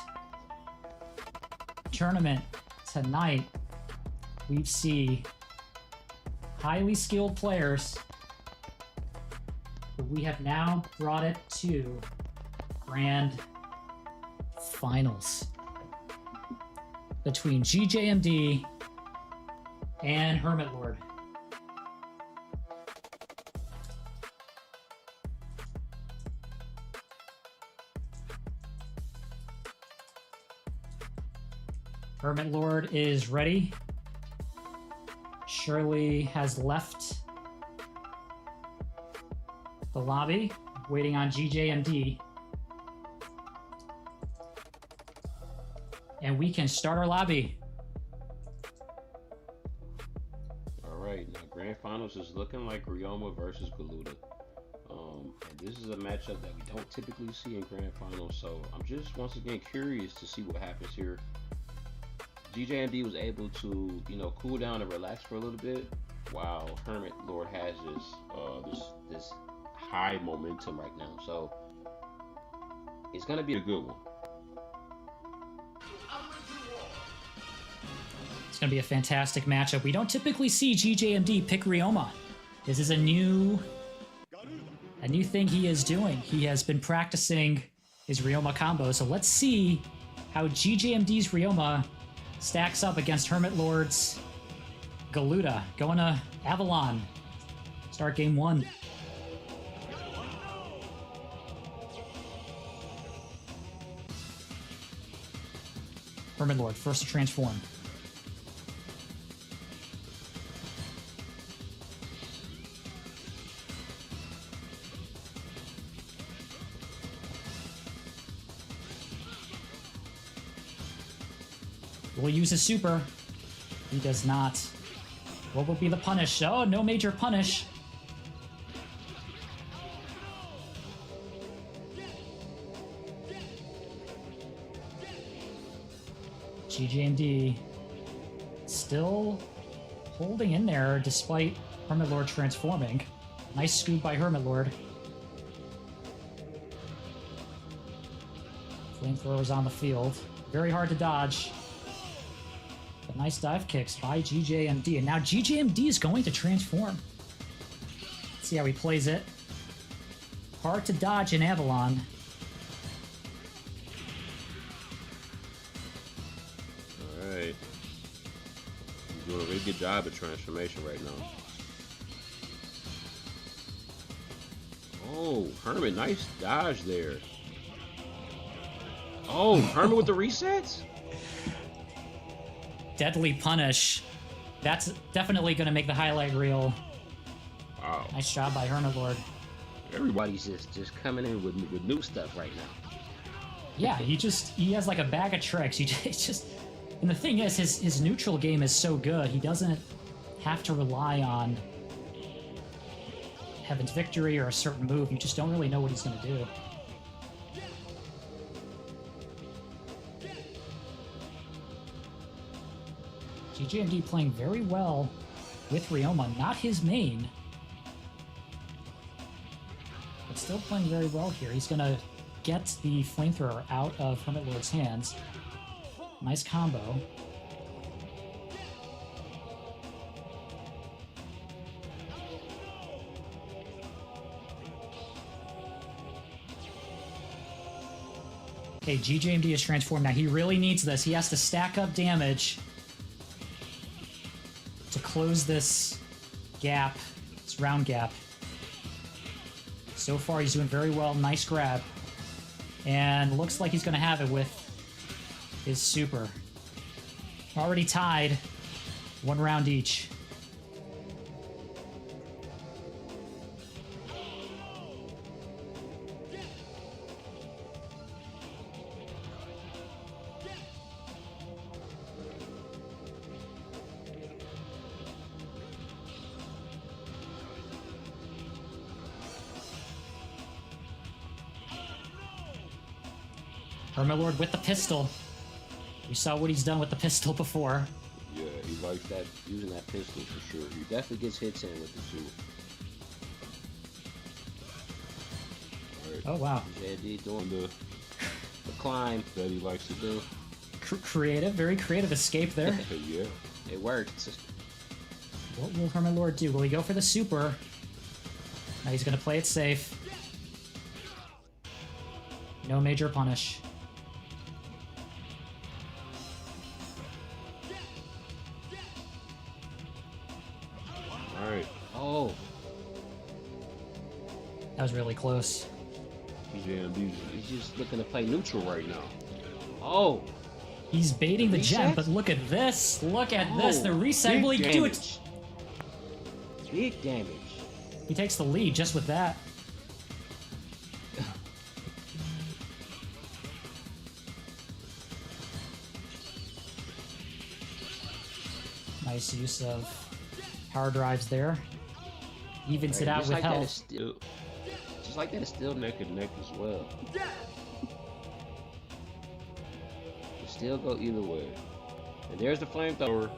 tournament tonight, we see highly skilled players, but we have now brought it to grand finals between GJMD and HermitLord. HermitLord is ready. Shirley has left the lobby, waiting on GJMD. And we can start our lobby. All right, now Grand Finals is looking like Yuuma versus Galuda. And this is a matchup that we don't typically see in Grand Finals, so I'm just once again curious to see what happens here. GJMD was able to, cool down and relax for a little bit, while HermitLord has this high momentum right now. So it's gonna be a good one. It's gonna be a fantastic matchup. We don't typically see GJMD pick Yuuma. This is a new thing he is doing. He has been practicing his Yuuma combo. So let's see how GJMD's Yuuma stacks up against HermitLord's Galuda. Going to Avalon. Start game 1. HermitLord, first to transform. Will he use his super? He does not. What will be the punish? Oh, no major punish. GJMD still holding in there despite HermitLord transforming. Nice scoop by HermitLord. Flamethrowers on the field. Very hard to dodge. But nice dive kicks by GJMD. And now GJMD is going to transform. Let's see how he plays it. Hard to dodge in Avalon. Alright. doing a really good job at transformation right now. Oh, Hermit, nice dodge there. Oh, Hermit with the resets? Deadly punish. That's definitely going to make the highlight reel. Wow. Nice job by HermitLord. Everybody's just coming in with new stuff right now. Yeah, he has like a bag of tricks. And the thing is, his neutral game is so good, he doesn't have to rely on Heaven's Victory or a certain move. You just don't really know what he's going to do. GJMD playing very well with Ryoma, not his main, but still playing very well here. He's going to get the flamethrower out of HermitLord's hands. Nice combo. Okay, GJMD is transformed. Now he really needs this. He has to stack up damage to close this gap, this round gap. So far, he's doing very well. Nice grab. And looks like he's going to have it with his super. Already tied. 1 round each. HermitLord with the pistol. We saw what he's done with the pistol before. Yeah, he likes that, using that pistol for sure. He definitely gets hits in with the super. Right. Oh, wow. JD doing the climb that he likes to do. Creative, very creative escape there. Yeah, it worked. What will HermitLord do? Will he go for the super? Now he's going to play it safe. No major punish. Alright. Oh. That was really close. He's just looking to play neutral right now. Oh. He's baiting the gem, but look at this. Look at this. The reset. Will he do it? Big damage. He takes the lead just with that. Nice use of power drives there. Evens it out with health. Just like that, it's still neck and neck as well. You still go either way. And there's the flamethrower.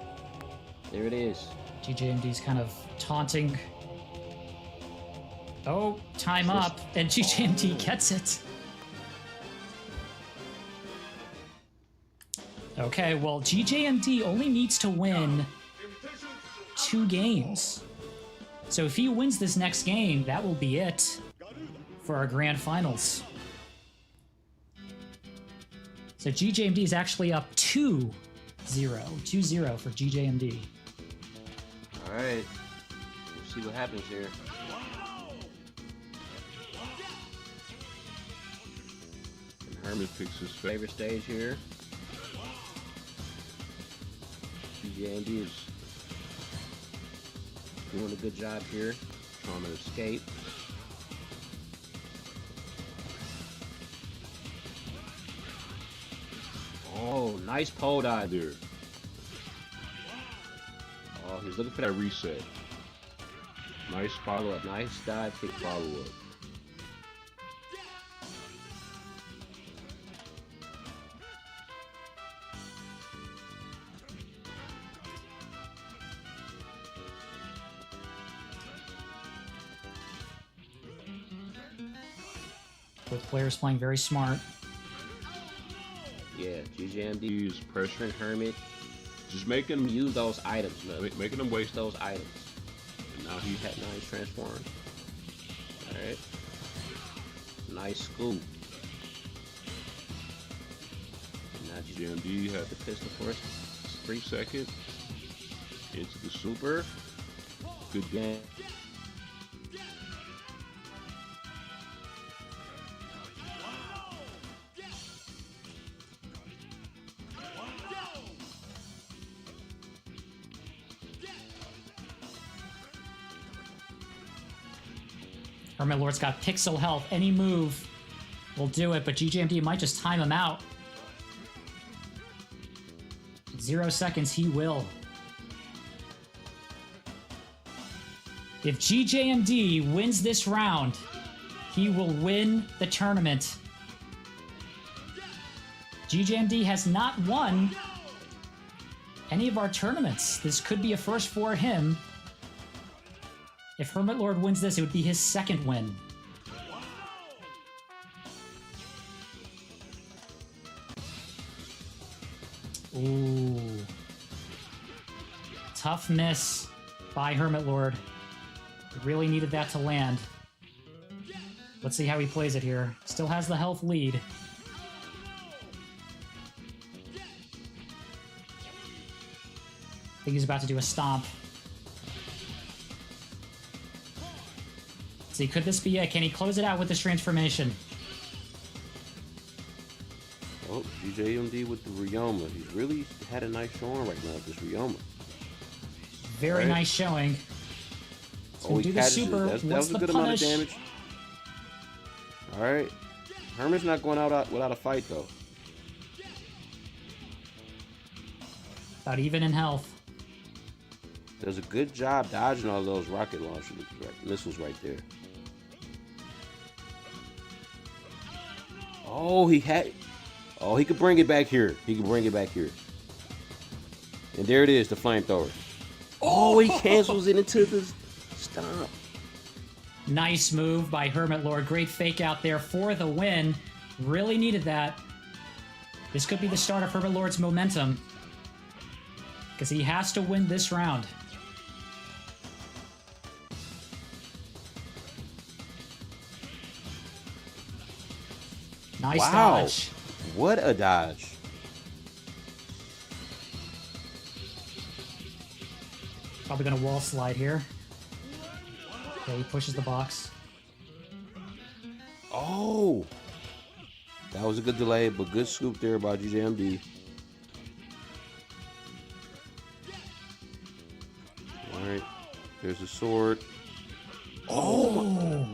There it is. GJMD's kind of taunting. Oh, time up, and GJMD gets it. Okay, well, GJMD only needs to win 2 games. So if he wins this next game, that will be it for our grand finals. So GJMD is actually up 2-0. 2-0 for GJMD. Alright. We'll see what happens here. And Hermit picks his favorite stage here. GJMD is doing a good job here, trying to escape. Oh, nice pole dive there. Oh, he's looking for that reset. Nice follow-up, nice dive kick follow-up. Both players playing very smart. Yeah, GJMD is pressuring Hermit, just making him use those items, making him waste those items. And now he's transformed. Alright. Nice scoop. And now GJMD had the pistol for 3 seconds. It's the super. Good game. HermitLord's got pixel health. Any move will do it, but GJMD might just time him out. 0 seconds, he will. If GJMD wins this round, he will win the tournament. GJMD has not won any of our tournaments. This could be a first for him. If HermitLord wins this, it would be his second win. Ooh. Tough miss by HermitLord. Really needed that to land. Let's see how he plays it here. Still has the health lead. I think he's about to do a stomp. See, could this be it? Can he close it out with this transformation? Oh, GJMD with the Ryoma. He's really had a nice showing right now with this Ryoma. Very nice showing. Oh, he do the catches super. it. That What's was a the good punish? amount of damage. All right. Hermit's not going out without a fight, though. About even in health. Does a good job dodging all those rocket launcher missiles right there. Oh, he could bring it back here. He could bring it back here. And there it is, the flamethrower. Oh, he cancels it into the stomp. Nice move by HermitLord. Great fake out there for the win. Really needed that. This could be the start of HermitLord's momentum, because he has to win this round. Nice dodge. What a dodge. Probably gonna wall slide here. Okay, he pushes the box. Oh! That was a good delay, but good scoop there by GJMD. Alright, there's a sword. Oh!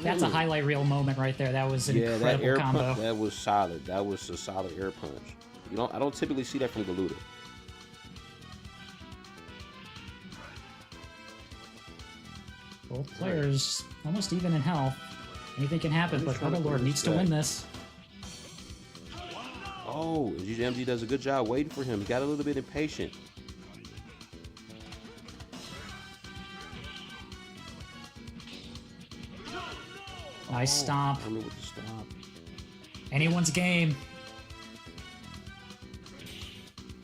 That's a highlight reel moment right there. That was an incredible that air combo. punch, that was solid. That was a solid air punch. I don't typically see that from Galuda. Both players almost even in health. Anything can happen, but HermitLord needs to win this. Oh, GJMD does a good job waiting for him. Got a little bit impatient. Nice stomp. With the stomp. Anyone's game.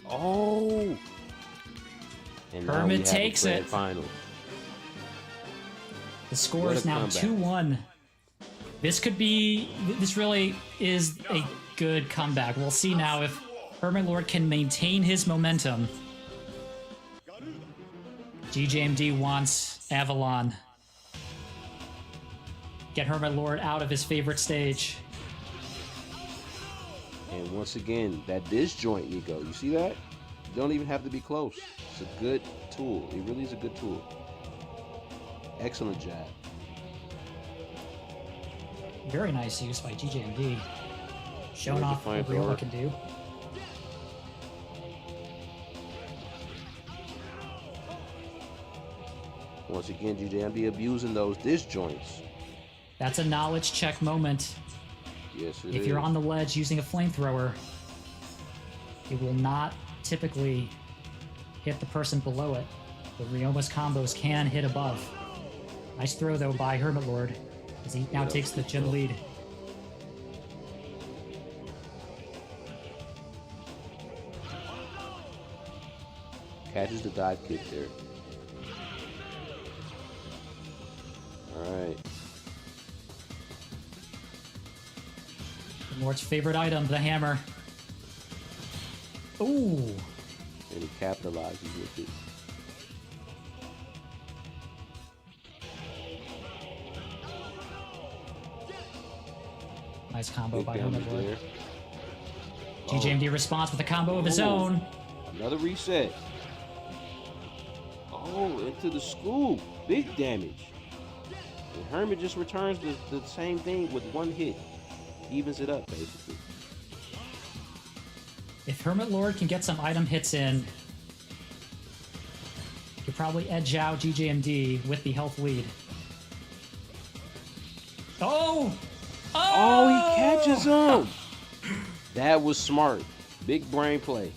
Oh! And Hermit takes it. Final. The score is now 2-1. This really is a good comeback. We'll see now if HermitLord can maintain his momentum. GJMD wants Avalon. Get HermitLord out of his favorite stage. And once again, that disjoint, Nico. You see that? You don't even have to be close. It's a good tool. It really is a good tool. Excellent jab. Very nice use by GJMD. Showing off what Ryoma can do. Once again, GJMD abusing those disjoints. That's a knowledge check moment. Yes, it is. If you're on the ledge using a flamethrower, it will not typically hit the person below it. The Ryoma's combos can hit above. Nice throw, though, by HermitLord, as he now takes the gym lead. Catches the dive kick there. Alright. Lord's favorite item, the hammer. Ooh. And he capitalizes with it. Nice combo Big by damage HermitLord. there. GJMD responds with a combo of his own. Another reset. Oh, into the scoop. Big damage. And Hermit just returns the same thing with one hit. Evens it up, basically. If HermitLord can get some item hits in, he could probably edge out GJMD with the health lead. Oh! Oh, he catches him. That was smart. Big brain play.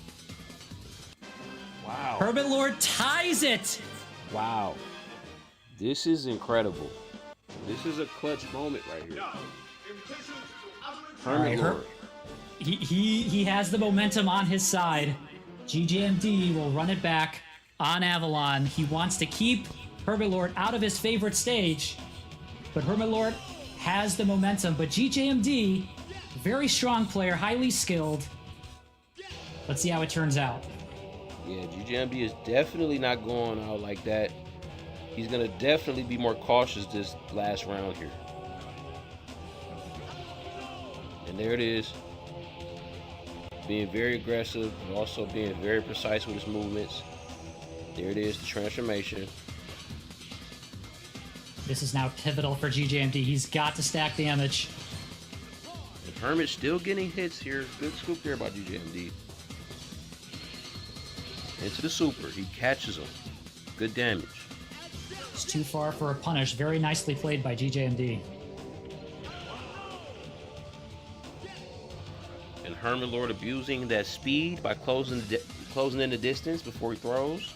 Wow. HermitLord ties it! Wow. This is incredible. This is a clutch moment right here. HermitLord. He has the momentum on his side. GJMD will run it back on Avalon. He wants to keep HermitLord out of his favorite stage, but HermitLord has the momentum. But GJMD, very strong player, highly skilled. Let's see how it turns out. Yeah, GJMD is definitely not going out like that. He's going to definitely be more cautious this last round here. And there it is. Being very aggressive, but also being very precise with his movements. There it is, the transformation. This is now pivotal for GJMD. He's got to stack damage. And Hermit's still getting hits here. Good scoop there by GJMD. Into the super. He catches him. Good damage. It's too far for a punish. Very nicely played by GJMD. And HermitLord abusing that speed by closing in the distance before he throws.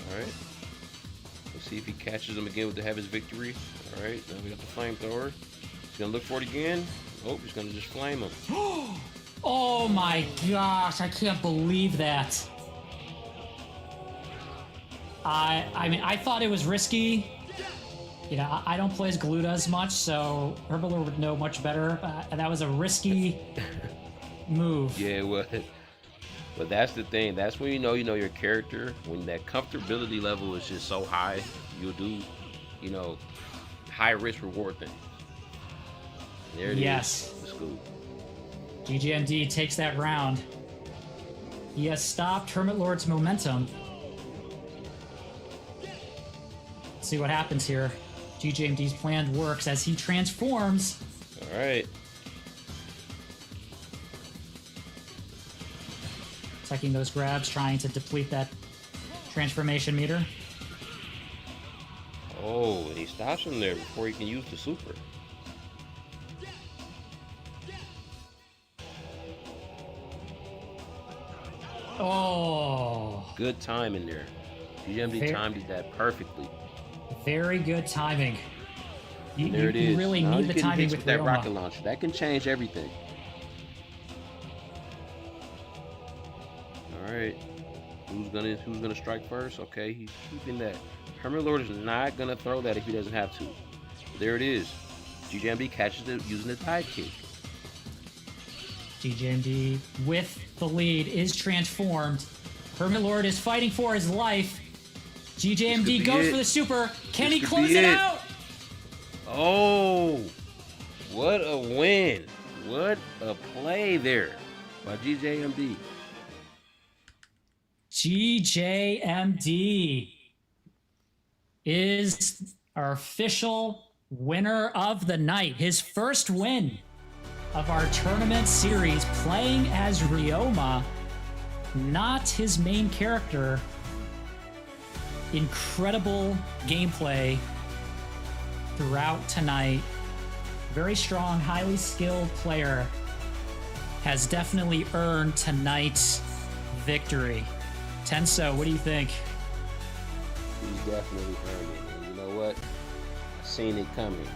All right. Let's see if he catches him again with the have his victory. All right. Now we got the flamethrower. He's gonna look for it again. Oh, he's gonna just flame him. Oh my gosh! I can't believe that. I mean, I thought it was risky. You know, I don't play as Galuda as much, so HermitLord would know much better. That was a risky move. Yeah, well, but that's the thing. That's when you know your character. When that comfortability level is just so high, you'll do, you know, high risk reward things. There it is. The scoop. GJMD takes that round. He has stopped HermitLord's momentum. Let's see what happens here. GJMD's plan works as he transforms. All right. Taking those grabs, trying to deplete that transformation meter. Oh, and he stops him there before he can use the super. Oh. Good timing there. GJMD timed that perfectly. Very good timing. You really now need the timing with that Yuuma. rocket launcher. That can change everything. All right. Who's gonna strike first? Okay, he's keeping that. HermitLord is not gonna throw that if he doesn't have to. There it is. GJMD catches it using the tide kick. GJMD with the lead is transformed. HermitLord is fighting for his life. GJMD goes for the super. Can he close it out? Oh, what a win. What a play there by GJMD. GJMD is our official winner of the night. His first win of our tournament series, playing as Yuuma, not his main character. Incredible gameplay throughout tonight. Very strong, highly skilled player. Has definitely earned tonight's victory. Tenso, what do you think? He's definitely earned it. And you know what? I've seen it coming.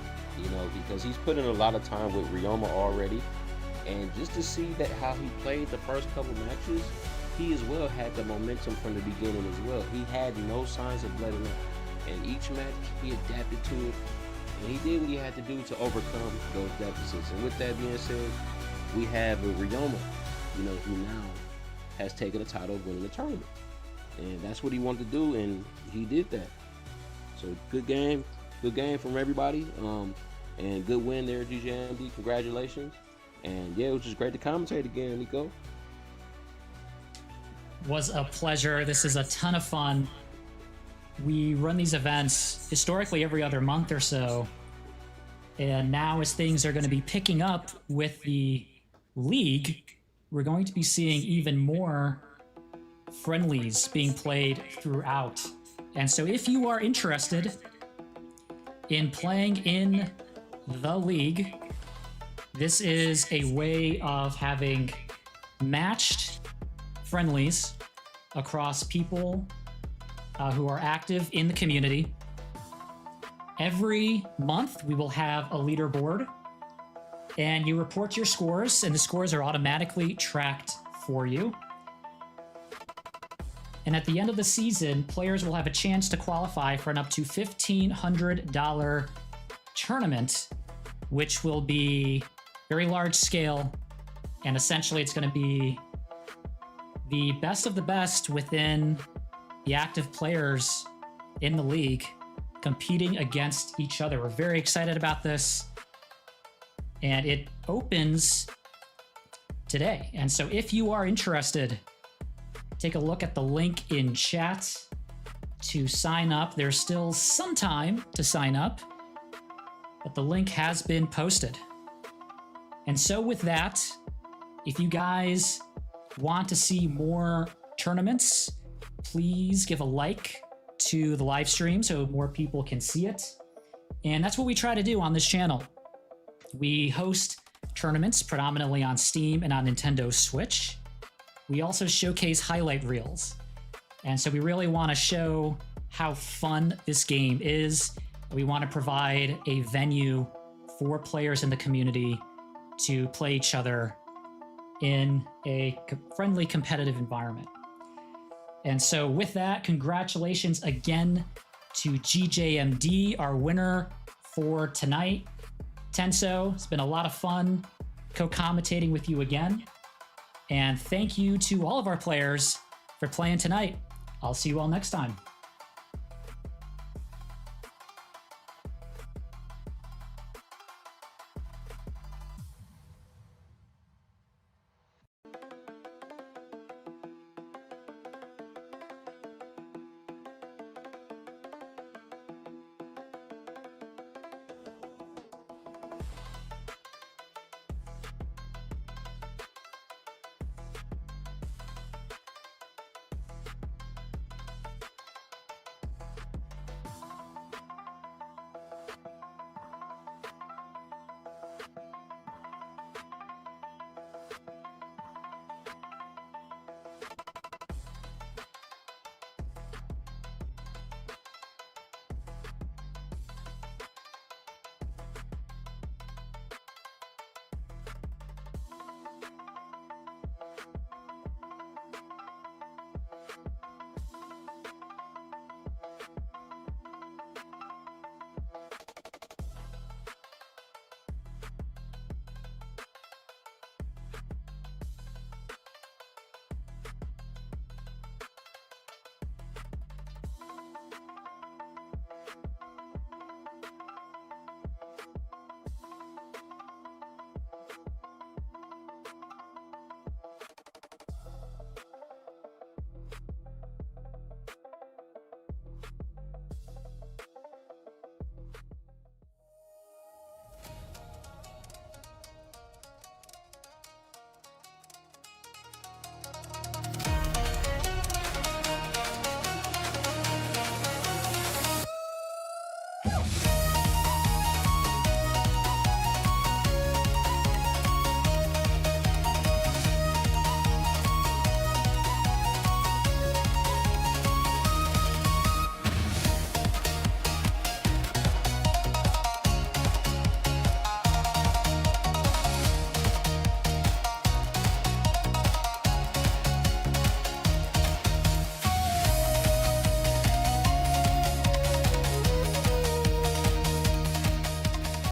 You know, because he's put in a lot of time with Yuuma already. And just to see that how he played the first couple matches, he as well had the momentum from the beginning as well. He had no signs of letting up. And each match, he adapted to it. And he did what he had to do to overcome those deficits. And with that being said, we have a Yuuma, who now has taken the title of winning the tournament. And that's what he wanted to do, and he did that. So good game from everybody. And good win there, GJMD. Congratulations. And yeah, it was just great to commentate again, Nico. Was a pleasure. This is a ton of fun. We run these events historically every other month or so. And now as things are going to be picking up with the league, we're going to be seeing even more friendlies being played throughout. And so if you are interested in playing in the league, this is a way of having matched friendlies across people who are active in the community. Every month we will have a leaderboard, and you report your scores, and the scores are automatically tracked for you. And at the end of the season, players will have a chance to qualify for an up to $1,500 tournament, which will be very large scale. And essentially it's going to be the best of the best within the active players in the league competing against each other. We're very excited about this. And it opens today. And so if you are interested, take a look at the link in chat to sign up. There's still some time to sign up, but the link has been posted. And so with that, if you guys want to see more tournaments, please give a like to the live stream so more people can see it. And that's what we try to do on this channel. We host tournaments predominantly on Steam and on Nintendo Switch. We also showcase highlight reels. And so we really want to show how fun this game is. We want to provide a venue for players in the community to play each other in a friendly, competitive environment. And so with that, congratulations again to GJMD, our winner for tonight. Tenso, it's been a lot of fun co-commentating with you again. And thank you to all of our players for playing tonight. I'll see you all next time.